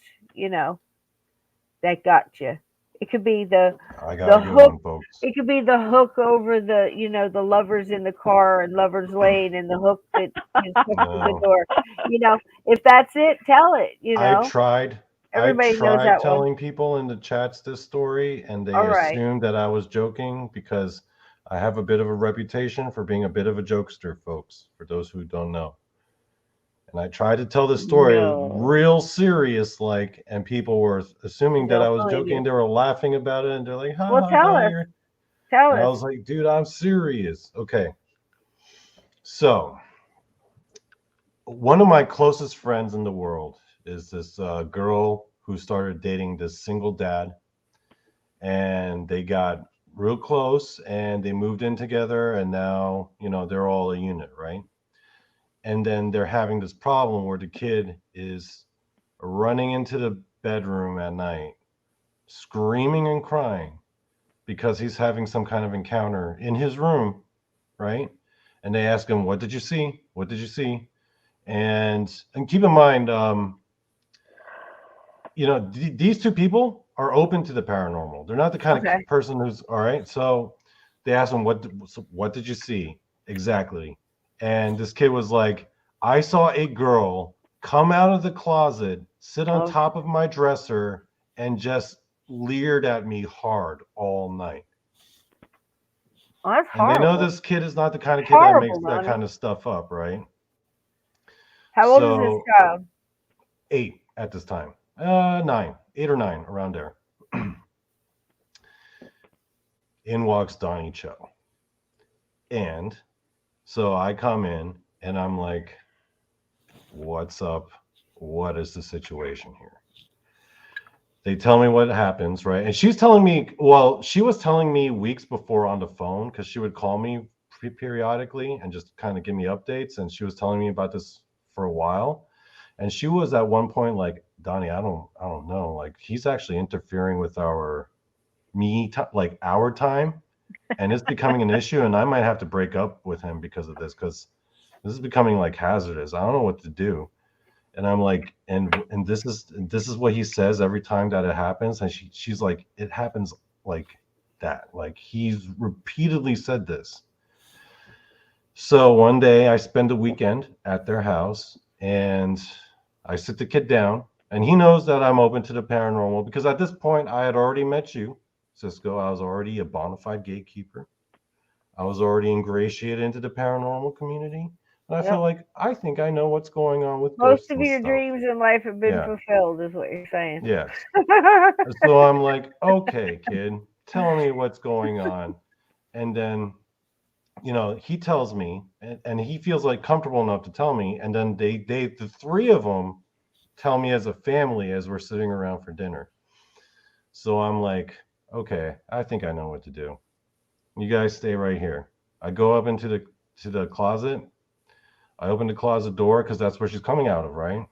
that got you. It could be I got the a good hook. one, folks. It could be the hook over the lovers in the car and lovers lane and the hook that puts through the No, door. If that's it, tell it. I tried. I Everybody knows tried that one. telling people in the chats this story, and they All right. assumed that I was joking because I have a bit of a reputation for being a bit of a jokester, folks. For those who don't know. And I tried to tell the story No. real serious, like, and people were assuming that I Don't was believe joking. you. They were laughing about it, and they're like, "Ha Well, ha tell ha!" us. Tell And I us. was like, "Dude, I'm serious." Okay, so one of my closest friends in the world is this girl who started dating this single dad, and they got real close, and they moved in together, and now they're all a unit, right? And then they're having this problem where the kid is running into the bedroom at night, screaming and crying because he's having some kind of encounter in his room, right? And they ask him, "What did you see? What did you see?" And keep in mind, these two people are open to the paranormal. They're not the kind Okay. of person who's all right. So they asked him, "What did you see exactly?" And this kid was like, "I saw a girl come out of the closet, sit on Oh. top of my dresser, and just leered at me hard all night." Oh, that's And they know horrible. this kid is not the kind of kid that Horrible, makes that Donnie. kind of stuff up, right? How old is this So child? 8 at this time. 9, 8 or 9, around there. In walks Donnie Cho. And so I come in and I'm like, "What's up? What is the situation here?" They tell me what happens, right? And she's telling me, well, she was telling me weeks before on the phone because she would call me periodically and just kind of give me updates. And she was telling me about this for a while. And she was at one point like, Donnie, I don't know. Like he's actually interfering with our like our time, and it's becoming an issue. And I might have to break up with him because of this, because this is becoming like hazardous. I don't know what to do. And I'm like, and this is what he says every time that it happens. And she's like, it happens like that. Like he's repeatedly said this. So one day I spend a weekend at their house and I sit the kid down, and he knows that I'm open to the paranormal because at this point I had already met you, Cisco. I was already a bona fide gatekeeper. I was already ingratiated into the paranormal community. And I feel like I think I know what's going on with Most ghosts of and your stuff. dreams in life have been Yeah. fulfilled, is what you're saying. Yes. So I'm like, okay, kid, tell me what's going on. And then, he tells me, and he feels like comfortable enough to tell me. And then the three of them tell me as a family as we're sitting around for dinner. So I'm like, okay, I think I know what to do. You guys stay right here. I go up into the closet. I open the closet door because that's where she's coming out of, right?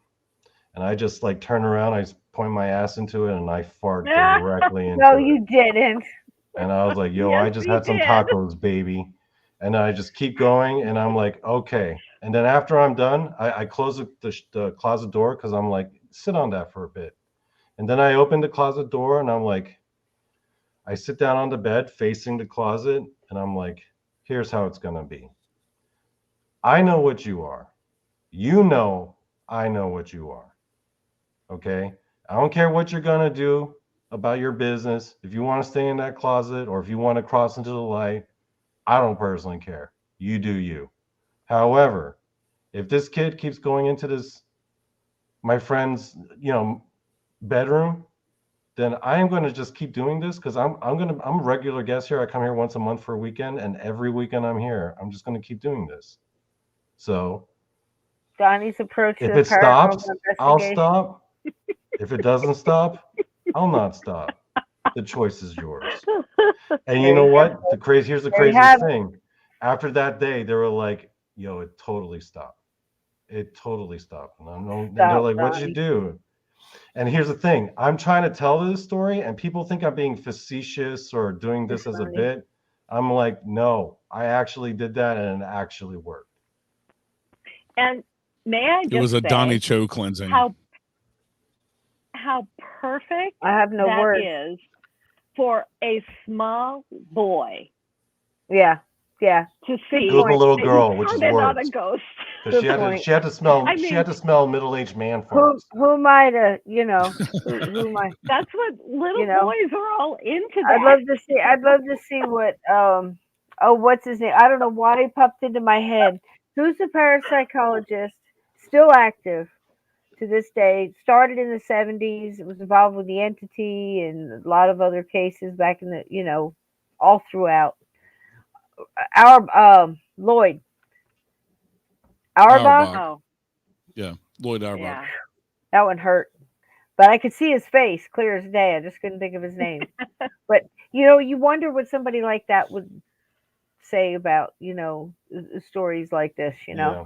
And I just like turn around, I point my ass into it, and I fart directly into No, it. you didn't. And I was like, yo, Yes, I just you had some did. tacos, baby. And I just keep going, and I'm like, okay. And then after I'm done, I close the closet door because I'm like, sit on that for a bit. And then I open the closet door, and I'm like, I sit down on the bed facing the closet, and I'm like, here's how it's going to be. I know what you are. You know, I know what you are. Okay? I don't care what you're going to do about your business. If you want to stay in that closet or if you want to cross into the light, I don't personally care. You do you. However, if this kid keeps going into my friend's, bedroom, then I am going to just keep doing this because I'm a regular guest here. I come here once a month for a weekend, and every weekend I'm here. I'm just going to keep doing this. So Donnie's approach to if the it paranormal stops, I'll investigation. stop. If it doesn't stop, I'll not stop. The choice is yours. And you know what? Here's the craziest thing. After that day, they were like, yo, it totally stopped. It totally stopped. And they're like, what did you do? And here's the thing. I'm trying to tell this story, and people think I'm being facetious or doing this as a bit. I'm like, no, I actually did that, and it actually worked. And may I just It was a say Donnie Cho cleansing. How perfect I have no that words. is for a small boy. Yeah. To see. It was a little girl, which is not worse. a ghost. Because she had to smell. I She mean, had to smell middle-aged man farts. Who am I to, who am I? That's what little boys are all into. That. I'd love to see what what's his name? I don't know why he popped into my head. Who's the parapsychologist? Still active to this day. Started in the 70s. It was involved with the entity and a lot of other cases back in the all throughout. Our Lloyd. Auerbach? Oh. Yeah, Lloyd Auerbach. Yeah. That one hurt. But I could see his face clear as day. I just couldn't think of his name. But, you wonder what somebody like that would say about, stories like this, Yeah.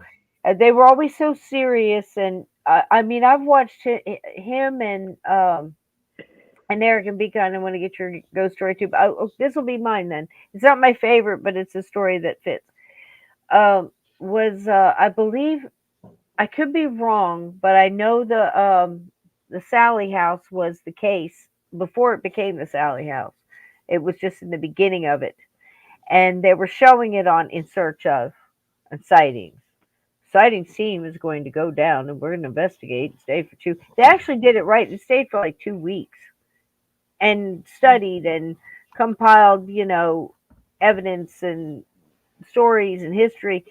They were always so serious. And, I've watched him and Eric and Beacon. I want to get your ghost story too. But this will be mine then. It's not my favorite, but it's a story that fits. I believe, I could be wrong, but I know the Sally house was the case before it became the Sally house. It was just in the beginning of it. And they were showing it on In Search of and Sightings. Sightings team is going to go down and we're going to investigate and stay for 2. They actually did it right. It stayed for like 2 weeks and studied and compiled, evidence and stories and history.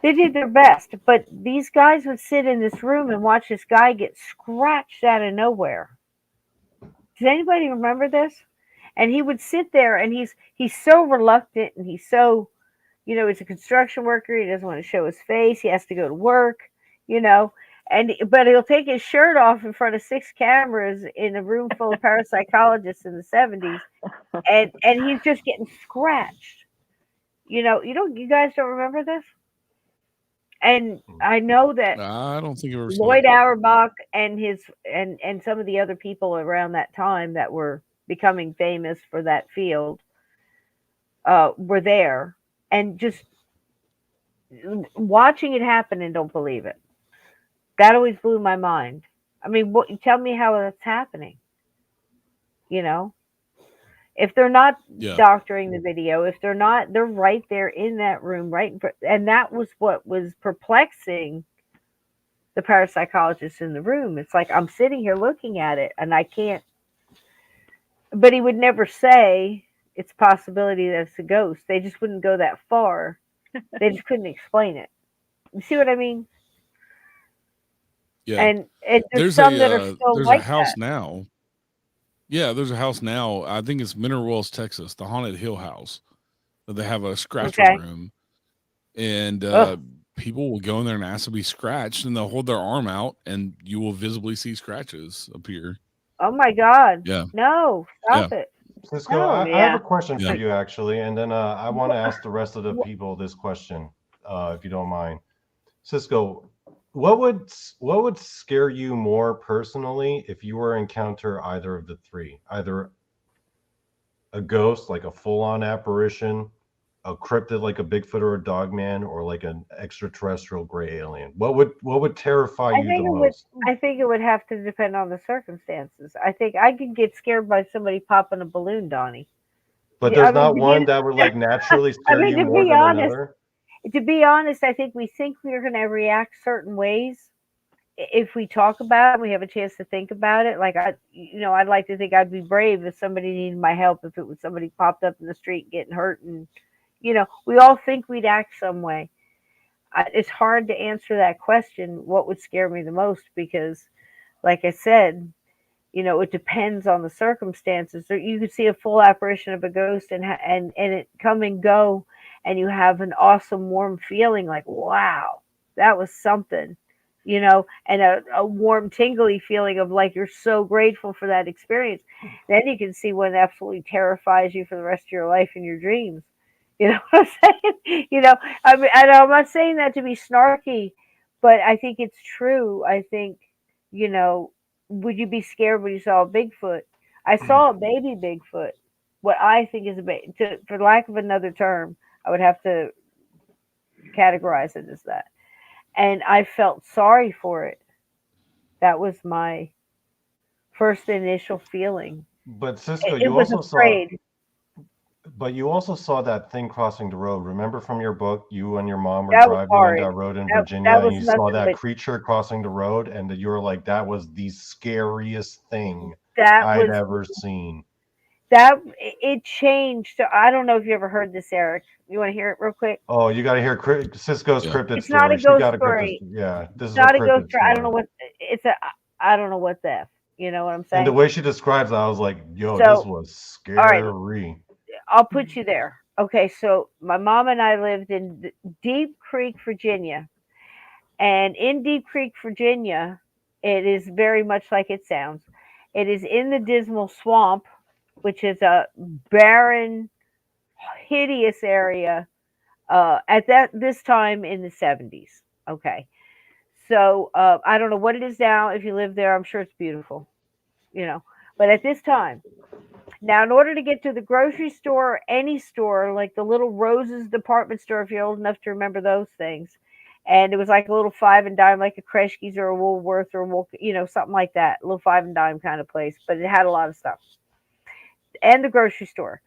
They did their best, but these guys would sit in this room and watch this guy get scratched out of nowhere. Does anybody remember this? And he would sit there, and he's so reluctant, and he's so, he's a construction worker. He doesn't want to show his face. He has to go to work, but he'll take his shirt off in front of 6 cameras in a room full of parapsychologists in the 70s, and he's just getting scratched. You guys don't remember this? And I know that I don't think I've ever seen Lloyd it. Auerbach and his and some of the other people around that time that were becoming famous for that field were there, and just watching it happen and don't believe it. That always blew my mind. I mean, tell me how that's happening. If they're not doctoring the video, if they're not, they're right there in that room, and that was what was perplexing the parapsychologist in the room. It's like I'm sitting here looking at it, and I can't. But he would never say it's a possibility that it's a ghost. They just wouldn't go that far. They just couldn't explain it. You see what I mean? Yeah. And there's some that are still there's like a house that. now. Yeah, there's a house now. I think it's Mineral Wells, Texas, the Haunted Hill House. They have a scratcher room, and people will go in there and ask to be scratched, and they'll hold their arm out, and you will visibly see scratches appear. Oh my God! Yeah. No, stop it. Cisco, No, I have a question Yeah. for you actually, and then I want to ask the rest of the people this question, if you don't mind. Cisco, what would scare you more personally if you were to encounter either of the three? Either a ghost, like a full-on apparition, a cryptid like a Bigfoot or a Dogman, or like an extraterrestrial gray alien? What would terrify you the most? I think it would have to depend on the circumstances. I think I could get scared by somebody popping a balloon, Donnie. But there's not one that would like naturally scare you more than another. To be honest, I think we think we're going to react certain ways if we talk about it. We have a chance to think about it. Like I'd like to think I'd be brave if somebody needed my help. If it was somebody popped up in the street getting hurt, and we all think we'd act some way. It's hard to answer that question. What would scare me the most? Because, like I said, it depends on the circumstances. You could see a full apparition of a ghost and it come and go, and you have an awesome warm feeling like, wow, that was something, and a warm tingly feeling of like you're so grateful for that experience. Then you can see one that absolutely terrifies you for the rest of your life in your dreams. You know what I'm saying? I mean, and I'm not saying that to be snarky, but I think it's true. I think, would you be scared when you saw a Bigfoot? I saw a baby Bigfoot. What I think is for lack of another term, I would have to categorize it as that. And I felt sorry for it. That was my first initial feeling. But Cisco, you also saw. But you also saw that thing crossing the road. Remember from your book, you and your mom were driving on that road in Virginia, and you saw that creature crossing the road, and you were like, that was the scariest thing I'd ever seen. It changed. I don't know if you ever heard this, Eric. You want to hear it real quick? Oh, you got to hear Cisco's cryptid it's story. Not a ghost story. This is not a ghost story. I don't know what it's a. I don't know what the. You know what I'm saying? And the way she describes it, I was like, yo, this was scary. All right, I'll put you there. Okay, so my mom and I lived in Deep Creek, Virginia. And in Deep Creek, Virginia, it is very much like it sounds. It is in the Dismal Swamp, which is a barren, hideous area at this time in the 70s. Okay. So I don't know what it is now. If you live there, I'm sure it's beautiful, But at this time, now in order to get to the grocery store or any store, like the Little Roses department store, if you're old enough to remember those things, and it was like a little 5 and dime, like a Kreschke's or a Woolworth or something like that, a little 5 and dime kind of place, but it had a lot of stuff. And the grocery store.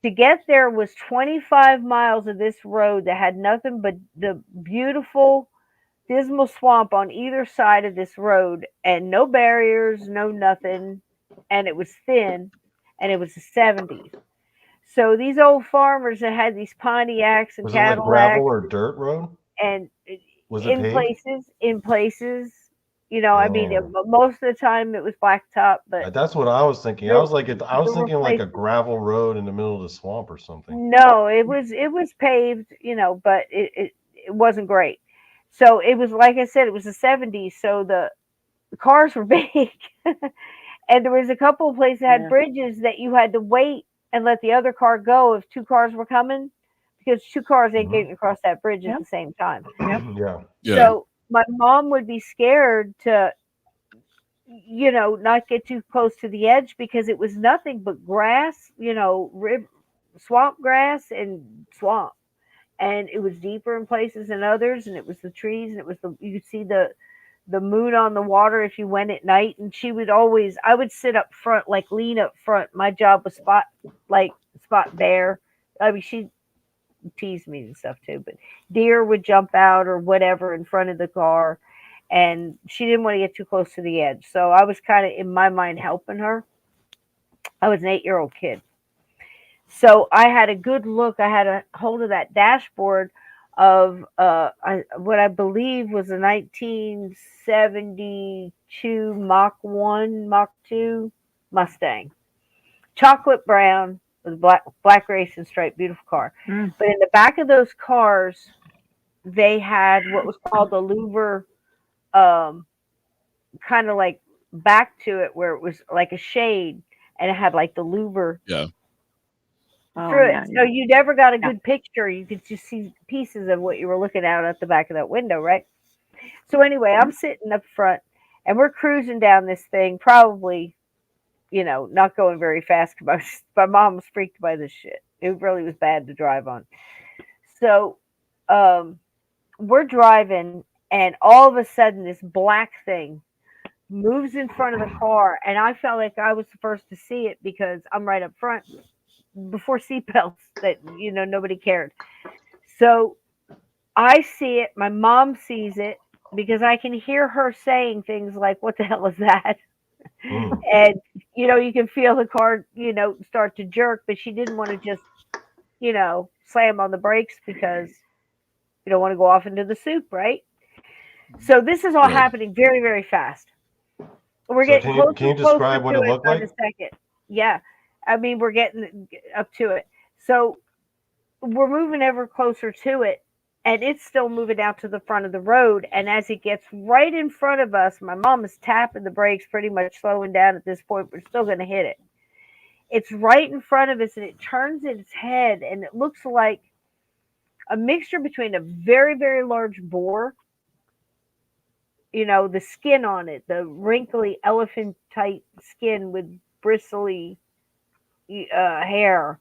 To get there was 25 miles of this road that had nothing but the beautiful Dismal Swamp on either side of this road, and no barriers, no nothing, and it was thin, and it was the 70s. So these old farmers that had these Pontiacs and Cadillacs. Was it like gravel or dirt road? And was it in places, I mean, most of the time it was blacktop, but that's what I was thinking. I was thinking like a gravel road in the middle of the swamp or something. No, it was paved, but it wasn't great. So it was like I said, it was the 70s, so the cars were big. And there was a couple of places that had Yeah. bridges that you had to wait and let the other car go if two cars were coming, because two cars ain't getting across that bridge at the same time. Yeah. So my mom would be scared to, not get too close to the edge because it was nothing but grass, swamp grass and swamp. And it was deeper in places than others, and it was the trees, and it was you could see the moon on the water if you went at night. And I would sit up front, like lean up front. My job was spot bear. I mean, she teased me and stuff too, but deer would jump out or whatever in front of the car, and she didn't want to get too close to the edge. So I was kind of, in my mind, helping her. I was an 8-year-old kid. So I had a good look. I had a hold of that dashboard of what I believe was a 1972 Mach 1, Mach 2 Mustang. Chocolate brown with black racing stripe, beautiful car. But in the back of those cars, they had what was called the louver, kind of like back to it, where it was like a shade, and it had like the louver through it. So you never got a good picture. You could just see pieces of what you were looking at the back of that window, right? So anyway, I'm sitting up front, and we're cruising down this thing, probably, not going very fast because my mom was freaked by this shit. It really was bad to drive on. So we're driving, and all of a sudden this black thing moves in front of the car, and I felt like I was the first to see it because I'm right up front before seatbelts, that nobody cared. So I see it, my mom sees it, because I can hear her saying things like, "What the hell is that?" And you can feel the car start to jerk, but she didn't want to just slam on the brakes because you don't want to go off into the soup, right? So this is all happening very, very fast. We're getting closer can you and closer describe what to it it looked by like? the second. Yeah. I mean, we're getting up to it. So we're moving ever closer to it, and it's still moving out to the front of the road. And as it gets right in front of us, my mom is tapping the brakes, pretty much slowing down at this point. We're still going to hit it. It's right in front of us, and it turns its head, and it looks like a mixture between a very, very large boar, the skin on it, the wrinkly elephant type skin with bristly hair,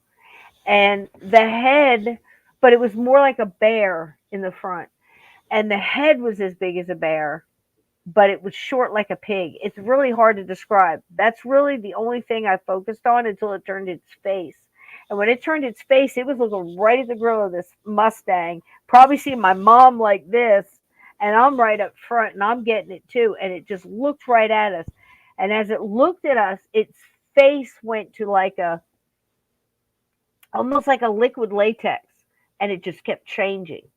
and the head, but it was more like a bear in the front, and the head was as big as a bear, but it was short like a pig. It's really hard to describe. That's really the only thing I focused on until it turned its face. And when it turned its face, it was looking right at the grill of this Mustang, probably seeing my mom like this, and I'm right up front, and I'm getting it too, and it just looked right at us. And as it looked at us, its face went to almost like a liquid latex, and it just kept changing.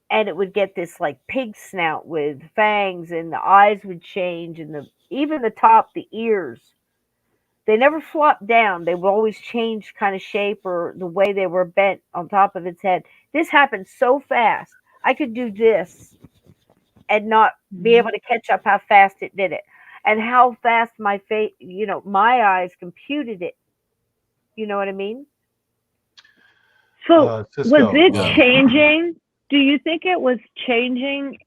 And it would get this like pig snout with fangs, and the eyes would change, and even the top, the ears, they never flopped down. They would always change kind of shape, or the way they were bent on top of its head. This happened so fast. I could do this and not be able to catch up how fast it did it, and how fast my face, my eyes computed it. You know what I mean? So Cisco, was it changing? Do you think it was changing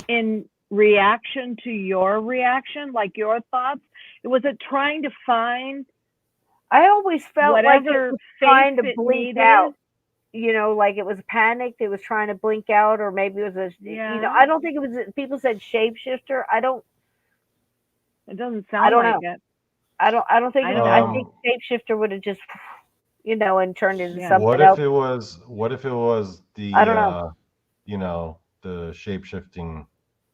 in reaction to your reaction, like your thoughts? Was it trying to find? I always felt like it was trying to face it blink needed? out. Like it was panicked. It was trying to blink out, or maybe it was I don't think it was. People said shapeshifter. It doesn't sound like know. it. I don't think. I think shapeshifter would have just, and turned into something What else. if it was? What if it was the? I don't know. The shape-shifting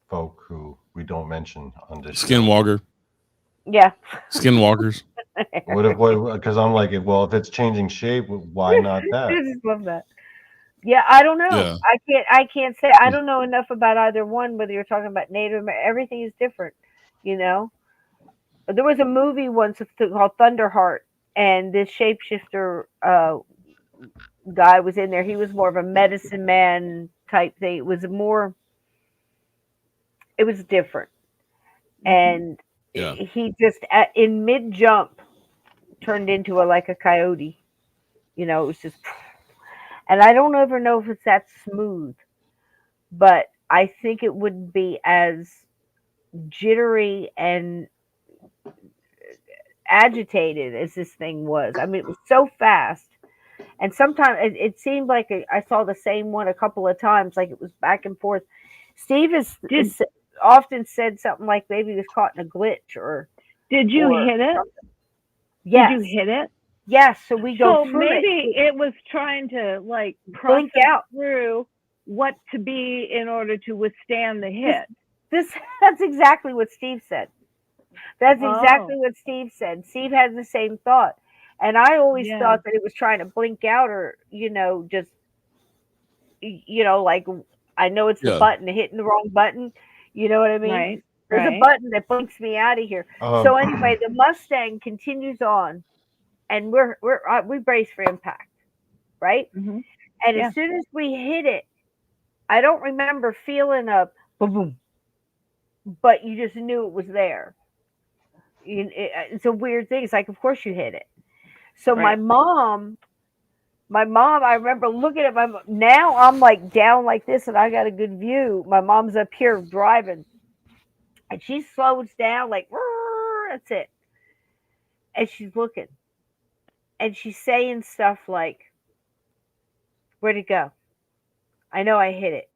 folk who we don't mention on this show. Skinwalker. Yeah. Skinwalkers. Because I'm like, well, if it's changing shape, why not that? I just love that. Yeah, I don't know. Yeah. I can't say. I don't know enough about either one. Whether you're talking about Native, everything is different. There was a movie once called Thunderheart, and this shapeshifter guy was in there. He was more of a medicine man type thing. It was more. It was different, and Yeah. he just in mid jump turned into like a coyote. You know, it was just, and I don't ever know if it's that smooth, but I think it wouldn't be as jittery and agitated as this thing was. I mean, it was so fast. And sometimes it seemed like I saw the same one a couple of times, like it was back and forth. Steve is often said something like maybe he was caught in a glitch or. Did you hit it? Something. Yes. Did you hit it? Yes. So we go so through maybe it was trying to like blink process out through what to be in order to withstand the hit. That's exactly what Steve said. That's exactly what Steve said. Steve had the same thought. And I always thought that it was trying to blink out or, just, like, I know it's the button, hitting the wrong button. You know what I mean? Right. There's a button that blinks me out of here. So anyway, the Mustang continues on, and we brace for impact, right? Mm-hmm. And as soon as we hit it, I don't remember feeling a boom, boom, but you just knew it was there. It's a weird thing. It's like, of course you hit it. So my mom, I remember looking at now I'm like down like this and I got a good view. My mom's up here driving and she slows down like, that's it. And she's looking and she's saying stuff like, where'd it go? I know I hit it.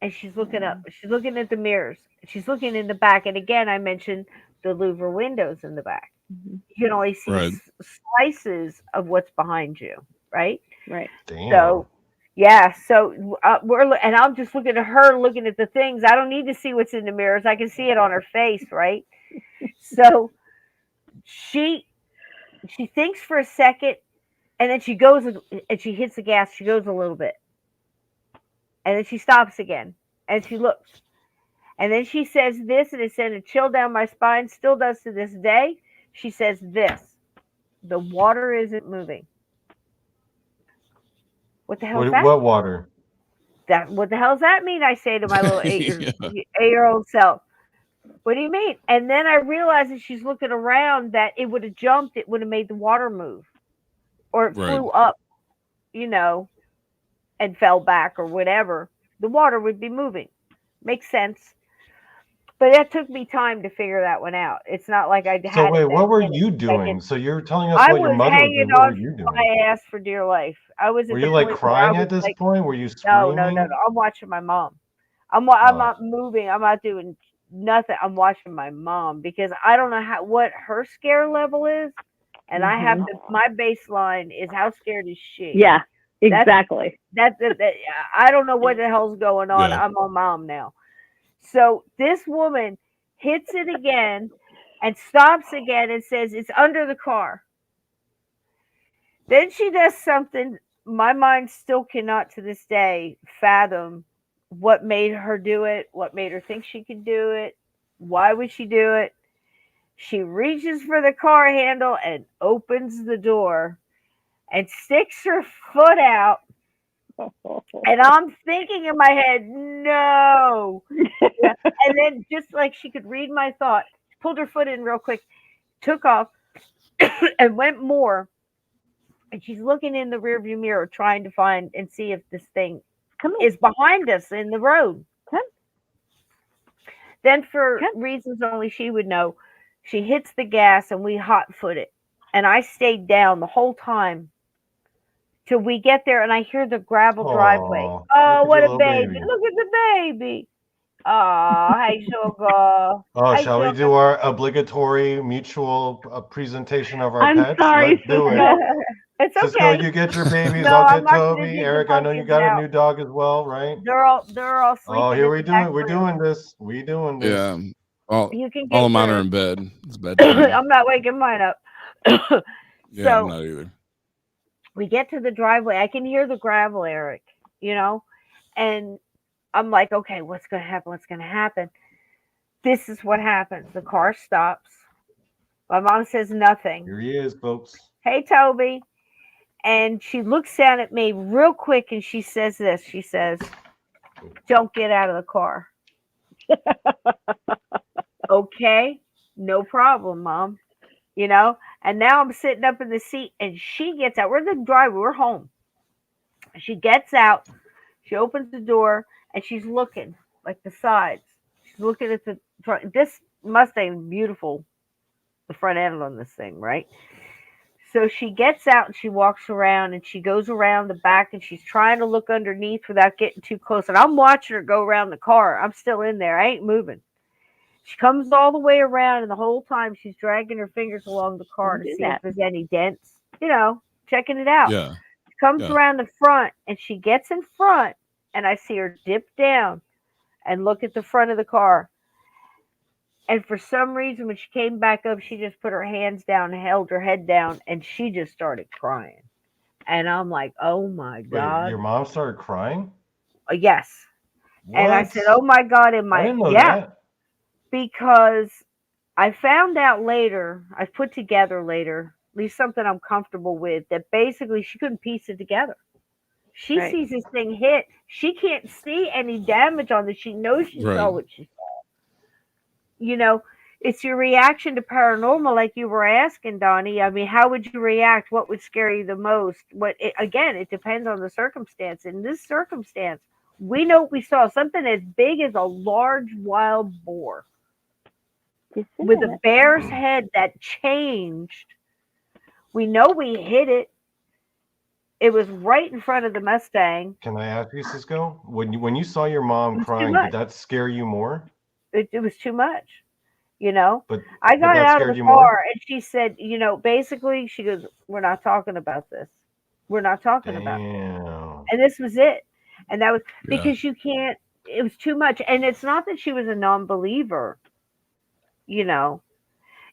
And she's looking up. She's looking at the mirrors. She's looking in the back. And again, I mentioned the louver windows in the back. Mm-hmm. You can only see slices of what's behind you, right? Right. Damn. So, yeah. So and I'm just looking at her, looking at the things. I don't need to see what's in the mirrors. I can see it on her face, right? So she thinks for a second, and then she goes and she hits the gas. She goes a little bit, and then she stops again, and she looks. And then she says this, and it sent a chill down my spine, still does to this day. She says this, the water isn't moving. What the hell is that? What water? What the hell does that mean? I say to my little 8-year-old self. What do you mean? And then I realize as she's looking around that it would have jumped, it would have made the water move. Or it flew up, and fell back or whatever. The water would be moving. Makes sense. But it took me time to figure that one out. It's not like I had. So wait, what were you doing? So you're telling us what your mother was doing. What were you doing? My ass for dear life. I was. Were you like crying at this point? Were you screaming? No. I'm watching my mom. I'm not moving. I'm not doing nothing. I'm watching my mom because I don't know what her scare level is, and I have to. My baseline is how scared is she? Yeah, exactly. That's I don't know what the hell's going on. Yeah. I'm on mom now. So this woman hits it again and stops again and says, it's under the car. Then she does something my mind still cannot to this day fathom what made her do it, what made her think she could do it, why would she do it. She reaches for the car handle and opens the door and sticks her foot out. And I'm thinking in my head, no. Yeah. And then just like she could read my thought, pulled her foot in real quick, took off, and went more. And she's looking in the rearview mirror, trying to find and see if this thing is behind us in the road. Then for reasons only she would know, she hits the gas and we hot foot it. And I stayed down the whole time. Till we get there and I hear the gravel driveway. Oh, what a baby. Look at the baby. Oh, hey, sugar. Oh, shall we do our obligatory mutual presentation of our pets? I'm sorry, Let's do it. It's okay. Cisco, you get your babies. No, I'll get Toby. Eric, I know you got a new dog as well, right? They're all sleeping. Oh, here we do it. We're doing this. We doing this. Yeah. All of mine are in bed. It's bedtime. I'm not waking mine up. Yeah, I'm not either. We get to the driveway. I can hear the gravel, Eric, and I'm like, okay, what's going to happen? What's going to happen? This is what happens. The car stops. My mom says nothing. Here he is, folks. Hey, Toby. And she looks down at me real quick and she says this. She says, "Don't get out of the car." Okay, no problem, Mom. You know, and now I'm sitting up in the seat and she gets out. We're in the driveway, we're home. She gets out, she opens the door, and she's looking like the sides. She's looking at the front. This Mustang, beautiful, the front end on this thing, right? So she gets out and she walks around and she goes around the back and she's trying to look underneath without getting too close. And I'm watching her go around the car. I'm still in there. I ain't moving. She comes all the way around and the whole time she's dragging her fingers along the car to see if there's any dents, you know, checking it out. Yeah. She comes Yeah. around the front and she gets in front and I see her dip down and look at the front of the car. And for some reason, when she came back up, she just put her hands down, held her head down, and she just started crying. And I'm like, oh my God. Wait, your mom started crying? Yes. What? And I said, oh my God. I didn't know that. Because I found out later, I put together later, at least something I'm comfortable with, that basically she couldn't piece it together. She sees this thing hit. She can't see any damage on it. She knows she saw what she saw. You know, it's your reaction to paranormal, like you were asking, Donnie. I mean, how would you react? What would scare you the most? Again, it depends on the circumstance. In this circumstance, we know we saw something as big as a large wild boar with a bear's head that changed. We know we hit it. It was right in front of the Mustang. Can I ask you, Cisco? When you saw your mom crying, did that scare you more? It was too much, you know. But I got that out of scared the you car more? and she said, you know, basically she goes, "We're not talking about this. We're not talking about it." And this was it. And that was because you can't. It was too much. And it's not that she was a non-believer, you know.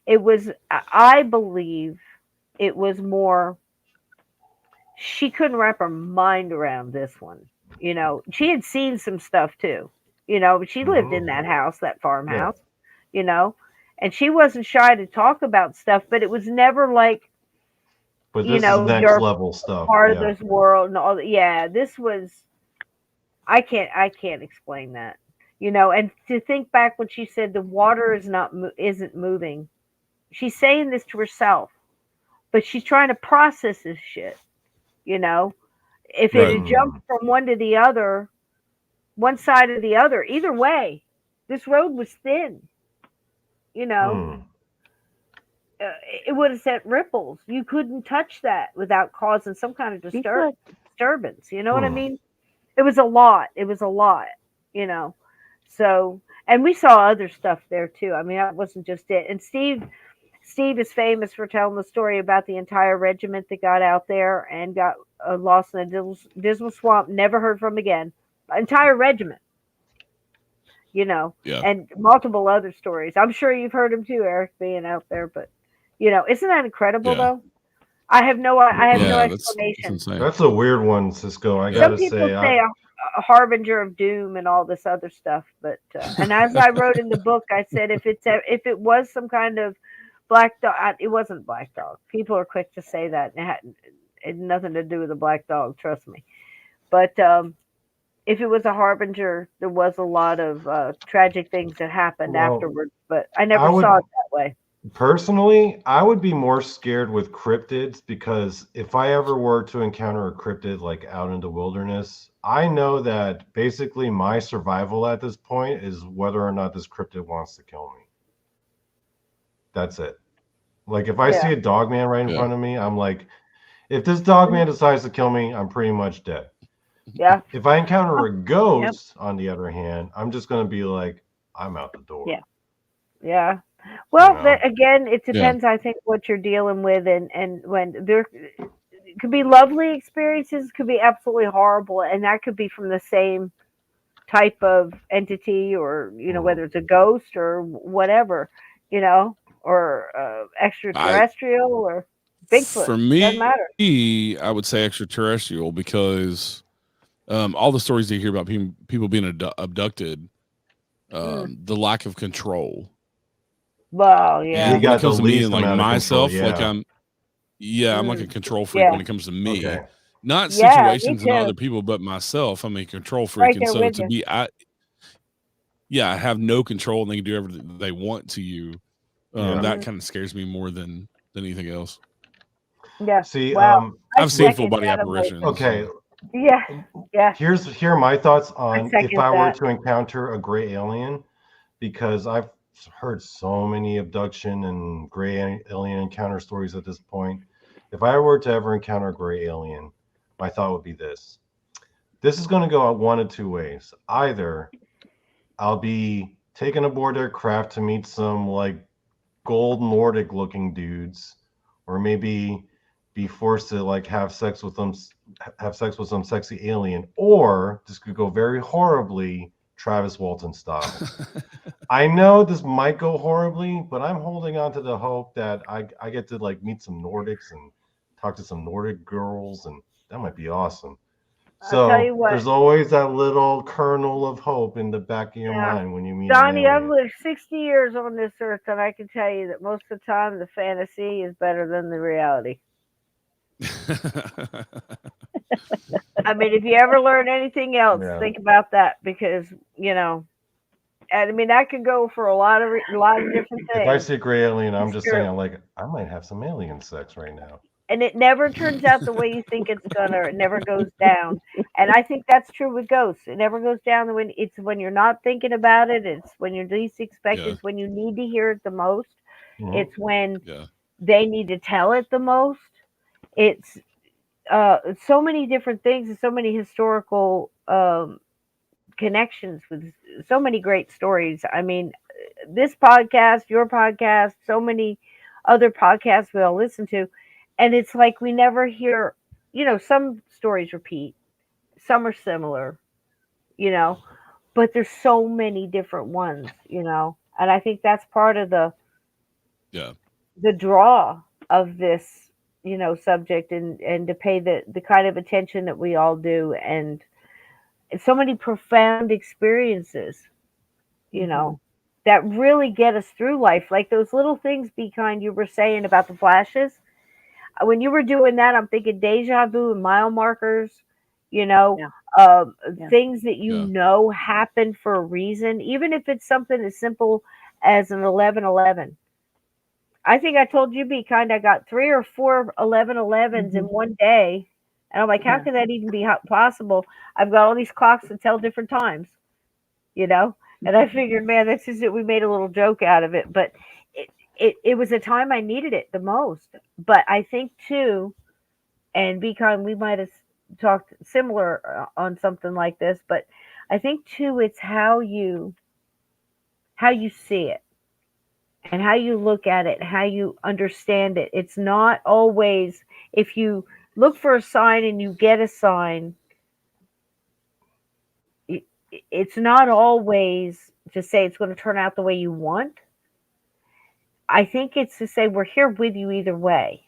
It was. I believe it was more. She couldn't wrap her mind around this one. You know, she had seen some stuff too. You know, but she lived in that house, that farmhouse, you know, and she wasn't shy to talk about stuff, but it was never like, but you this know, is next you're level stuff. part of this world and all that. Yeah, this was, I can't explain that, you know, and to think back when she said the water isn't moving, she's saying this to herself, but she's trying to process this shit, you know, if it had jumped from one to the other, one side or the other. Either way, this road was thin. You know, it would have sent ripples. You couldn't touch that without causing some kind of disturbance. You know what I mean? It was a lot. It was a lot. You know, so and we saw other stuff there too. I mean, that wasn't just it. And Steve is famous for telling the story about the entire regiment that got out there and got lost in a dismal swamp. Never heard from again. Entire regiment, you know, and multiple other stories. I'm sure you've heard them too, Eric, being out there. But you know, isn't that incredible though? I have no explanation. That's a weird one, Cisco. I gotta Some people say, a harbinger of doom and all this other stuff. But and as I wrote in the book, I said if it was some kind of black dog, it wasn't black dog. People are quick to say that. It had nothing to do with a black dog. Trust me. But if it was a harbinger, there was a lot of tragic things that happened afterwards, but I never saw it that way. Personally, I would be more scared with cryptids because if I ever were to encounter a cryptid like out in the wilderness, I know that basically my survival at this point is whether or not this cryptid wants to kill me. That's it. Like if I see a dog man right in front of me, I'm like, if this dog man decides to kill me, I'm pretty much dead. Yeah. If I encounter a ghost, on the other hand, I'm just going to be like, I'm out the door. Yeah. Yeah. Well, again, it depends, I think, what you're dealing with. And when there could be lovely experiences, could be absolutely horrible. And that could be from the same type of entity or, you know, whether it's a ghost or whatever, you know, or extraterrestrial or Bigfoot. For me, doesn't matter. I would say extraterrestrial because all the stories you hear about people being abducted, the lack of control. Well, yeah. You got the least like amount of myself, control, like Yeah, I'm like a control freak Yeah. when it comes to me. Okay. Not Yeah, me situations and too. other people, but myself. I'm a control freak, Right and there so with to you. be, I have no control, and they can do everything they want to you. Yeah. That kind of scares me more than anything else. Yeah. See, Wow. I I've seen full second body that emotion. apparitions. okay. Yeah. Yeah. Here are my thoughts I on if second I were that. to encounter a gray alien, because I've heard so many abduction and gray alien encounter stories at this point. If I were to ever encounter a gray alien, my thought would be this. This is going to go out one of two ways. Either I'll be taken aboard their craft to meet some like gold Nordic looking dudes, or maybe be forced to like have sex with some sexy alien, or this could go very horribly Travis Walton style. I know this might go horribly, but I'm holding on to the hope that I get to like meet some Nordics and talk to some Nordic girls, and that might be awesome. I'll tell you So what. there's always that little kernel of hope in the back of your Yeah. mind when you meet Donnie, an I've alien. lived 60 years on this earth, and I can tell you that most of the time the fantasy is better than the reality. I mean, if you ever learn anything else, Yeah. think about that, because and I mean that could go for a lot of different If I things. see a gray alien, I'm It's just true. saying, like, I might have some alien sex right now. And it never turns out the way you think it's gonna. It never goes down. And I think that's true with ghosts. It never goes down when you're not thinking about it. It's when you're least expected. Yeah. It's when you need to hear it the most. Mhm. It's when Yeah. they need to tell it the most. It's so many different things and so many historical connections with so many great stories. I mean, this podcast, your podcast, so many other podcasts we all listen to, and it's like we never hear. Some stories repeat, some are similar, but there's so many different ones, and I think that's part of Yeah. the draw of this, subject, and to pay the kind of attention that we all do, and so many profound experiences, that really get us through life. Like those little things, Be Kind, you were saying about the flashes. When you were doing that, I'm thinking deja vu and mile markers, you know, things that happen for a reason, even if it's something as simple as an 11:11. I think I told you, Be Kind, I got 3 or 4 11:11s in one day. And I'm like, how could that even be possible? I've got all these clocks that tell different times, And I figured, man, this is it. We made a little joke out of it, but it was a time I needed it the most. But I think too, and Be Kind, we might have talked similar on something like this, but I think too, it's how you see it and how you look at it, how you understand it. It's not always, if you look for a sign and you get a sign, it's not always to say it's going to turn out the way you want. I think it's to say we're here with you either way.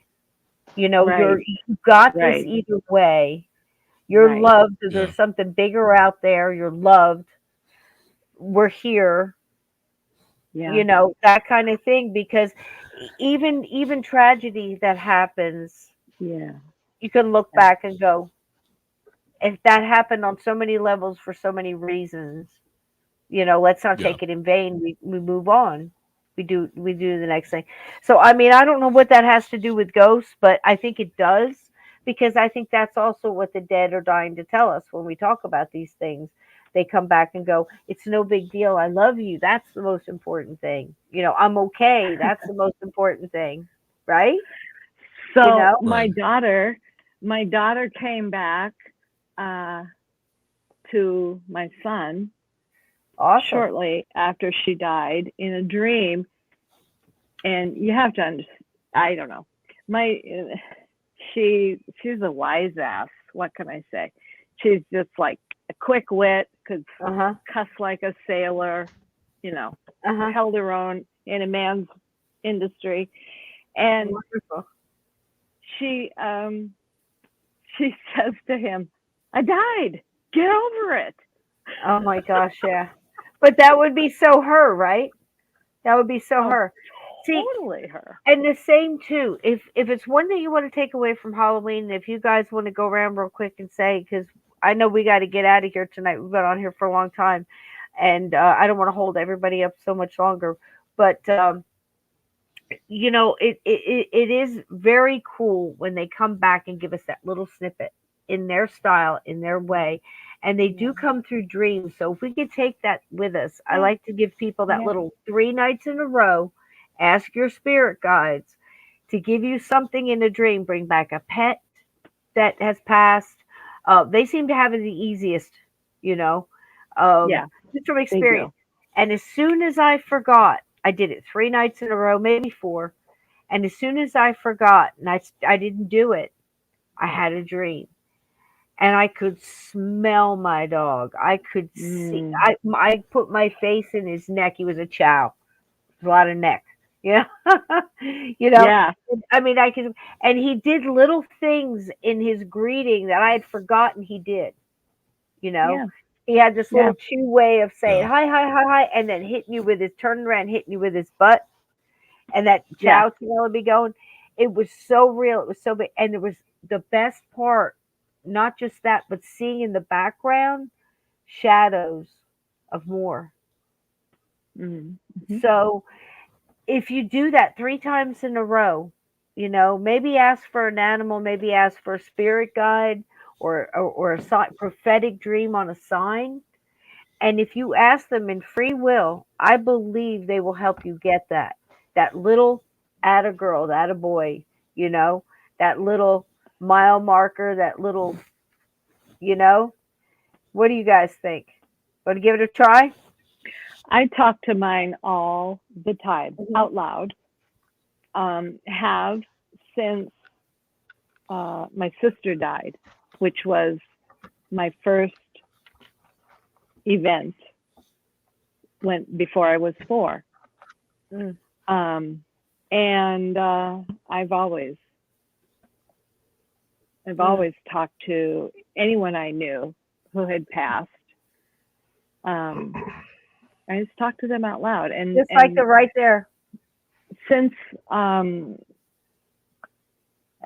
Right. You've got this Right. either way. You're Right. loved. Yeah. There's something bigger out there. You're loved. We're here. Yeah. That kind of thing. Because even tragedy that happens, Yeah. you can look back and go, if that happened on so many levels for so many reasons, let's not Yeah. take it in vain. We move on. We do the next thing. So I mean, I don't know what that has to do with ghosts, but I think it does, because I think that's also what the dead are dying to tell us when we talk about these things. They come back and go, it's no big deal. I love you. That's the most important thing. I'm okay. That's the most important thing. Right? So Right. my daughter came back to my son Awesome. shortly after she died in a dream, and you have to understand. I don't know. She's a wise ass. What can I say? She's just like a quick wit, could cuss like a sailor, held her own in a man's industry, and Wonderful. she says to him, "I died. Get over it." Oh my gosh, yeah. But that would be so her, right? That would be so her. See, totally her. and the same too. If it's one thing you want to take away from Halloween, if you guys want to go around real quick and say, because I know we got to get out of here tonight. We've been on here for a long time, and I don't want to hold everybody up so much longer. But it is very cool when they come back and give us that little snippet in their style, in their way. And they do come through dreams. So if we could take that with us, I like to give people that little 3 nights in a row, ask your spirit guides to give you something in a dream, bring back a pet that has passed. They seem to have it the easiest, you know, Yeah, just from they experience. do. And as soon as I forgot, I did it 3 nights in a row, maybe 4. And as soon as I forgot and I didn't do it, I had a dream. And I could smell my dog. I could see. I put my face in his neck. He was a chow. A lot of neck. Yeah. you know. Yeah, I mean, I could. And he did little things in his greeting that I had forgotten he did. You know. yeah, He had this yeah, little chew way of saying Yeah. hi, hi, hi, hi, and then hitting you with his turning around, hitting you with his butt, and that yeah, chow tail would be going. It was so real. It was so big, and it was the best part. Not just that, but seeing in the background shadows of more. mm-hmm. So if you do that 3 times in a row, maybe ask for an animal, maybe ask for a spirit guide or a prophetic dream on a sign. And if you ask them in free will, I believe they will help you get that little atta girl, that a boy, that little mile marker, that little, you know. What do you guys think? Want to give it a try? I talk to mine all the time out loud. Have since my sister died, which was my first event before I was 4. Mm. And I've always talked to anyone I knew who had passed. I just talked to them out loud, and Just like they're right there. Since I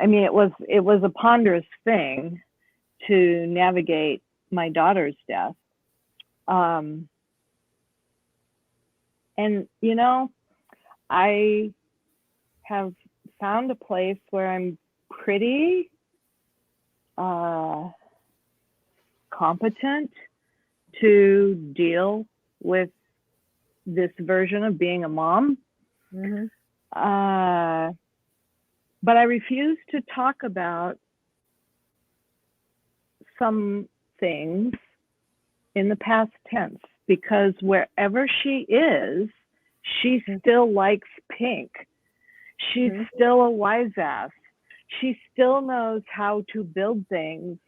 mean, it was a ponderous thing to navigate my daughter's death. And I have found a place where I'm pretty competent to deal with this version of being a mom. Mm-hmm. But I refuse to talk about some things in the past tense, because wherever she is, she still likes pink. She's still a wise ass. She still knows how to build things.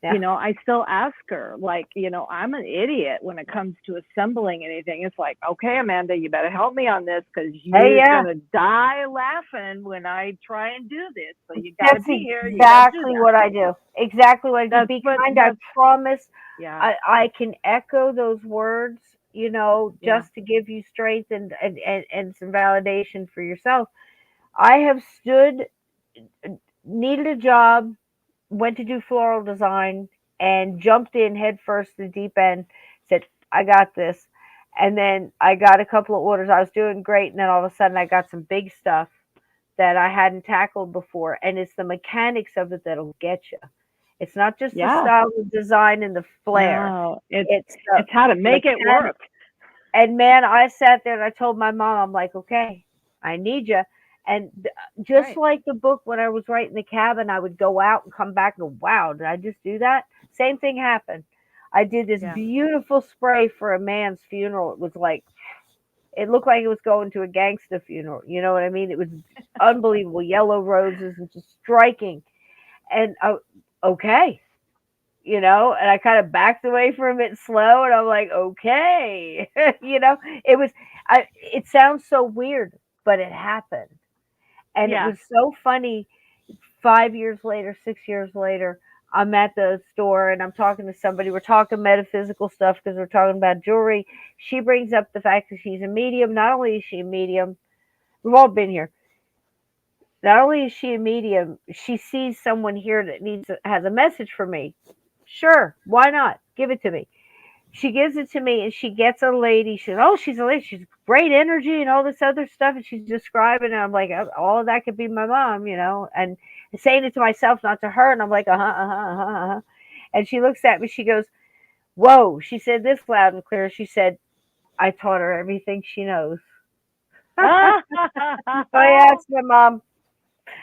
Yeah. I still ask her, like, I'm an idiot when it comes to assembling anything. It's like, okay, Amanda, you better help me on this, because you're going to die laughing when I try and do this. So you got to be here. Exactly what I do. Exactly what I do. Be kind. I promise. Yeah. I can echo those words, just to give you strength and some validation for yourself. I have needed a job, went to do floral design, and jumped in head first to the deep end, said, I got this. And then I got a couple of orders. I was doing great. And then all of a sudden I got some big stuff that I hadn't tackled before. And it's the mechanics of it that'll get you. It's not just the style, the design, and the flair. No, it's how to make it work. And man, I sat there and I told my mom, I'm like, okay, I need you. And just like the book, when I was writing the cabin, I would go out and come back and go, wow, did I just do that? Same thing happened. I did this beautiful spray for a man's funeral. It was like, it looked like it was going to a gangster funeral. You know what I mean? It was unbelievable. Yellow roses and just striking. And okay, and I kind of backed away from it slow, and I'm like, okay, it sounds so weird, but it happened. And it was so funny. 5 years later, 6 years later, I'm at the store and I'm talking to somebody. We're talking metaphysical stuff because we're talking about jewelry. She brings up the fact that she's a medium. Not only is she a medium, We've all been here. Not only is she a medium, she sees someone here that has a message for me. Sure, why not? Give it to me. She gives it to me, and she gets a lady. She says, "Oh, she's a lady. She's great energy and all this other stuff." And she's describing, and I'm like, "All of that could be my mom, and saying it to myself, not to her." And I'm like, uh-huh. And she looks at me. She goes, "Whoa!" She said this loud and clear. She said, "I taught her everything she knows." I asked my mom.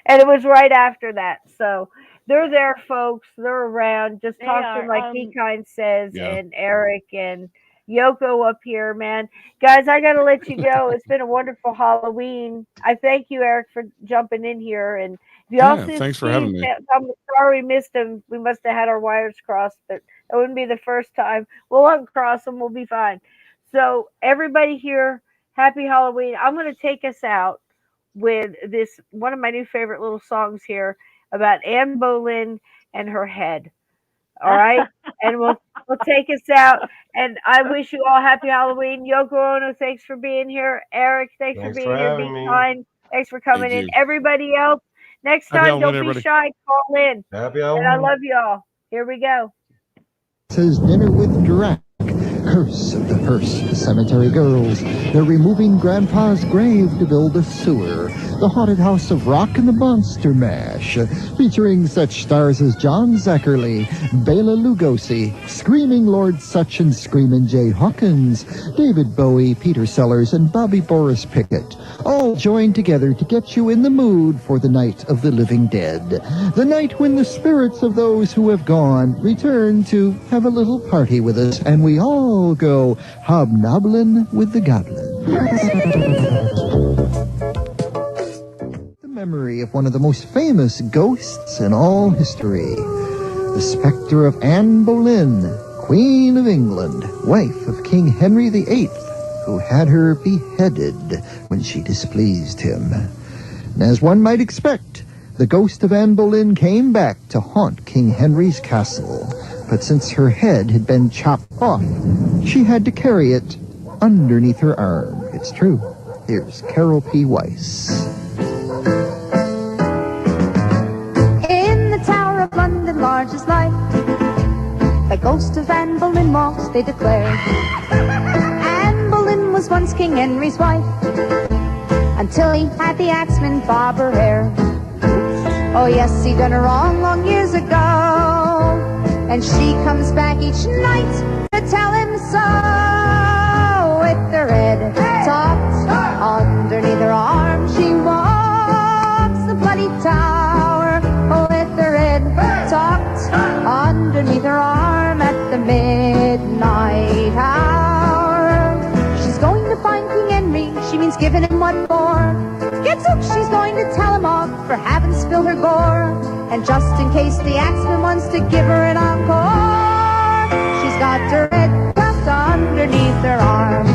And it was right after that. So they're there, folks. They're around. Just talk to them like Be Kind says, and Eric and Yoko up here, man. Guys, I got to let you go. It's been a wonderful Halloween. I thank you, Eric, for jumping in here. And if y'all see thanks for Steve, having me. I'm sorry we missed him. We must have had our wires crossed, but that wouldn't be the first time. We'll uncross them. We'll be fine. So everybody here, happy Halloween. I'm going to take us out with this one of my new favorite little songs here about Anne Boleyn and her head. All right, and we'll take us out. And I wish you all happy Halloween. Yoko Ono, thanks for being here. Eric, thanks for being here. Be kind. Thanks for coming in. Everybody else, next time, don't be shy. Call in. Happy Halloween. And I love you all. Here we go. Says Dinner with Drac. Curse of the Hearst Cemetery Girls. They're removing Grandpa's grave to build a sewer. The Haunted House of Rock and the Monster Mash. Featuring such stars as John Zachary, Bela Lugosi, Screaming Lord Sutch and Screamin' Jay Hawkins, David Bowie, Peter Sellers, and Bobby Boris Pickett. All joined together to get you in the mood for the Night of the Living Dead. The night when the spirits of those who have gone return to have a little party with us, and we all go hobnobbling with the goblins. The memory of one of the most famous ghosts in all history, the specter of Anne Boleyn, Queen of England, wife of King Henry VIII, who had her beheaded when she displeased him. And as one might expect, the ghost of Anne Boleyn came back to haunt King Henry's castle. But since her head had been chopped off, she had to carry it underneath her arm. It's true. Here's Carol P. Weiss. In the Tower of London, large as life, the ghost of Anne Boleyn walks, they declare. Anne Boleyn was once King Henry's wife, until he had the axeman bob her hair. Oh yes, he done her wrong long years ago, and she comes back each night to tell him so. With her head tucked underneath her arm, she walks the bloody tower. Oh, with her head tucked underneath her arm at the midnight hour. She's going to find King Henry, she means giving him what for. Gadzooks, she's going to tell him off for having spilled her gore. And just in case the axeman wants to give her an encore, she's got her head tucked underneath her arm.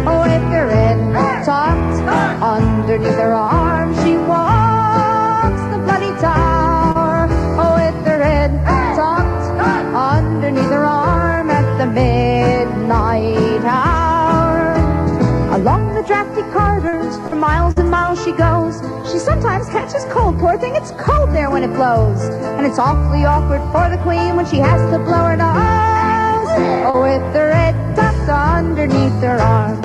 Oh, with her head tucked underneath her arm, she walks the bloody tower. Oh, with her head tucked underneath her arm at the midnight hour. Along the drafty corridors, for miles and miles she goes. She sometimes catches cold, poor thing, it's cold there when it blows. And it's awfully awkward for the queen when she has to blow her nose. Oh, with her head tucked underneath her arm.